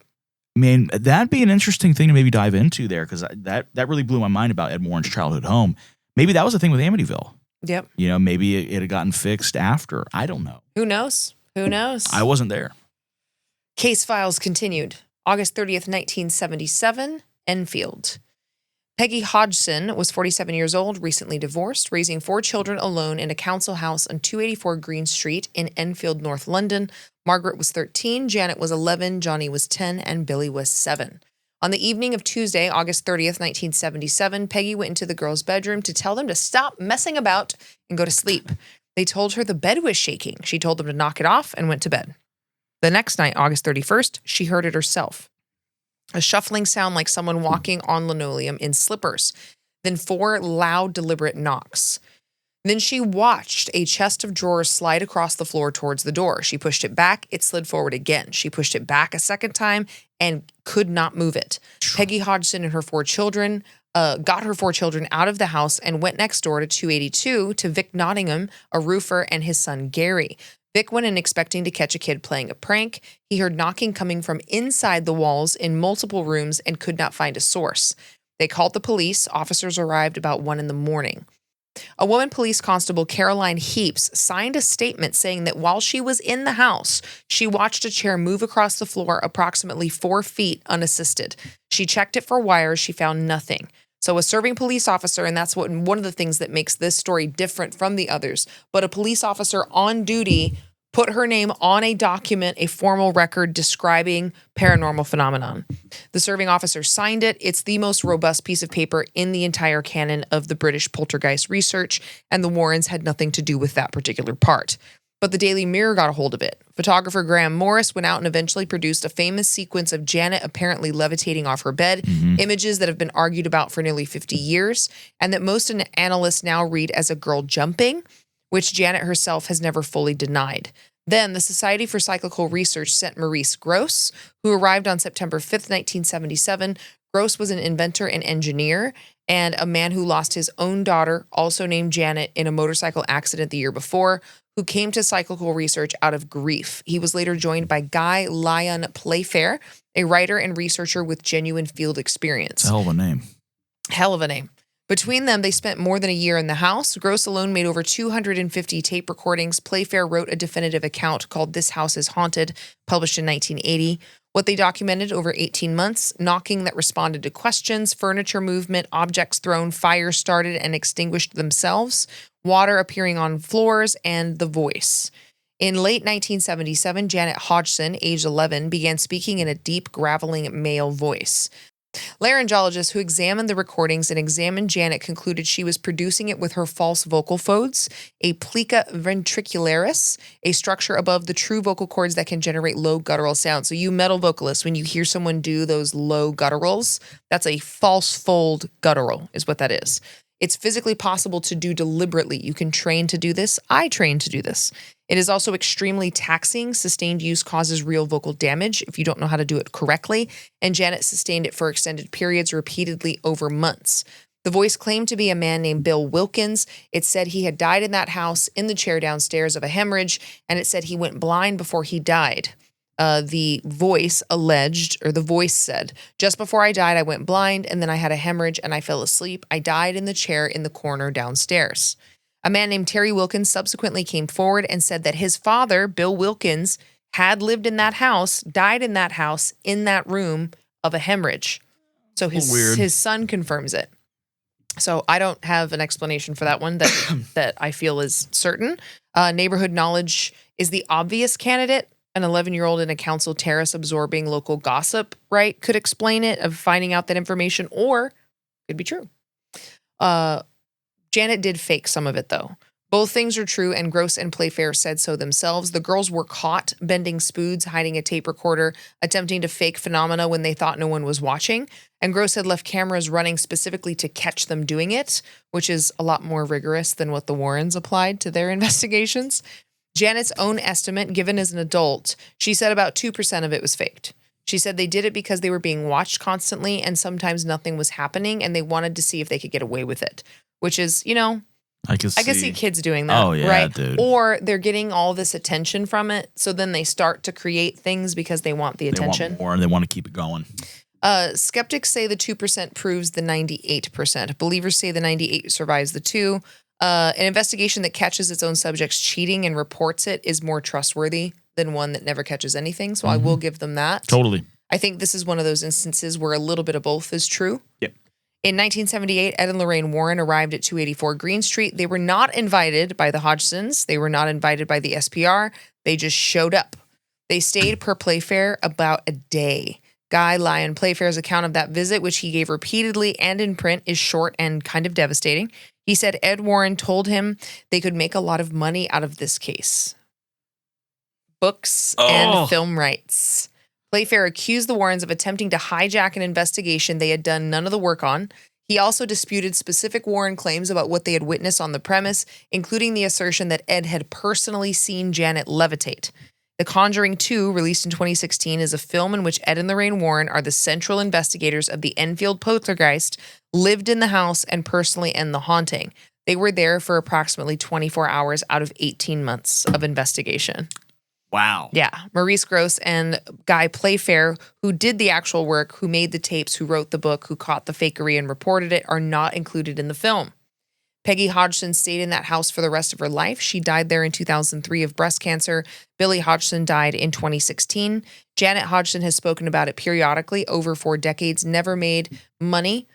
S2: That'd be an interesting thing to maybe dive into there because that really blew my mind about Ed Warren's childhood home. Maybe that was the thing with Amityville.
S1: Yep.
S2: Maybe it had gotten fixed after. I don't know.
S1: Who knows?
S2: I wasn't there.
S1: Case files continued. August 30th, 1977, Enfield. Peggy Hodgson was 47 years old, recently divorced, raising 4 children alone in a council house on 284 Green Street in Enfield, North London. Margaret was 13, Janet was 11, Johnny was 10, and Billy was 7. On the evening of Tuesday, August 30th, 1977, Peggy went into the girls' bedroom to tell them to stop messing about and go to sleep. They told her the bed was shaking. She told them to knock it off and went to bed. The next night, August 31st, she heard it herself. A shuffling sound like someone walking on linoleum in slippers. Then 4 loud, deliberate knocks. Then she watched a chest of drawers slide across the floor towards the door. She pushed it back. It slid forward again. She pushed it back a second time and could not move it. Peggy Hodgson and her 4 children got her 4 children out of the house and went next door to 282 to Vic Nottingham, a roofer, and his son Gary. Vic went in expecting to catch a kid playing a prank. He heard knocking coming from inside the walls in multiple rooms and could not find a source. They called the police. Officers arrived about 1 a.m. A woman police constable, Caroline Heaps, signed a statement saying that while she was in the house, she watched a chair move across the floor approximately 4 feet unassisted. She checked it for wires. She found nothing. So a serving police officer, and that's one of the things that makes this story different from the others, but a police officer on duty put her name on a document, a formal record describing paranormal phenomenon. The serving officer signed it. It's the most robust piece of paper in the entire canon of the British poltergeist research, and the Warrens had nothing to do with that particular part. But the Daily Mirror got a hold of it. Photographer Graham Morris went out and eventually produced a famous sequence of Janet apparently levitating off her bed, images that have been argued about for nearly 50 years, and that most analysts now read as a girl jumping, which Janet herself has never fully denied. Then the Society for Psychical Research sent Maurice Gross, who arrived on September 5th, 1977. Gross was an inventor and engineer, and a man who lost his own daughter, also named Janet, in a motorcycle accident the year before, who came to cyclical research out of grief. He was later joined by Guy Lyon Playfair, a writer and researcher with genuine field experience.
S2: It's a hell of a name.
S1: Hell of a name. Between them, they spent more than a year in the house. Gross alone made over 250 tape recordings. Playfair wrote a definitive account called This House is Haunted, published in 1980. What they documented over 18 months: knocking that responded to questions, furniture movement, objects thrown, fires started and extinguished themselves, water appearing on floors, and the voice. In late 1977, Janet Hodgson, age 11, began speaking in a deep, graveling male voice. Laryngologists who examined the recordings and examined Janet concluded she was producing it with her false vocal folds, a plica ventricularis, a structure above the true vocal cords that can generate low guttural sounds. So you metal vocalists, when you hear someone do those low gutturals, that's a false fold guttural is what that is. It's physically possible to do deliberately. You can train to do this. I train to do this. It is also extremely taxing. Sustained use causes real vocal damage if you don't know how to do it correctly, and Janet sustained it for extended periods repeatedly over months. The voice claimed to be a man named Bill Wilkins. It said he had died in that house in the chair downstairs of a hemorrhage, and it said he went blind before he died. The voice said, "Just before I died, I went blind, and then I had a hemorrhage, and I fell asleep. I died in the chair in the corner downstairs." A man named Terry Wilkins subsequently came forward and said that his father, Bill Wilkins, had lived in that house, died in that house, in that room of a hemorrhage. So his son confirms it. So I don't have an explanation for that one that I feel is certain. Neighborhood knowledge is the obvious candidate. An 11-year-old in a council terrace absorbing local gossip, right, could explain it, of finding out that information, or could be true. Janet did fake some of it, though. Both things are true, and Gross and Playfair said so themselves. The girls were caught bending spoods, hiding a tape recorder, attempting to fake phenomena when they thought no one was watching. And Gross had left cameras running specifically to catch them doing it, which is a lot more rigorous than what the Warrens applied to their investigations. Janet's own estimate, given as an adult, she said about 2% of it was faked. She said they did it because they were being watched constantly and sometimes nothing was happening, and they wanted to see if they could get away with it, which is, I can see kids doing that.
S2: Oh, yeah,
S1: right?
S2: Dude.
S1: Or they're getting all this attention from it, so then they start to create things because they want the attention.
S2: They want more, and they want to keep it going.
S1: Skeptics say the 2% proves the 98%. Believers say the 98 survives the 2. An investigation that catches its own subjects cheating and reports it is more trustworthy than one that never catches anything. So I will give them that.
S2: Totally.
S1: I think this is one of those instances where a little bit of both is true.
S2: Yep.
S1: In 1978, Ed and Lorraine Warren arrived at 284 Green Street. They were not invited by the Hodgsons. They were not invited by the SPR. They just showed up. They stayed per Playfair about a day. Guy Lyon Playfair's account of that visit, which he gave repeatedly and in print, is short and kind of devastating. He said Ed Warren told him they could make a lot of money out of this case. Books and film rights. Playfair accused the Warrens of attempting to hijack an investigation they had done none of the work on. He also disputed specific Warren claims about what they had witnessed on the premise, including the assertion that Ed had personally seen Janet levitate. The Conjuring 2, released in 2016, is a film in which Ed and Lorraine Warren are the central investigators of the Enfield poltergeist, lived in the house, and personally end the haunting. They were there for approximately 24 hours out of 18 months of investigation.
S2: Wow.
S1: Yeah. Maurice Gross and Guy Playfair, who did the actual work, who made the tapes, who wrote the book, who caught the fakery and reported it, are not included in the film. Peggy Hodgson stayed in that house for the rest of her life. She died there in 2003 of breast cancer. Billy Hodgson died in 2016. Janet Hodgson has spoken about it periodically over 4 decades, never made money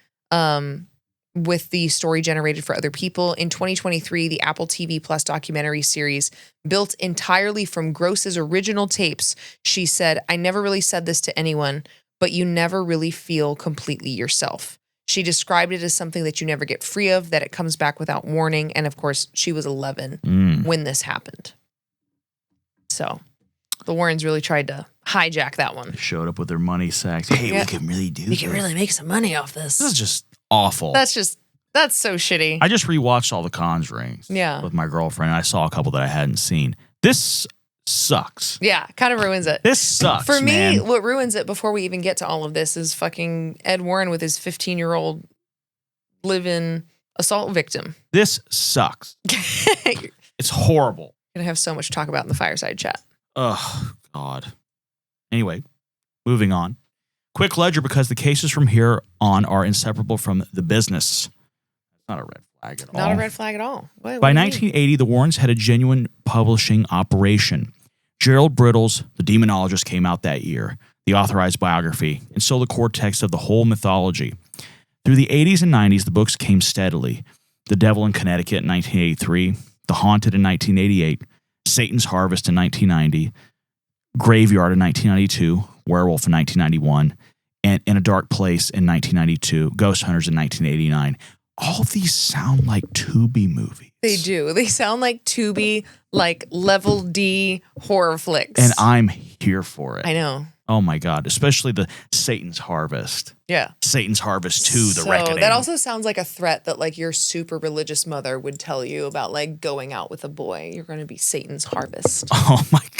S1: with the story generated for other people. In 2023, the Apple TV Plus documentary series, built entirely from Gross's original tapes, she said, "I never really said this to anyone, but you never really feel completely yourself." She described it as something that you never get free of, that it comes back without warning. And of course, she was 11 when this happened. So the Warrens really tried to hijack that one.
S2: They showed up with their money sacks. Hey, we can really do this.
S1: We can really make some money off this.
S2: This is just awful.
S1: That's so shitty.
S2: I just rewatched all the Conjurings with my girlfriend, and I saw a couple that I hadn't seen. This sucks.
S1: Yeah, kind of ruins it.
S2: This sucks,
S1: For me,
S2: man.
S1: what ruins it before we even get to all of this is fucking Ed Warren with his 15-year-old live-in assault victim.
S2: This sucks. It's horrible.
S1: Gonna have so much to talk about in the fireside chat.
S2: Oh, God. Anyway, moving on. Quick ledger, because the cases from here on are inseparable from the business. Not a red flag at all.
S1: Not a red flag at all. What
S2: By 1980, the Warrens had a genuine publishing operation. Gerald Brittle's The Demonologist came out that year, the authorized biography, and so the core text of the whole mythology. Through the 80s and 90s, the books came steadily. The Devil in Connecticut in 1983, The Haunted in 1988, Satan's Harvest in 1990, Graveyard in 1992, Werewolf in 1991, and In a Dark Place in 1992, Ghost Hunters in 1989. All of these sound like Tubi movies.
S1: They do. They sound like Tubi, like level D horror flicks.
S2: And I'm here for it.
S1: I know.
S2: Oh my God. Especially the Satan's Harvest.
S1: Yeah.
S2: Satan's Harvest 2, The Reckoning.
S1: That also sounds like a threat that like your super religious mother would tell you about like going out with a boy. You're going to be Satan's harvest.
S2: Oh my God.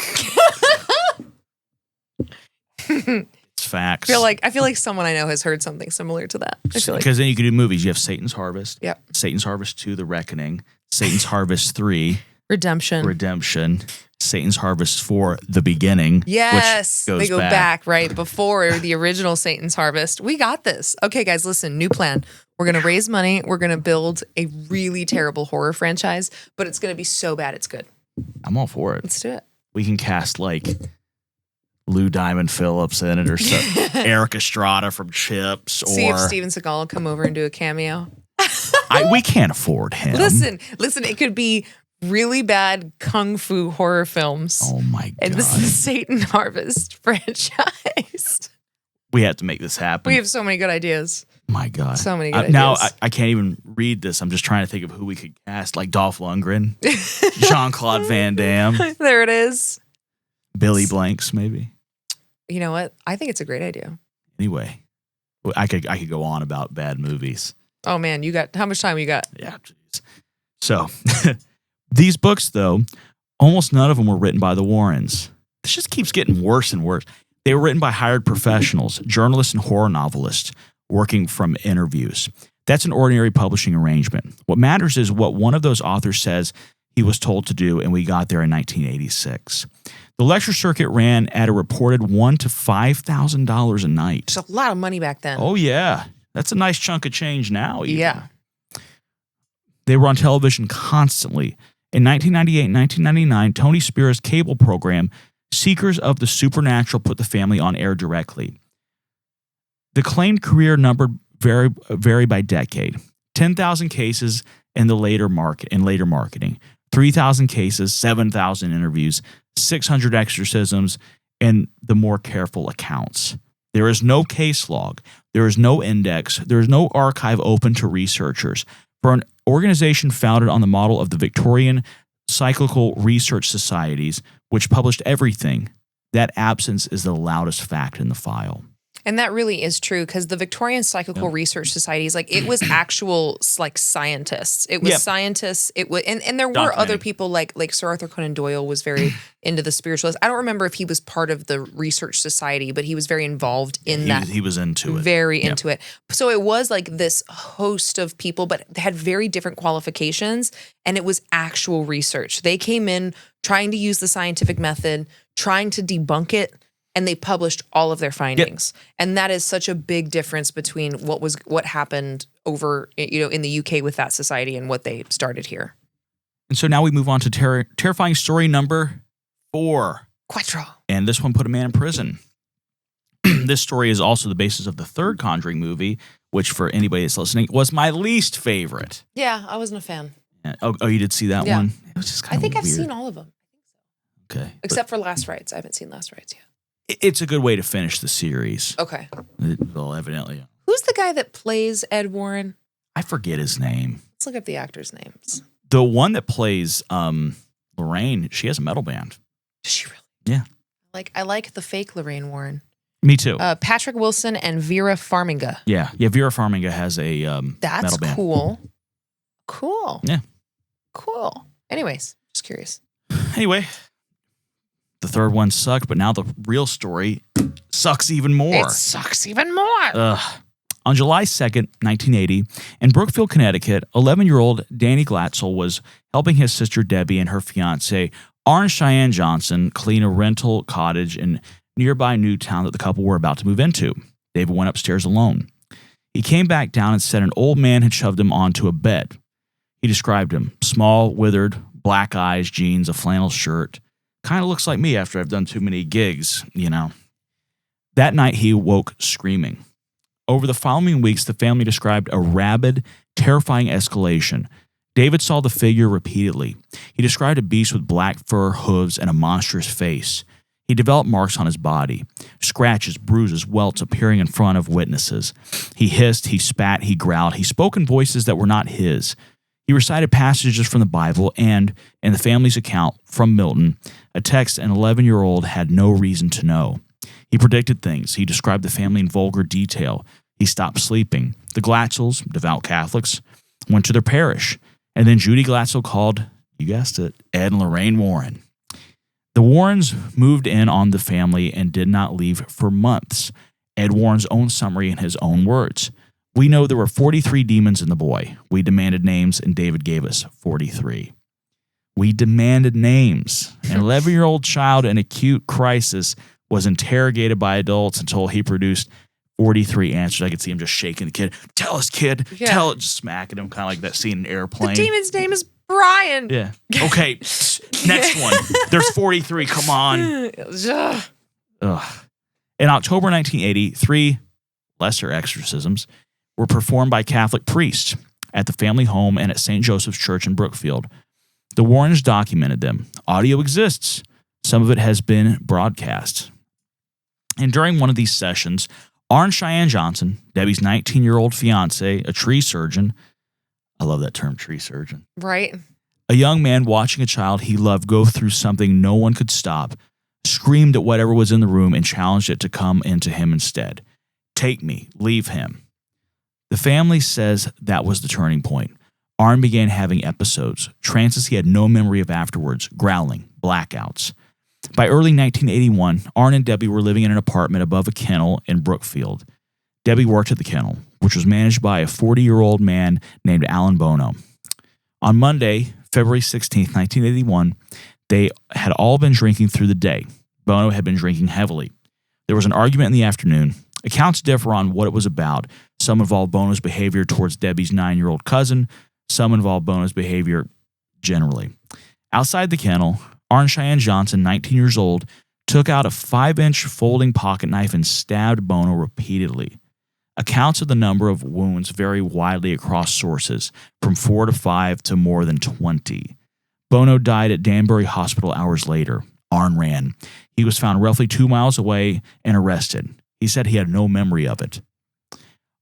S2: It's facts.
S1: I feel like someone I know has heard something similar to that. I feel like.
S2: Because then you can do movies. You have Satan's Harvest.
S1: Yep.
S2: Satan's Harvest 2, The Reckoning. Satan's Harvest 3.
S1: Redemption.
S2: Satan's Harvest 4, The Beginning.
S1: Yes.
S2: Which goes
S1: they go back right before the original Satan's Harvest. We got this. Okay, guys, listen, new plan. We're going to raise money. We're going to build a really terrible horror franchise, but it's going to be so bad it's good.
S2: I'm all for it.
S1: Let's do it.
S2: We can cast like Lou Diamond Phillips in it or Eric Estrada from Chips. Or
S1: see if Steven Seagal will come over and do a cameo.
S2: We can't afford him.
S1: Listen, it could be really bad kung fu horror films.
S2: Oh my God.
S1: And this is the Satan Harvest franchise.
S2: We have to make this happen.
S1: We have so many good ideas.
S2: My God.
S1: So many good ideas.
S2: Now I can't even read this. I'm just trying to think of who we could cast, like Dolph Lundgren, Jean-Claude Van Damme.
S1: There it is.
S2: Billy Blanks, maybe.
S1: You know what? I think it's a great idea.
S2: Anyway, I could go on about bad movies.
S1: Oh man, how much time you got?
S2: Yeah, geez. So these books, though, almost none of them were written by the Warrens. This just keeps getting worse and worse. They were written by hired professionals, journalists and horror novelists, working from interviews. That's an ordinary publishing arrangement. What matters is what one of those authors says he was told to do, and we got there in 1986. The lecture circuit ran at a reported $1,000 to $5,000 a night.
S1: It's a lot of money back then.
S2: Oh, yeah. That's a nice chunk of change now. Even.
S1: Yeah.
S2: They were on television constantly. In 1998 and 1999, Tony Spera's cable program, Seekers of the Supernatural, put the family on air directly. The claimed career number vary by decade. 10,000 cases in later marketing. 3,000 cases, 7,000 interviews, 600 exorcisms, and the more careful accounts. There is no case log. There is no index. There is no archive open to researchers. For an organization founded on the model of the Victorian Cyclical Research Societies, which published everything, that absence is the loudest fact in the file.
S1: And that really is true because the Victorian Psychical Research Societies, like it was actual like scientists. It was scientists. It was, and there were other people like Sir Arthur Conan Doyle was very into the spiritualist. I don't remember if he was part of the research society, but he was very involved in that.
S2: He was into it.
S1: Very into it. So it was like this host of people, but had very different qualifications, and it was actual research. They came in trying to use the scientific method, trying to debunk it. And they published all of their findings. Yep. And that is such a big difference between what happened over, in the UK with that society and what they started here.
S2: And so now we move on to terrifying story number 4.
S1: Quattro.
S2: And this one put a man in prison. This story is also the basis of the third Conjuring movie, which for anybody that's listening was my least favorite.
S1: Yeah, I wasn't a fan.
S2: Oh, you did see that one? It was just kind of weird.
S1: I've seen all of them.
S2: Okay.
S1: Except for Last Rites. I haven't seen Last Rites yet.
S2: It's a good way to finish the series.
S1: Okay.
S2: Well, evidently.
S1: Who's the guy that plays Ed Warren?
S2: I forget his name.
S1: Let's look up the actors' names.
S2: The one that plays Lorraine, she has a metal band.
S1: Does she really?
S2: Yeah.
S1: I like the fake Lorraine Warren.
S2: Me too.
S1: Patrick Wilson and Vera Farmiga.
S2: Yeah. Vera Farmiga has a metal band.
S1: That's cool. Cool.
S2: Yeah.
S1: Cool. Anyways, just curious.
S2: Anyway, The third one sucked, but now the real story sucks even more.
S1: It sucks even more.
S2: Ugh. On July 2nd, 1980, in Brookfield, Connecticut, 11-year-old Danny Glatzel was helping his sister Debbie and her fiancé, Arn Cheyenne Johnson, clean a rental cottage in nearby Newtown that the couple were about to move into. David went upstairs alone. He came back down and said an old man had shoved him onto a bed. He described him, small, withered, black eyes, jeans, a flannel shirt. Kind of looks like me after I've done too many gigs, you know. That night, he woke screaming. Over the following weeks, the family described a rabid, terrifying escalation. David saw the figure repeatedly. He described a beast with black fur, hooves, and a monstrous face. He developed marks on his body, scratches, bruises, welts appearing in front of witnesses. He hissed, he spat, he growled. He spoke in voices that were not his. He recited passages from the Bible and, in the family's account, from Milton, a text an 11-year-old had no reason to know. He predicted things. He described the family in vulgar detail. He stopped sleeping. The Glatzels, devout Catholics, went to their parish. And then Judy Glatzel called, you guessed it, Ed and Lorraine Warren. The Warrens moved in on the family and did not leave for months. Ed Warren's own summary in his own words. We know there were 43 demons in the boy. We demanded names, and David gave us 43. We demanded names. An 11-year-old child in acute crisis was interrogated by adults until he produced 43 answers. I could see him just shaking the kid. Tell us, kid. Yeah. Tell it. Just smacking him, kind of like that scene in Airplane.
S1: The demon's name is Brian.
S2: Yeah. Okay. Next one. There's 43. Come on. Ugh. In October 1980, 3 lesser exorcisms were performed by Catholic priests at the family home and at St. Joseph's Church in Brookfield. The Warrens documented them. Audio exists. Some of it has been broadcast. And during one of these sessions, Arn Cheyenne Johnson, Debbie's 19-year-old fiancé, a tree surgeon. I love that term, tree surgeon.
S1: Right.
S2: A young man watching a child he loved go through something no one could stop, screamed at whatever was in the room and challenged it to come into him instead. Take me, leave him. The family says that was the turning point. Arn began having episodes, trances he had no memory of afterwards, growling, blackouts. By early 1981, Arn and Debbie were living in an apartment above a kennel in Brookfield. Debbie worked at the kennel, which was managed by a 40-year-old man named Alan Bono. On Monday, February 16, 1981, they had all been drinking through the day. Bono had been drinking heavily. There was an argument in the afternoon. Accounts differ on what it was about. Some involved Bono's behavior towards Debbie's 9-year-old cousin. Some involved Bono's behavior generally. Outside the kennel, Arn Cheyenne Johnson, 19 years old, took out a 5-inch folding pocket knife and stabbed Bono repeatedly. Accounts of the number of wounds vary widely across sources, from 4 to 5 to more than 20. Bono died at Danbury Hospital hours later. Arn ran. He was found roughly 2 miles away and arrested. He said he had no memory of it.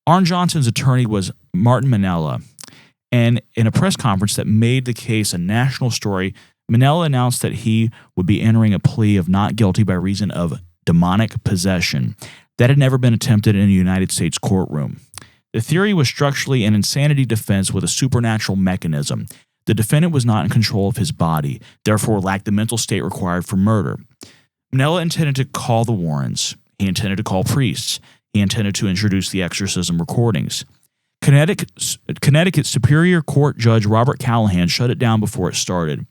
S2: Arn Johnson's attorney was Martin Manella, and in a press conference that made the case a national story, Manella announced that he would be entering a plea of not guilty by reason of demonic possession. That had never been attempted in a United States courtroom. The theory was structurally an insanity defense with a supernatural mechanism. The defendant was not in control of his body, therefore lacked the mental state required for murder. Manella intended to call the Warrens. He intended to call priests. He intended to introduce the exorcism recordings. Connecticut Superior Court Judge Robert Callahan shut it down before it started.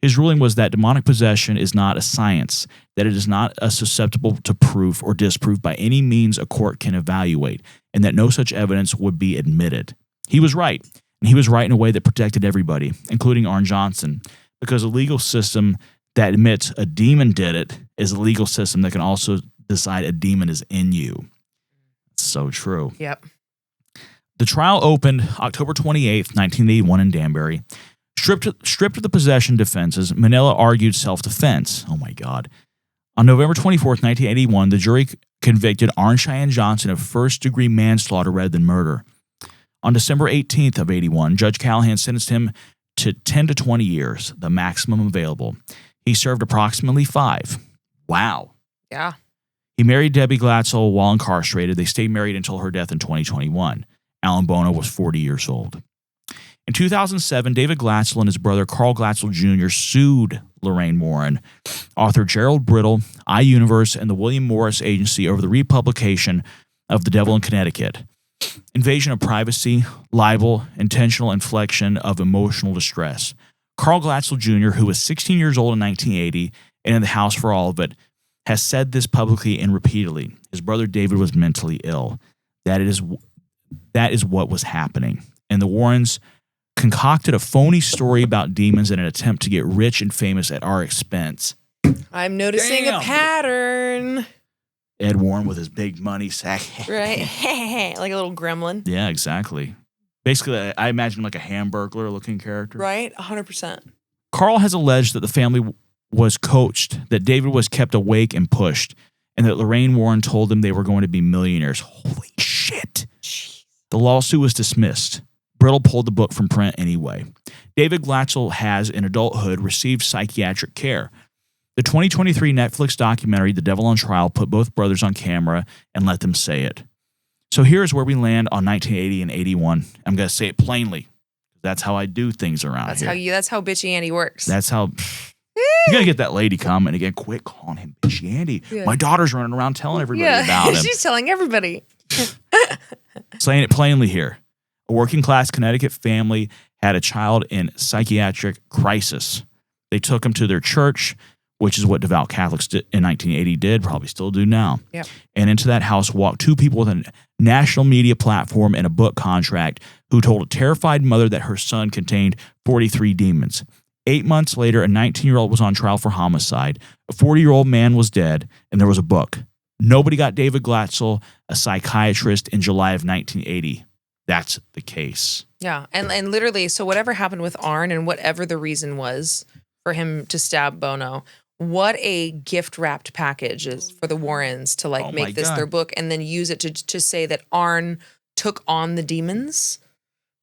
S2: His ruling was that demonic possession is not a science, that it is not susceptible to proof or disproof by any means a court can evaluate, and that no such evidence would be admitted. He was right, and he was right in a way that protected everybody, including Arn Johnson, because a legal system that admits a demon did it is a legal system that can also decide a demon is in you. It's so true.
S1: Yep.
S2: The trial opened October 28th, 1981 in Danbury. Stripped of the possession defenses, Manella argued self-defense. Oh my God. On November 24th, 1981, the jury convicted Arn Cheyenne Johnson of first-degree manslaughter rather than murder. On December 18th of 81, Judge Callahan sentenced him to 10 to 20 years, the maximum available. He served approximately 5. Wow.
S1: Yeah.
S2: He married Debbie Glatzel while incarcerated. They stayed married until her death in 2021. Alan Bono was 40 years old. In 2007, David Glatzel and his brother Carl Glatzel Jr. sued Lorraine Warren. Author Gerald Brittle, iUniverse, and the William Morris Agency over the republication of The Devil in Connecticut. Invasion of privacy, libel, intentional inflection of emotional distress. Carl Glatzel Jr., who was 16 years old in 1980 and in the house for all of it, has said this publicly and repeatedly. His brother David was mentally ill. That is what was happening. And the Warrens concocted a phony story about demons in an attempt to get rich and famous at our expense.
S1: I'm noticing a pattern.
S2: Ed Warren with his big money sack.
S1: Right. Like a little gremlin.
S2: Yeah, exactly. Basically, I imagine him like a Hamburglar looking character.
S1: Right? 100%.
S2: Carl has alleged that the family was coached, that David was kept awake and pushed, and that Lorraine Warren told them they were going to be millionaires. Holy shit. Jeez. The lawsuit was dismissed. Brittle pulled the book from print anyway. David Glatzel has, in adulthood, received psychiatric care. The 2023 Netflix documentary, The Devil on Trial, put both brothers on camera and let them say it. So here's where we land on 1980 and 81. I'm going to say it plainly. That's how I do things around here.
S1: That's how Bitchy Andy works.
S2: That's how... You're going to get that lady comment again. Quit calling him Bitchy Andy. Yeah. My daughter's running around telling everybody about him.
S1: She's telling everybody.
S2: Saying it plainly here. A working-class Connecticut family had a child in psychiatric crisis. They took him to their church, which is what devout Catholics in 1980 did, probably still do now.
S1: Yep.
S2: And into that house walked two people with a national media platform and a book contract who told a terrified mother that her son contained 43 demons. 8 months later, a 19-year-old was on trial for homicide. A 40-year-old man was dead, and there was a book. Nobody got David Glatzel, a psychiatrist, in July of 1980. That's the case.
S1: Yeah, and literally, so whatever happened with Arn and whatever the reason was for him to stab Bono, what a gift-wrapped package is for the Warrens to make this their book and then use it to say that Arn took on the demons.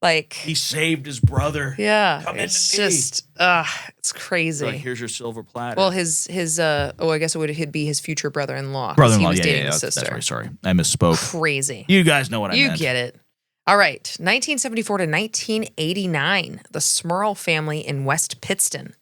S1: Like,
S2: he saved his brother.
S1: Yeah, it's just, it's crazy.
S2: Like, here's your silver platter.
S1: Well, his I guess it would be his future brother-in-law.
S2: Brother-in-law,
S1: he was
S2: yeah,
S1: dating his sister.
S2: That's right, sorry. I misspoke.
S1: Crazy.
S2: You guys know what I meant.
S1: You get it. All right, 1974 to 1989, the Smurl family in West Pittston.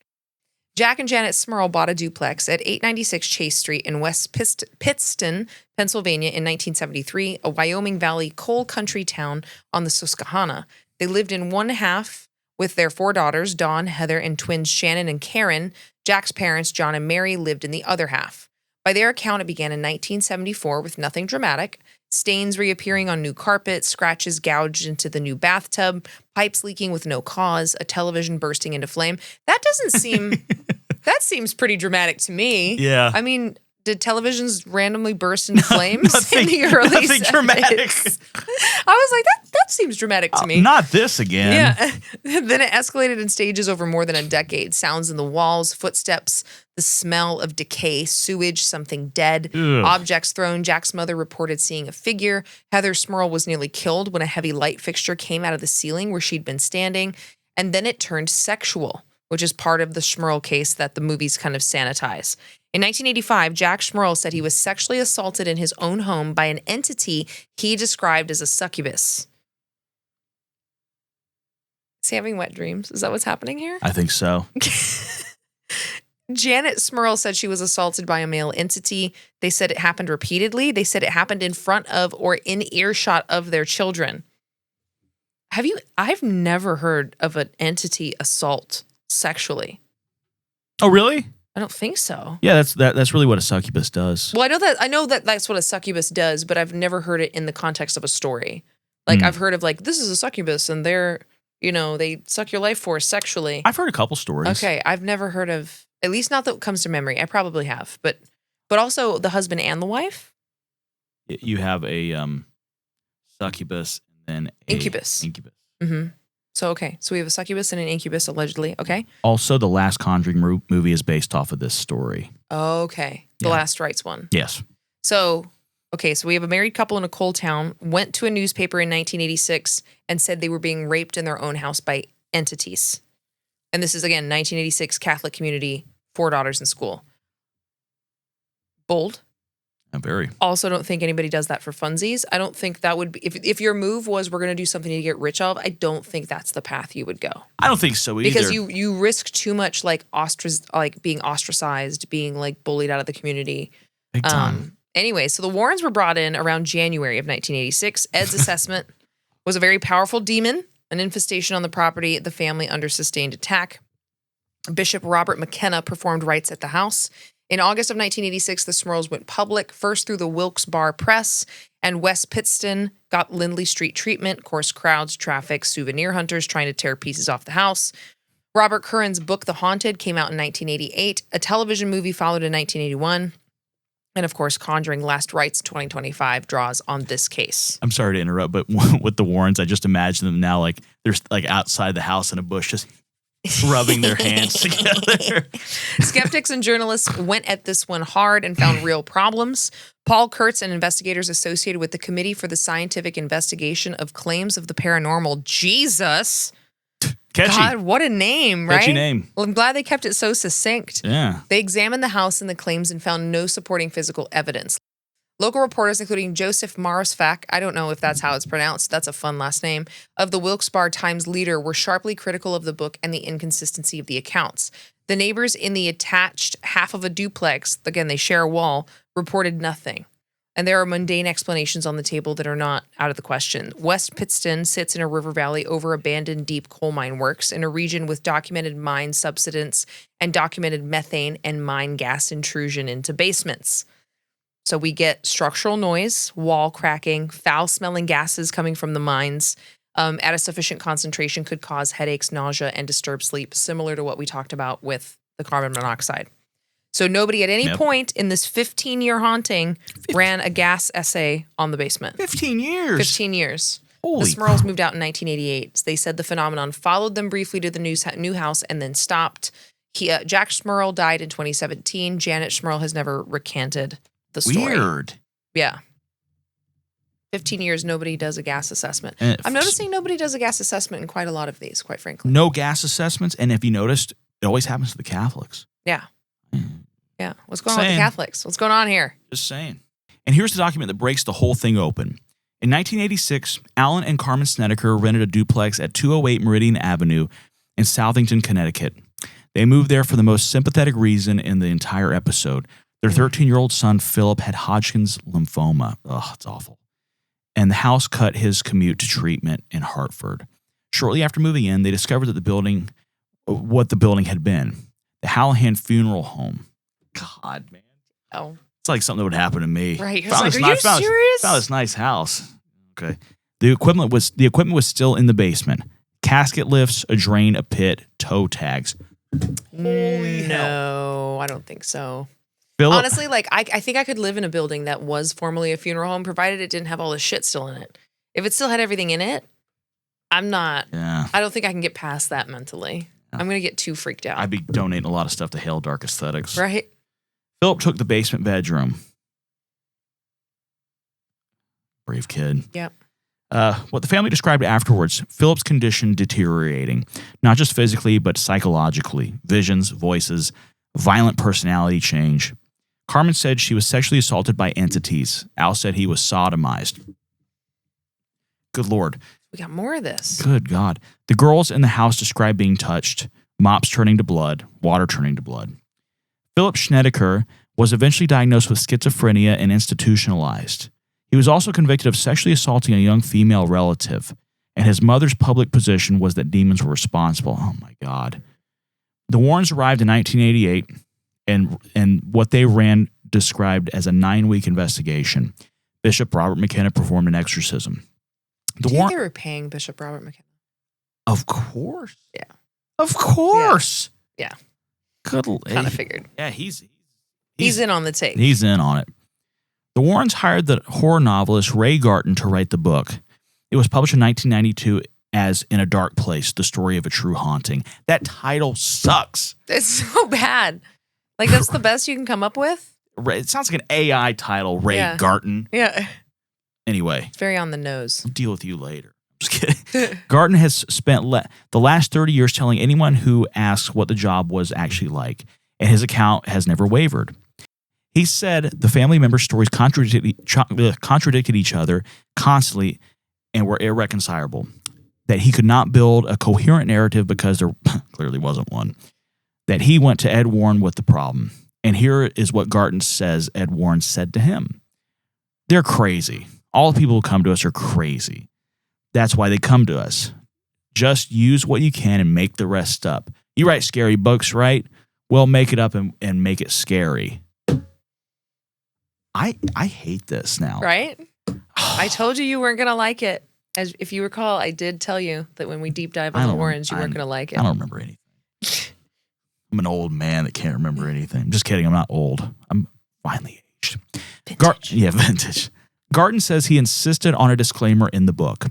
S1: Jack and Janet Smurl bought a duplex at 896 Chase Street in West Pittston, Pennsylvania in 1973, a Wyoming Valley coal country town on the Susquehanna. They lived in one half with their 4 daughters, Dawn, Heather, and twins Shannon and Karen. Jack's parents, John and Mary, lived in the other half. By their account, it began in 1974 with nothing dramatic. Stains reappearing on new carpet, scratches gouged into the new bathtub, pipes leaking with no cause, a television bursting into flame. That doesn't seem... That seems pretty dramatic to me.
S2: Yeah.
S1: I mean, did televisions randomly burst into flames in the early 70s?
S2: Nothing dramatic.
S1: I was like, that seems dramatic to me.
S2: Not this again.
S1: Yeah. Then it escalated in stages over more than a decade. Sounds in the walls, footsteps, the smell of decay, sewage, something dead, objects thrown. Jack's mother reported seeing a figure. Heather Smurl was nearly killed when a heavy light fixture came out of the ceiling where she'd been standing. And then it turned sexual, which is part of the Smurl case that the movies kind of sanitize. In 1985, Jack Smurl said he was sexually assaulted in his own home by an entity he described as a succubus. Is he having wet dreams? Is that what's happening here?
S2: I think so.
S1: Janet Smurl said she was assaulted by a male entity. They said it happened repeatedly. They said it happened in front of or in earshot of their children. I've never heard of an entity assault sexually.
S2: Oh, really?
S1: I don't think so.
S2: Yeah, that's really what a succubus does.
S1: Well, I know that that's what a succubus does, but I've never heard it in the context of a story. Like I've heard of this is a succubus and they're, they suck your life force sexually.
S2: I've heard a couple stories.
S1: Okay, I've never heard of, at least not that comes to memory. I probably have, but also the husband and the wife.
S2: You have a succubus and then
S1: incubus. Mm-hmm. So we have a succubus and an incubus, allegedly. Okay.
S2: Also, the last Conjuring movie is based off of this story.
S1: Okay. The last rites one.
S2: Yes.
S1: So we have a married couple in a coal town, went to a newspaper in 1986 and said they were being raped in their own house by entities. And this is, again, 1986 Catholic community, 4 daughters in school. Bold.
S2: Very.
S1: Also, don't think anybody does that for funsies. I don't think that would be, if your move was we're going to do something to get rich of, I don't think that's the path you would go.
S2: I don't think so either.
S1: Because you risk too much like being ostracized, being like bullied out of the community.
S2: Big time.
S1: Anyway, so the Warrens were brought in around January of 1986. Ed's assessment was a very powerful demon, an infestation on the property, the family under sustained attack. Bishop Robert McKenna performed rites at the house. In August of 1986, the Smurls went public, first through the Wilkes-Barre Press, and West Pittston got Lindley Street treatment, of course, crowds, traffic, souvenir hunters trying to tear pieces off the house. Robert Curran's book, The Haunted, came out in 1988. A television movie followed in 1981. And, of course, Conjuring Last Rites 2025 draws on this case.
S2: I'm sorry to interrupt, but with the Warrens, I just imagine them now like they're like outside the house in a bush just rubbing their hands together.
S1: Skeptics and journalists went at this one hard and found real problems. Paul Kurtz and investigators associated with the Committee for the Scientific Investigation of Claims of the Paranormal. Jesus.
S2: Catchy.
S1: God, what a name, right?
S2: Catchy name.
S1: Well, I'm glad they kept it so succinct.
S2: Yeah.
S1: They examined the house and the claims and found no supporting physical evidence. Local reporters, including Joseph Marosfak, I don't know if that's how it's pronounced, that's a fun last name, of the Wilkes-Barre Times-Leader were sharply critical of the book and the inconsistency of the accounts. The neighbors in the attached half of a duplex, again, they share a wall, reported nothing. And there are mundane explanations on the table that are not out of the question. West Pittston sits in a river valley over abandoned deep coal mine works in a region with documented mine subsidence and documented methane and mine gas intrusion into basements. So we get structural noise, wall cracking, foul-smelling gases coming from the mines at a sufficient concentration could cause headaches, nausea, and disturb sleep, similar to what we talked about with the carbon monoxide. So nobody at any point in this 15-year haunting ran a gas essay on the basement.
S2: 15 years?
S1: 15 years.
S2: Holy
S1: the Smurls moved out in 1988. They said the phenomenon followed them briefly to the new house and then stopped. Jack Smurl died in 2017. Janet Smurl has never recanted the story.
S2: Weird.
S1: Yeah. 15 years, nobody does a gas assessment. I'm noticing nobody does a gas assessment in quite a lot of these, quite frankly.
S2: No gas assessments, and if you noticed, it always happens to the Catholics.
S1: Yeah. Yeah. What's going on with the Catholics? What's going on here?
S2: Just saying. And here's the document that breaks the whole thing open. In 1986, Alan and Carmen Snedeker rented a duplex at 208 Meridian Avenue in Southington, Connecticut. They moved there for the most sympathetic reason in the entire episode. Their 13-year-old son, Philip, had Hodgkin's lymphoma. Ugh, it's awful. And the house cut his commute to treatment in Hartford. Shortly after moving in, they discovered that what the building had been. The Hallahan Funeral Home. God, man.
S1: Oh.
S2: It's like something that would happen to me.
S1: Right. You're like, are you serious?
S2: Found this nice house. Okay. The equipment was still in the basement. Casket lifts, a drain, a pit, toe tags. Holy hell.
S1: No, I don't think so.
S2: Philip,
S1: honestly, like I think I could live in a building that was formerly a funeral home, provided it didn't have all the shit still in it. If it still had everything in it, I'm not.
S2: Yeah.
S1: I don't think I can get past that mentally. Yeah. I'm gonna get too freaked out.
S2: I'd be donating a lot of stuff to Hale Dark Aesthetics.
S1: Right.
S2: Philip took the basement bedroom. Brave kid.
S1: Yep.
S2: What the family described afterwards, Philip's condition deteriorating, not just physically, but psychologically. Visions, voices, violent personality change. Carmen said she was sexually assaulted by entities. Al said he was sodomized. Good Lord.
S1: We got more of this.
S2: Good God. The girls in the house described being touched, mops turning to blood, water turning to blood. Philip Snedeker was eventually diagnosed with schizophrenia and institutionalized. He was also convicted of sexually assaulting a young female relative, and his mother's public position was that demons were responsible. Oh, my God. The Warrens arrived in 1988, and what they ran described as a 9-week investigation. Bishop Robert McKenna performed an exorcism.
S1: Do you think they were paying Bishop Robert McKenna?
S2: Of course.
S1: Yeah.
S2: Of course.
S1: Yeah.
S2: Good.
S1: Kind of figured.
S2: Yeah, he's
S1: in on the take.
S2: He's in on it. The Warrens hired the horror novelist Ray Garton to write the book. It was published in 1992 as In a Dark Place, The Story of a True Haunting. That title sucks.
S1: It's so bad. Like, that's the best you can come up with?
S2: It sounds like an AI title, Ray Garton.
S1: Yeah.
S2: Anyway.
S1: It's very on the nose.
S2: I'll deal with you later. Just kidding. Garton has spent the last 30 years telling anyone who asks what the job was actually like, and his account has never wavered. He said the family members' stories contradicted each other constantly and were irreconcilable, that he could not build a coherent narrative because there clearly wasn't one, that he went to Ed Warren with the problem. And here is what Garton says Ed Warren said to him. They're crazy. All the people who come to us are crazy. That's why they come to us. Just use what you can and make the rest up. You write scary books, right? Well, make it up and make it scary. I hate this now.
S1: Right? I told you weren't going to like it. As if you recall, I did tell you that when we deep dive on the Warrens, you weren't going to like it.
S2: I don't remember anything. I'm an old man that can't remember anything. I'm just kidding. I'm not old. I'm finally aged.
S1: Vintage.
S2: Vintage. Garton says he insisted on a disclaimer in the book.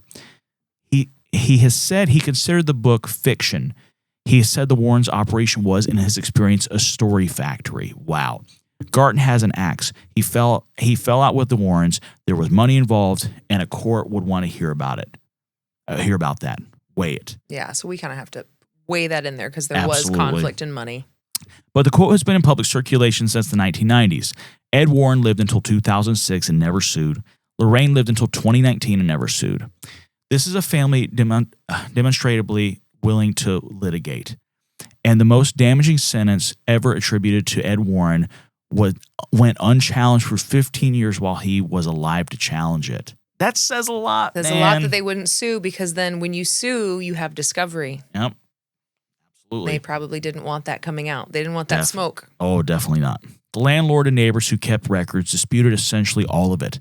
S2: He has said he considered the book fiction. He has said the Warrens' operation was, in his experience, a story factory. Wow. Garton has an axe. He fell out with the Warrens. There was money involved, and a court would want to hear about it. Hear about that. Weigh it.
S1: Yeah, so we kind of have to weigh that in there because there was conflict in money.
S2: But the quote has been in public circulation since the 1990s. Ed Warren lived until 2006 and never sued. Lorraine lived until 2019 and never sued. This is a family demonstrably willing to litigate. And the most damaging sentence ever attributed to Ed Warren went unchallenged for 15 years while he was alive to challenge it. That says a lot,
S1: There's
S2: man.
S1: a lot that they wouldn't sue because then when you sue, you have discovery.
S2: Yep. Absolutely.
S1: They probably didn't want that coming out. They didn't want that smoke.
S2: Oh, definitely not. The landlord and neighbors who kept records disputed essentially all of it.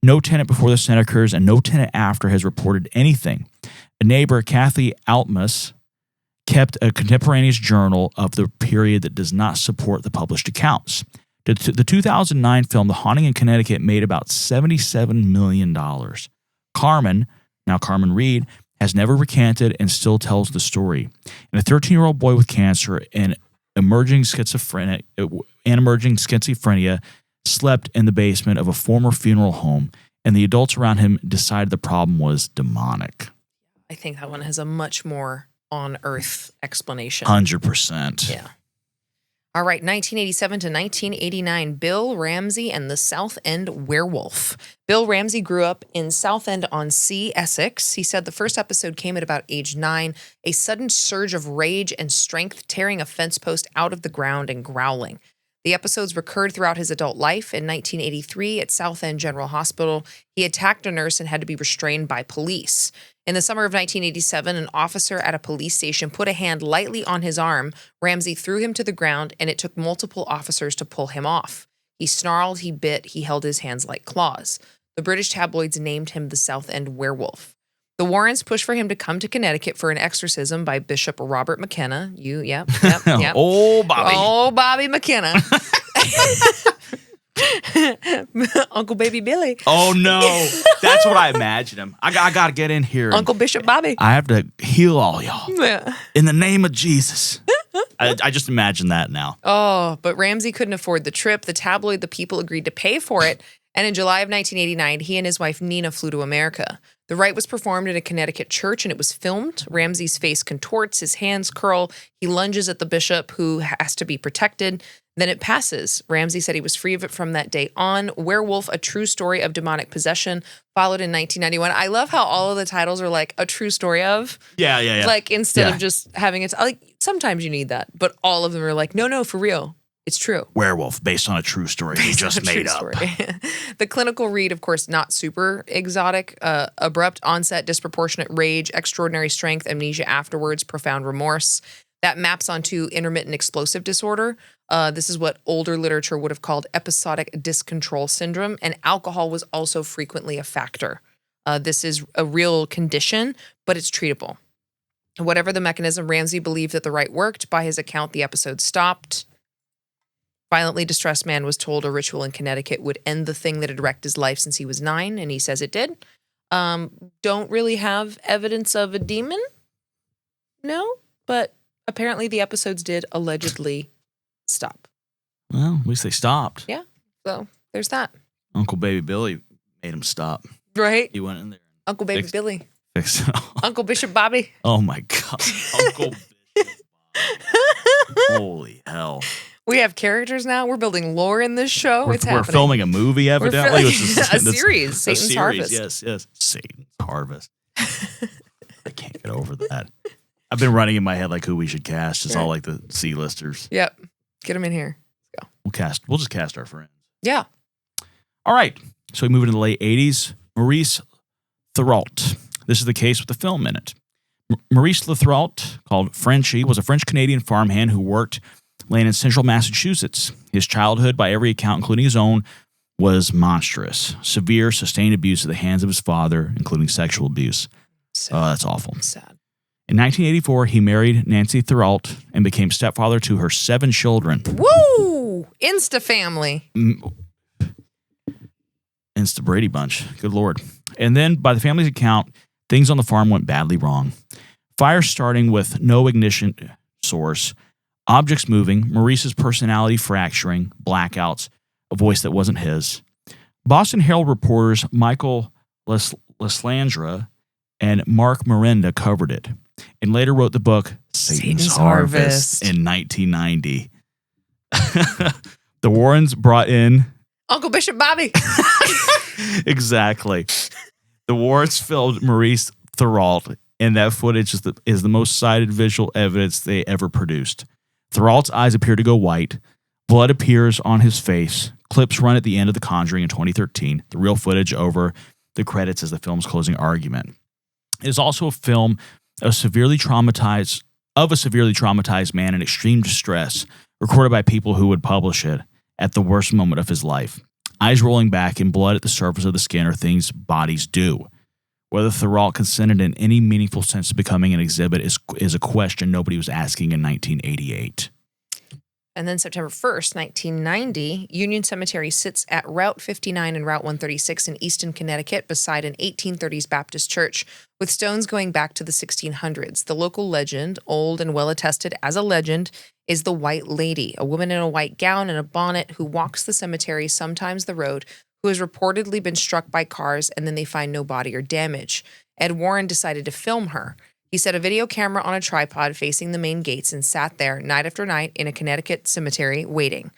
S2: No tenant before the sent occurs and no tenant after has reported anything. A neighbor, Kathy Altmus, kept a contemporaneous journal of the period that does not support the published accounts. The 2009 film, The Haunting in Connecticut, made about $77 million. Carmen, now Carmen Reed, has never recanted and still tells the story. And a 13-year-old boy with cancer and emerging schizophrenia slept in the basement of a former funeral home, and the adults around him decided the problem was demonic.
S1: I think that one has a much more on-earth explanation.
S2: 100%.
S1: Yeah. All right, 1987 to 1989, Bill Ramsey and the South End Werewolf. Bill Ramsey grew up in Southend-on-Sea, Essex. He said the first episode came at about age 9, a sudden surge of rage and strength tearing a fence post out of the ground and growling. The episodes recurred throughout his adult life. In 1983, at Southend General Hospital, he attacked a nurse and had to be restrained by police. In the summer of 1987, an officer at a police station put a hand lightly on his arm. Ramsey threw him to the ground, and it took multiple officers to pull him off. He snarled, he bit, he held his hands like claws. The British tabloids named him the Southend Werewolf. The Warrens pushed for him to come to Connecticut for an exorcism by Bishop Robert McKenna. Yep.
S2: Oh, Bobby.
S1: Oh, Bobby McKenna. Uncle Baby Billy.
S2: Oh, no. That's what I imagine him. I got to get in here.
S1: Uncle Bishop Bobby.
S2: I have to heal all y'all.
S1: Yeah.
S2: In the name of Jesus. I just imagine that now.
S1: Oh, but Ramsey couldn't afford the trip. The tabloid, The People, agreed to pay for it. And in July of 1989, he and his wife Nina flew to America. The rite was performed in a Connecticut church, and it was filmed. Ramsey's face contorts, his hands curl. He lunges at the bishop, who has to be protected. Then it passes. Ramsey said he was free of it from that day on. Werewolf, A True Story of Demonic Possession, followed in 1991. I love how all of the titles are like a true story of.
S2: Yeah.
S1: Like instead of just having it, like sometimes you need that, but all of them are like, no, for real. It's true.
S2: Werewolf, based on a true story he just made up.
S1: The clinical read, of course, not super exotic. Abrupt onset, disproportionate rage, extraordinary strength, amnesia afterwards, profound remorse. That maps onto intermittent explosive disorder. This is what older literature would have called episodic discontrol syndrome, and alcohol was also frequently a factor. This is a real condition, but it's treatable. Whatever the mechanism, Ramsey believed that the rite worked. By his account, the episode stopped. Violently distressed man was told a ritual in Connecticut would end the thing that had wrecked his life since he was 9, and he says it did. Don't really have evidence of a demon? No, but apparently the episodes did allegedly stop.
S2: Well, at least they stopped.
S1: Yeah, so there's that.
S2: Uncle Baby Billy made him stop.
S1: Right?
S2: He went in there.
S1: Uncle Baby Billy.
S2: Fixed it.
S1: Uncle Bishop Bobby.
S2: Oh, my God. Uncle Bishop Bobby. Holy hell.
S1: We have characters now. We're building lore in this show. It's happening.
S2: We're filming a movie, evidently.
S1: A series, Satan's Harvest.
S2: Yes. Satan's Harvest. I can't get over that. I've been running in my head like who we should cast. It's all like the C-listers.
S1: Yep. Get them in here. Let's
S2: go. We'll just cast our friends.
S1: Yeah.
S2: All right. So we move into the late 80s. Maurice Thirault. This is the case with the film in it. Maurice Thirault, called Frenchie, was a French-Canadian farmhand who worked land in central Massachusetts. His childhood, by every account, including his own, was monstrous. Severe, sustained abuse at the hands of his father, including sexual abuse.
S1: Sad.
S2: Oh, that's awful.
S1: Sad.
S2: In 1984, he married Nancy Thirault and became stepfather to her 7 children.
S1: Woo! Insta family.
S2: Insta Brady Bunch. Good Lord. And then, by the family's account, things on the farm went badly wrong. Fire starting with no ignition source, objects moving, Maurice's personality fracturing, blackouts, a voice that wasn't his. Boston Herald reporters Michael Leslandra and Mark Miranda covered it and later wrote the book Satan's Harvest in 1990. The Warrens brought in
S1: Uncle Bishop Bobby.
S2: Exactly. The Warrens filmed Maurice Thirault, and that footage is the most cited visual evidence they ever produced. Thirault's eyes appear to go white. Blood appears on his face. Clips run at the end of The Conjuring in 2013. The real footage over the credits is the film's closing argument. It is also a film of a severely traumatized man in extreme distress, recorded by people who would publish it at the worst moment of his life. Eyes rolling back and blood at the surface of the skin are things bodies do. Whether Thirault consented in any meaningful sense to becoming an exhibit is a question nobody was asking in 1988.
S1: And then September 1st, 1990, Union Cemetery sits at Route 59 and Route 136 in Easton, Connecticut, beside an 1830s Baptist church, with stones going back to the 1600s. The local legend, old and well attested as a legend, is the White Lady, a woman in a white gown and a bonnet who walks the cemetery, sometimes the road, who has reportedly been struck by cars and then they find no body or damage. Ed Warren decided to film her. He set a video camera on a tripod facing the main gates and sat there night after night in a Connecticut cemetery waiting.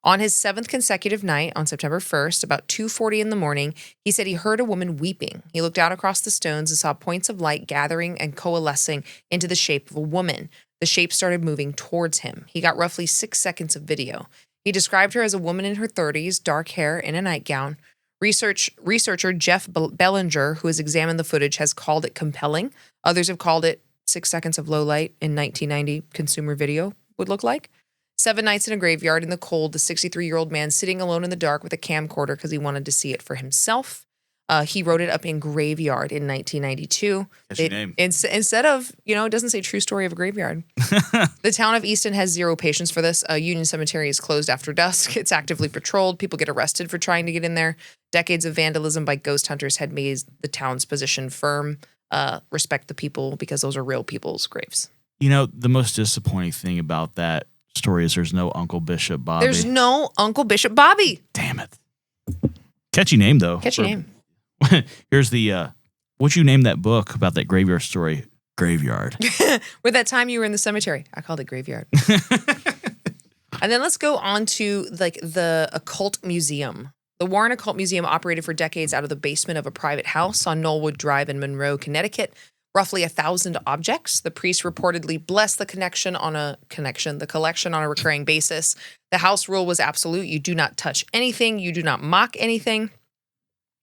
S1: On his 7th consecutive night, on September 1st, about 2:40 in the morning, he said he heard a woman weeping. He looked out across the stones and saw points of light gathering and coalescing into the shape of a woman. The shape started moving towards him. He got roughly 6 seconds of video. He described her as a woman in her 30s, dark hair, in a nightgown. Researcher Jeff Bellinger, who has examined the footage, has called it compelling. Others have called it 6 seconds of low light in 1990 consumer video would look like. 7 nights in a graveyard in the cold, the 63-year-old man sitting alone in the dark with a camcorder because he wanted to see it for himself. He wrote it up in Graveyard in 1992.
S2: That's your name.
S1: Instead of, it doesn't say true story of a graveyard. The town of Easton has zero patience for this. Union Cemetery is closed after dusk. It's actively patrolled. People get arrested for trying to get in there. Decades of vandalism by ghost hunters had made the town's position firm. Respect the people because those are real people's graves.
S2: The most disappointing thing about that story is there's no Uncle Bishop Bobby.
S1: There's no Uncle Bishop Bobby.
S2: Damn it. Catchy name, though.
S1: Catchy name.
S2: Here's the, what'd you name that book about that graveyard story? Graveyard.
S1: With that time you were in the cemetery. I called it Graveyard. And then let's go on to the Occult Museum. The Warren Occult Museum operated for decades out of the basement of a private house on Knollwood Drive in Monroe, Connecticut. Roughly 1,000 objects. The priest reportedly blessed the collection on a recurring basis. The house rule was absolute. You do not touch anything. You do not mock anything.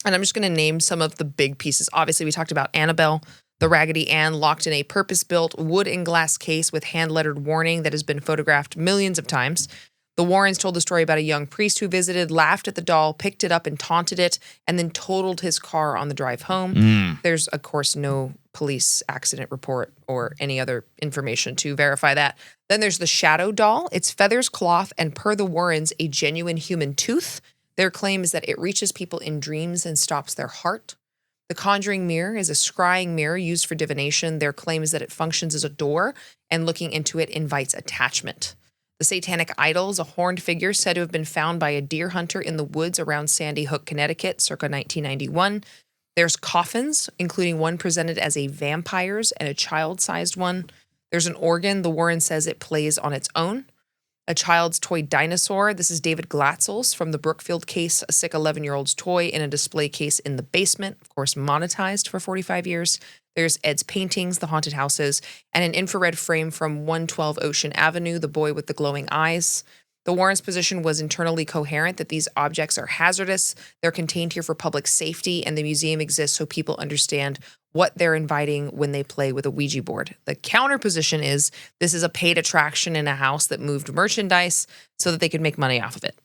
S1: And I'm just going to name some of the big pieces. Obviously, we talked about Annabelle, the Raggedy Ann, locked in a purpose-built wood and glass case with hand-lettered warning that has been photographed millions of times. The Warrens told the story about a young priest who visited, laughed at the doll, picked it up and taunted it, and then totaled his car on the drive home. There's, of course, no police accident report or any other information to verify that. Then there's the Shadow Doll. It's feathers, cloth, and per the Warrens, a genuine human tooth. Their claim is that it reaches people in dreams and stops their heart. The Conjuring mirror is a scrying mirror used for divination. Their claim is that it functions as a door, and looking into it invites attachment. The Satanic Idol is a horned figure said to have been found by a deer hunter in the woods around Sandy Hook, Connecticut, circa 1991. There's coffins, including one presented as a vampire's and a child-sized one. There's an organ. The Warren says it plays on its own. a child's toy dinosaur. This is David Glatzel's from the Brookfield case, a sick 11-year-old's toy in a display case in the basement, of course, monetized for 45 years. There's Ed's paintings, the haunted houses, and an infrared frame from 112 Ocean Avenue, the boy with the glowing eyes. The Warrens' position was internally coherent that these objects are hazardous. They're contained here for public safety, and the museum exists so people understand what they're inviting when they play with a Ouija board. The counter position is this is a paid attraction in a house that moved merchandise so that they could make money off of it.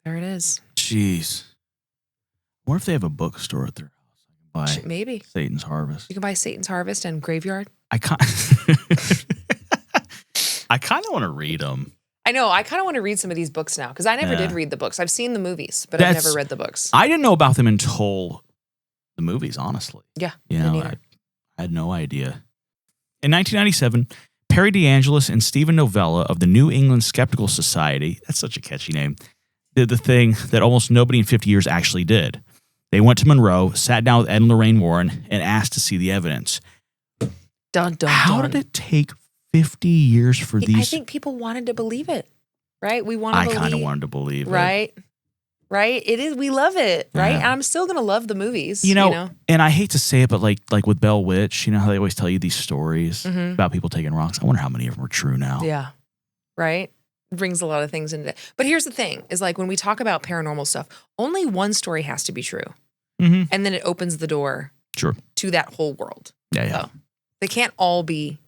S1: There it is.
S2: Jeez. What if they have a bookstore at their house?
S1: Maybe.
S2: Satan's Harvest.
S1: You can buy Satan's Harvest and Graveyard.
S2: I kind of want to read them.
S1: I know. I kind of want to read some of these books now because I never did read the books. I've seen the movies, but I've never read the books.
S2: I didn't know about them until the movies, honestly.
S1: Yeah.
S2: I had no idea. In 1997, Perry DeAngelis and Stephen Novella of the New England Skeptical Society, that's such a catchy name, did the thing that almost nobody in 50 years actually did. They went to Monroe, sat down with Ed and Lorraine Warren, and asked to see the evidence. How did it take 50 years for these?
S1: I think people wanted to believe it, right? I
S2: kind of wanted to believe
S1: it. Right? It is. We love it, right? And I'm still going to love the movies.
S2: You know, and I hate to say it, but like with Bell Witch, you know how they always tell you these stories about people taking rocks? I wonder how many of them are true now.
S1: Yeah. Right? It brings a lot of things into it. But here's the thing, is like when we talk about paranormal stuff, only one story has to be true. Mm-hmm. And then it opens the door to that whole world.
S2: Yeah.
S1: So they can't all be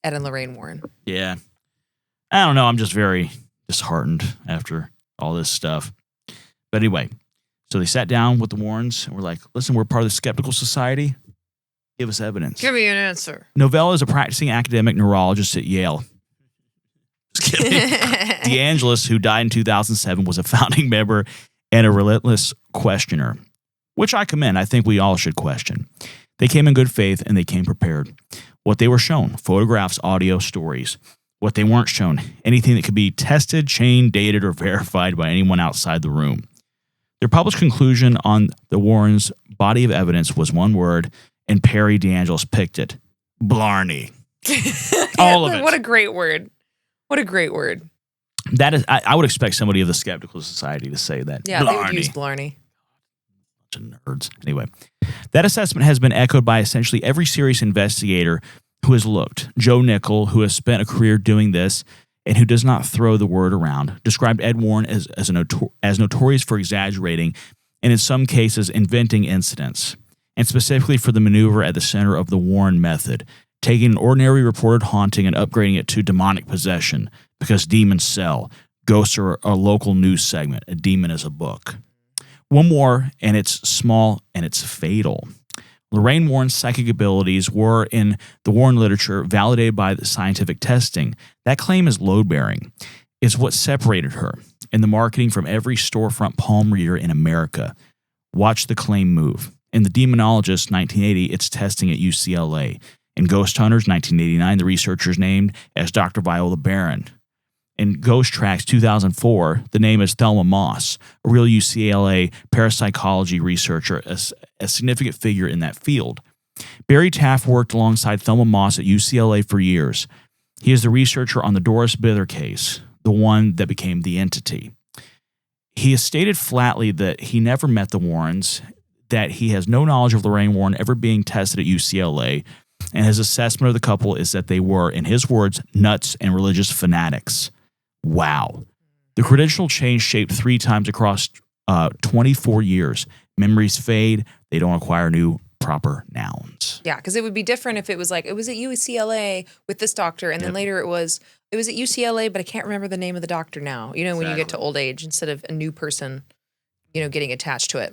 S1: Ed and Lorraine Warren.
S2: Yeah. I don't know. I'm just very disheartened after all this stuff. But anyway, so they sat down with the Warrens and were like, listen, we're part of the Skeptical Society. Give us evidence.
S1: Give me an answer.
S2: Novella is a practicing academic neurologist at Yale. Just kidding. DeAngelis, who died in 2007, was a founding member and a relentless questioner, which I commend. I think we all should question. They came in good faith and they came prepared. What they were shown, photographs, audio, stories. What they weren't shown, anything that could be tested, chained, dated, or verified by anyone outside the room. Their published conclusion on the Warrens' body of evidence was one word, and Perry DeAngelis picked it. Blarney. All of it.
S1: What a great word. What a great word.
S2: That is, I would expect somebody of the Skeptical Society to say that.
S1: Yeah, Blarney. They would use Blarney.
S2: Bunch of nerds. Anyway, that assessment has been echoed by essentially every serious investigator who has looked. Joe Nickel, who has spent a career doing this and who does not throw the word around, described Ed Warren as notorious for exaggerating and in some cases inventing incidents, and specifically for the maneuver at the center of the Warren method, taking an ordinary reported haunting and upgrading it to demonic possession because demons sell. Ghosts are a local news segment. A demon is a book. One more, and it's small and it's fatal. Lorraine Warren's psychic abilities were, in the Warren literature, validated by the scientific testing. That claim is load-bearing. It's what separated her in the marketing from every storefront palm reader in America. Watch the claim move. In The Demonologist, 1980, it's testing at UCLA. In Ghost Hunters, 1989, the researchers named as Dr. Viola Barron. In Ghost Tracks, 2004, the name is Thelma Moss, a real UCLA parapsychology researcher, a significant figure in that field. Barry Taft worked alongside Thelma Moss at UCLA for years. He is the researcher on the Doris Bither case, the one that became The Entity. He has stated flatly that he never met the Warrens, that he has no knowledge of Lorraine Warren ever being tested at UCLA, and his assessment of the couple is that they were, in his words, nuts and religious fanatics. Wow. The credential change shaped 3 times across 24 years. Memories fade. They don't acquire new proper nouns.
S1: Yeah, because it would be different if it was like, it was at UCLA with this doctor, and then later it was at UCLA, but I can't remember the name of the doctor now. You know, when you get to old age, instead of a new person, you know, getting attached to it.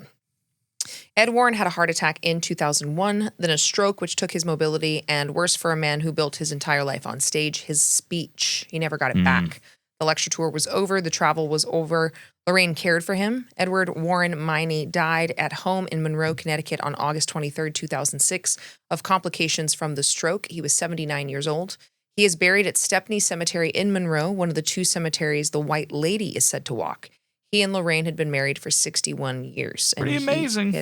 S1: Ed Warren had a heart attack in 2001, then a stroke, which took his mobility, and worse for a man who built his entire life on stage, his speech. He never got it back. The lecture tour was over. The travel was over. Lorraine cared for him. Edward Warren Miney died at home in Monroe, Connecticut on August 23, 2006 of complications from the stroke. He was 79 years old. He is buried at Stepney Cemetery in Monroe, one of the 2 cemeteries the White Lady is said to walk. He and Lorraine had been married for 61 years. And
S2: pretty amazing.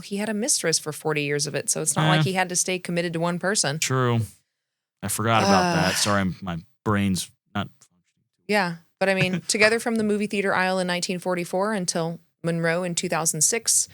S1: He had a mistress for 40 years of it, so it's not like he had to stay committed to one person.
S2: True. I forgot about that. Sorry, my brain's not.
S1: Yeah, but I mean, together from the movie theater aisle in 1944 until Monroe in 2006,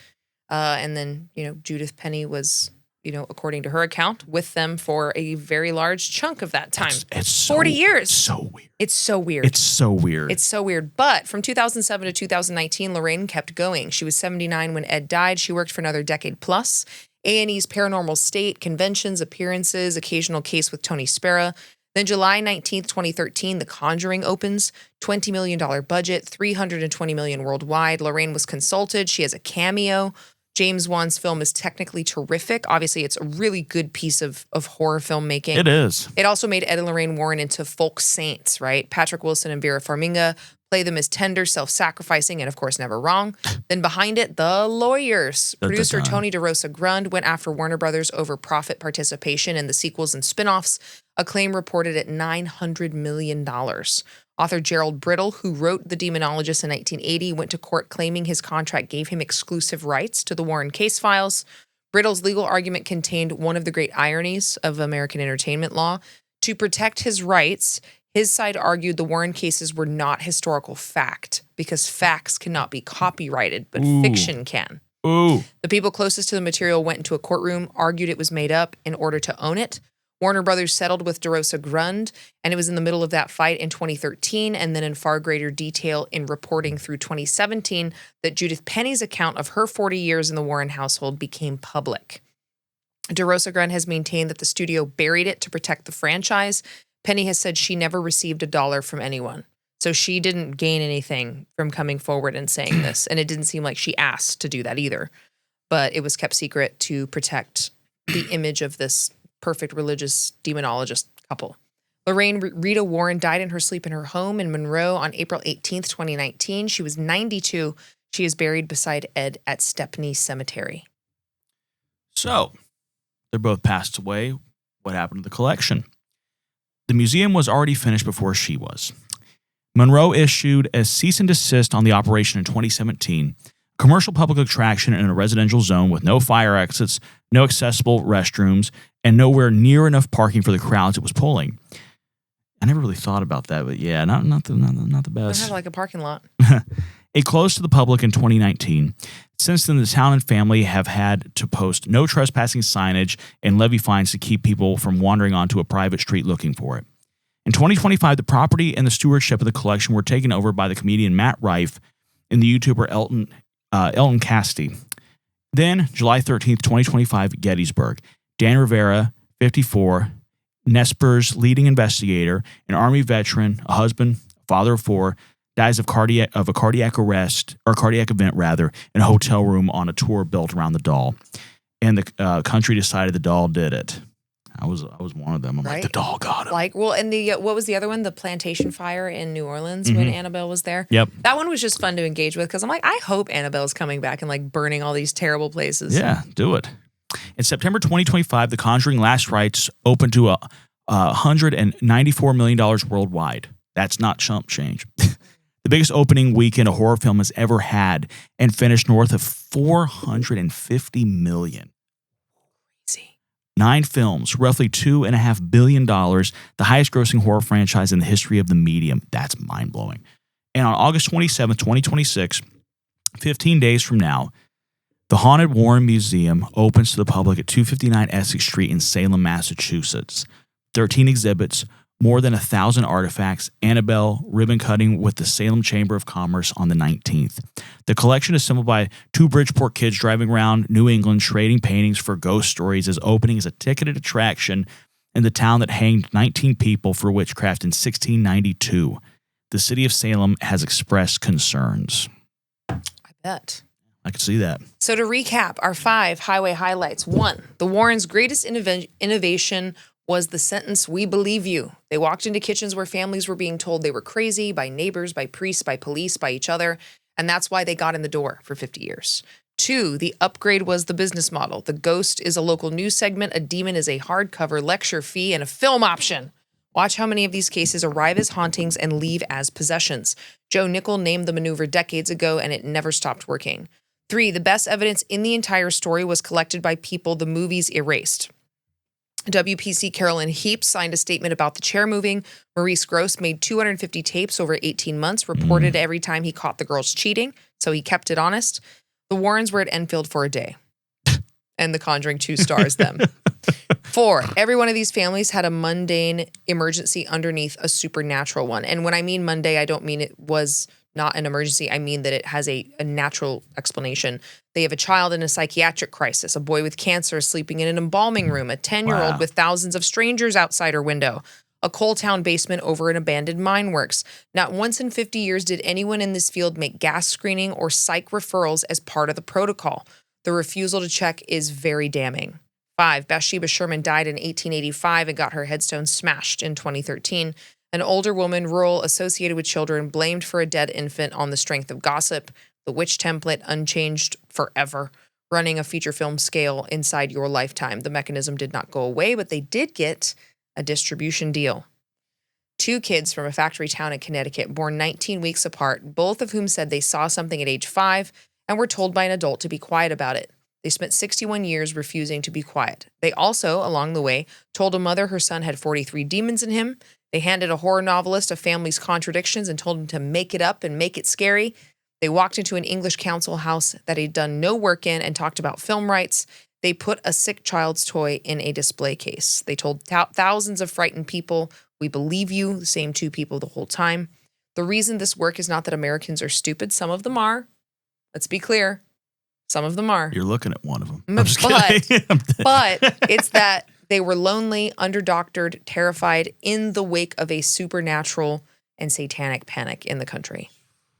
S1: and then Judith Penny was, according to her account, with them for a very large chunk of that time.
S2: It's
S1: 40 years.
S2: So weird.
S1: It's so weird.
S2: It's so weird.
S1: It's so weird. But from 2007 to 2019, Lorraine kept going. She was 79 when Ed died. She worked for another decade plus. A&E's Paranormal State, conventions, appearances, occasional case with Tony Spera. Then July 19th, 2013, The Conjuring opens. $20 million budget, $320 million worldwide. Lorraine was consulted. She has a cameo. James Wan's film is technically terrific. Obviously, it's a really good piece of horror filmmaking.
S2: It is.
S1: It also made Ed and Lorraine Warren into folk saints, right? Patrick Wilson and Vera Farmiga play them as tender, self-sacrificing, and of course, never wrong. Then behind it, the lawyers. Producer Tony DeRosa Grund went after Warner Brothers over profit participation in the sequels and spinoffs, a claim reported at $900 million. Author Gerald Brittle, who wrote The Demonologist in 1980, went to court claiming his contract gave him exclusive rights to the Warren case files. Brittle's legal argument contained one of the great ironies of American entertainment law. To protect his rights, his side argued the Warren cases were not historical fact because facts cannot be copyrighted, but fiction can. The people closest to the material went into a courtroom, argued it was made up in order to own it. Warner Brothers settled with DeRosa Grund, and it was in the middle of that fight in 2013, and then in far greater detail in reporting through 2017 that Judith Penny's account of her 40 years in the Warren household became public. DeRosa Grund has maintained that the studio buried it to protect the franchise. Penny has said she never received $1 from anyone. So she didn't gain anything from coming forward and saying this, and it didn't seem like she asked to do that either. But it was kept secret to protect the image of this perfect religious demonologist couple. Lorraine Rita Warren died in her sleep in her home in Monroe on April 18th, 2019. She was 92. She is buried beside Ed at Stepney Cemetery.
S2: So, they're both passed away. What happened to the collection? The museum was already finished before she was. Monroe issued a cease and desist on the operation in 2017. Commercial public attraction in a residential zone with no fire exits, no accessible restrooms, and nowhere near enough parking for the crowds it was pulling. I never really thought about that, but yeah, not the best.
S1: They have like a parking lot.
S2: It closed to the public in 2019. Since then, the town and family have had to post no trespassing signage and levy fines to keep people from wandering onto a private street looking for it. In 2025, the property and the stewardship of the collection were taken over by the comedian Matt Rife and the YouTuber Elton Casty. Then, July 13th, 2025, Gettysburg. Dan Rivera, 54, Nesper's leading investigator, an Army veteran, a husband, father of 4, dies of a cardiac arrest, or cardiac event rather, in a hotel room on a tour built around the doll. And the country decided the doll did it. I was one of them. I'm right? Like, the doll got him.
S1: And the what was the other one? The plantation fire in New Orleans when Annabelle was there.
S2: Yep.
S1: That one was just fun to engage with because I'm like, I hope Annabelle's coming back and like burning all these terrible places.
S2: Yeah, do it. In September 2025, The Conjuring Last Rites opened to $194 million worldwide. That's not chump change. The biggest opening weekend a horror film has ever had and finished north of $450 million. 9 films, roughly $2.5 billion, the highest grossing horror franchise in the history of the medium. That's mind-blowing. And on August 27th, 2026, 15 days from now, the Haunted Warren Museum opens to the public at 259 Essex Street in Salem, Massachusetts. 13 exhibits, more than 1,000 artifacts, Annabelle, ribbon cutting with the Salem Chamber of Commerce on the 19th. The collection assembled by 2 Bridgeport kids driving around New England trading paintings for ghost stories is opening as a ticketed attraction in the town that hanged 19 people for witchcraft in 1692. The city of Salem has expressed concerns.
S1: I bet.
S2: I could see that.
S1: So to recap, our 5 highway highlights. 1, the Warrens' greatest innovation was the sentence, "We believe you." They walked into kitchens where families were being told they were crazy by neighbors, by priests, by police, by each other, and that's why they got in the door for 50 years. 2, the upgrade was the business model. The Ghost is a local news segment, a demon is a hardcover lecture fee, and a film option. Watch how many of these cases arrive as hauntings and leave as possessions. Joe Nickel named the maneuver decades ago, and it never stopped working. 3, the best evidence in the entire story was collected by people the movies erased. WPC Carolyn Heap signed a statement about the chair moving. Maurice Gross made 250 tapes over 18 months, reported every time he caught the girls cheating, so he kept it honest. The Warrens were at Enfield for a day. And The Conjuring 2 stars them. 4, every one of these families had a mundane emergency underneath a supernatural one. And when I mean Monday, I don't mean it was not an emergency. I mean that it has a natural explanation. They have a child in a psychiatric crisis, a boy with cancer sleeping in an embalming room, a 10-year-old with thousands of strangers outside her window, a coal town basement over an abandoned mine works. Not once in 50 years did anyone in this field make gas screening or psych referrals as part of the protocol. The refusal to check is very damning. 5, Bathsheba Sherman died in 1885 and got her headstone smashed in 2013. An older woman, rural, associated with children, blamed for a dead infant on the strength of gossip. The witch template unchanged forever, running a feature film scale inside your lifetime. The mechanism did not go away, but they did get a distribution deal. 2 kids from a factory town in Connecticut, born 19 weeks apart, both of whom said they saw something at age 5 and were told by an adult to be quiet about it. They spent 61 years refusing to be quiet. They also, along the way, told a mother her son had 43 demons in him. They handed a horror novelist a family's contradictions and told him to make it up and make it scary. They walked into an English council house that he'd done no work in and talked about film rights. They put a sick child's toy in a display case. They told thousands of frightened people, "We believe you," the same 2 people the whole time. The reason this work is not that Americans are stupid. Some of them are. Let's be clear. Some of them are.
S2: You're looking at one of them.
S1: I'm just kidding. But it's that they were lonely, underdoctored, terrified in the wake of a supernatural and satanic panic in the country.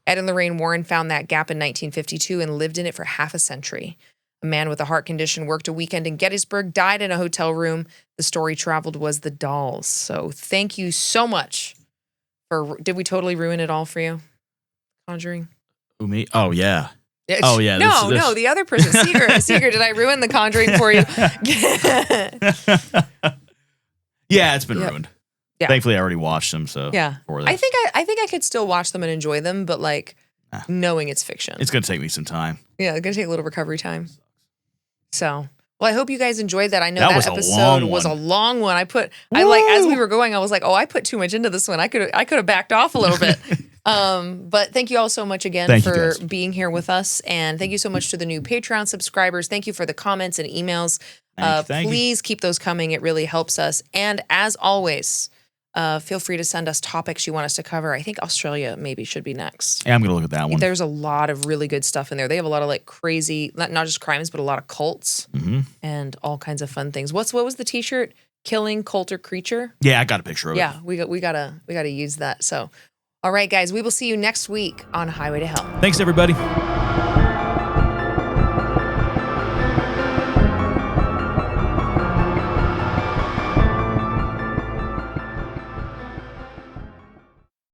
S1: Ed and Lorraine Warren found that gap in 1952 and lived in it for half a century. A man with a heart condition worked a weekend in Gettysburg, died in a hotel room. The story traveled was the dolls. So thank you so much for, did we totally ruin it all for you? Conjuring?
S2: Who, me? Oh, yeah. Oh, yeah.
S1: No, the other person. Seeger, did I ruin The Conjuring for you?
S2: Yeah, it's been ruined. Yeah. Thankfully, I already watched them, so.
S1: Yeah. I think I could still watch them and enjoy them, but like knowing it's fiction.
S2: It's going to take me some time.
S1: Yeah, it's going to take a little recovery time. So, well, I hope you guys enjoyed that. I know that episode was a long one. As we were going, I was like, oh, I put too much into this one. I could have backed off a little bit. But thank you all so much again for being here with us. And thank you so much to the new Patreon subscribers. Thank you for the comments and emails. Please keep those coming. It really helps us. And as always, feel free to send us topics you want us to cover. I think Australia maybe should be next.
S2: Yeah, I'm going to look at that one.
S1: There's a lot of really good stuff in there. They have a lot of like crazy, not just crimes, but a lot of cults and all kinds of fun things. What was the t-shirt? Killing Cult or Creature?
S2: Yeah, I got a picture of it.
S1: Yeah, we gotta use that. So, all right, guys, we will see you next week on Highway to Hell.
S2: Thanks, everybody.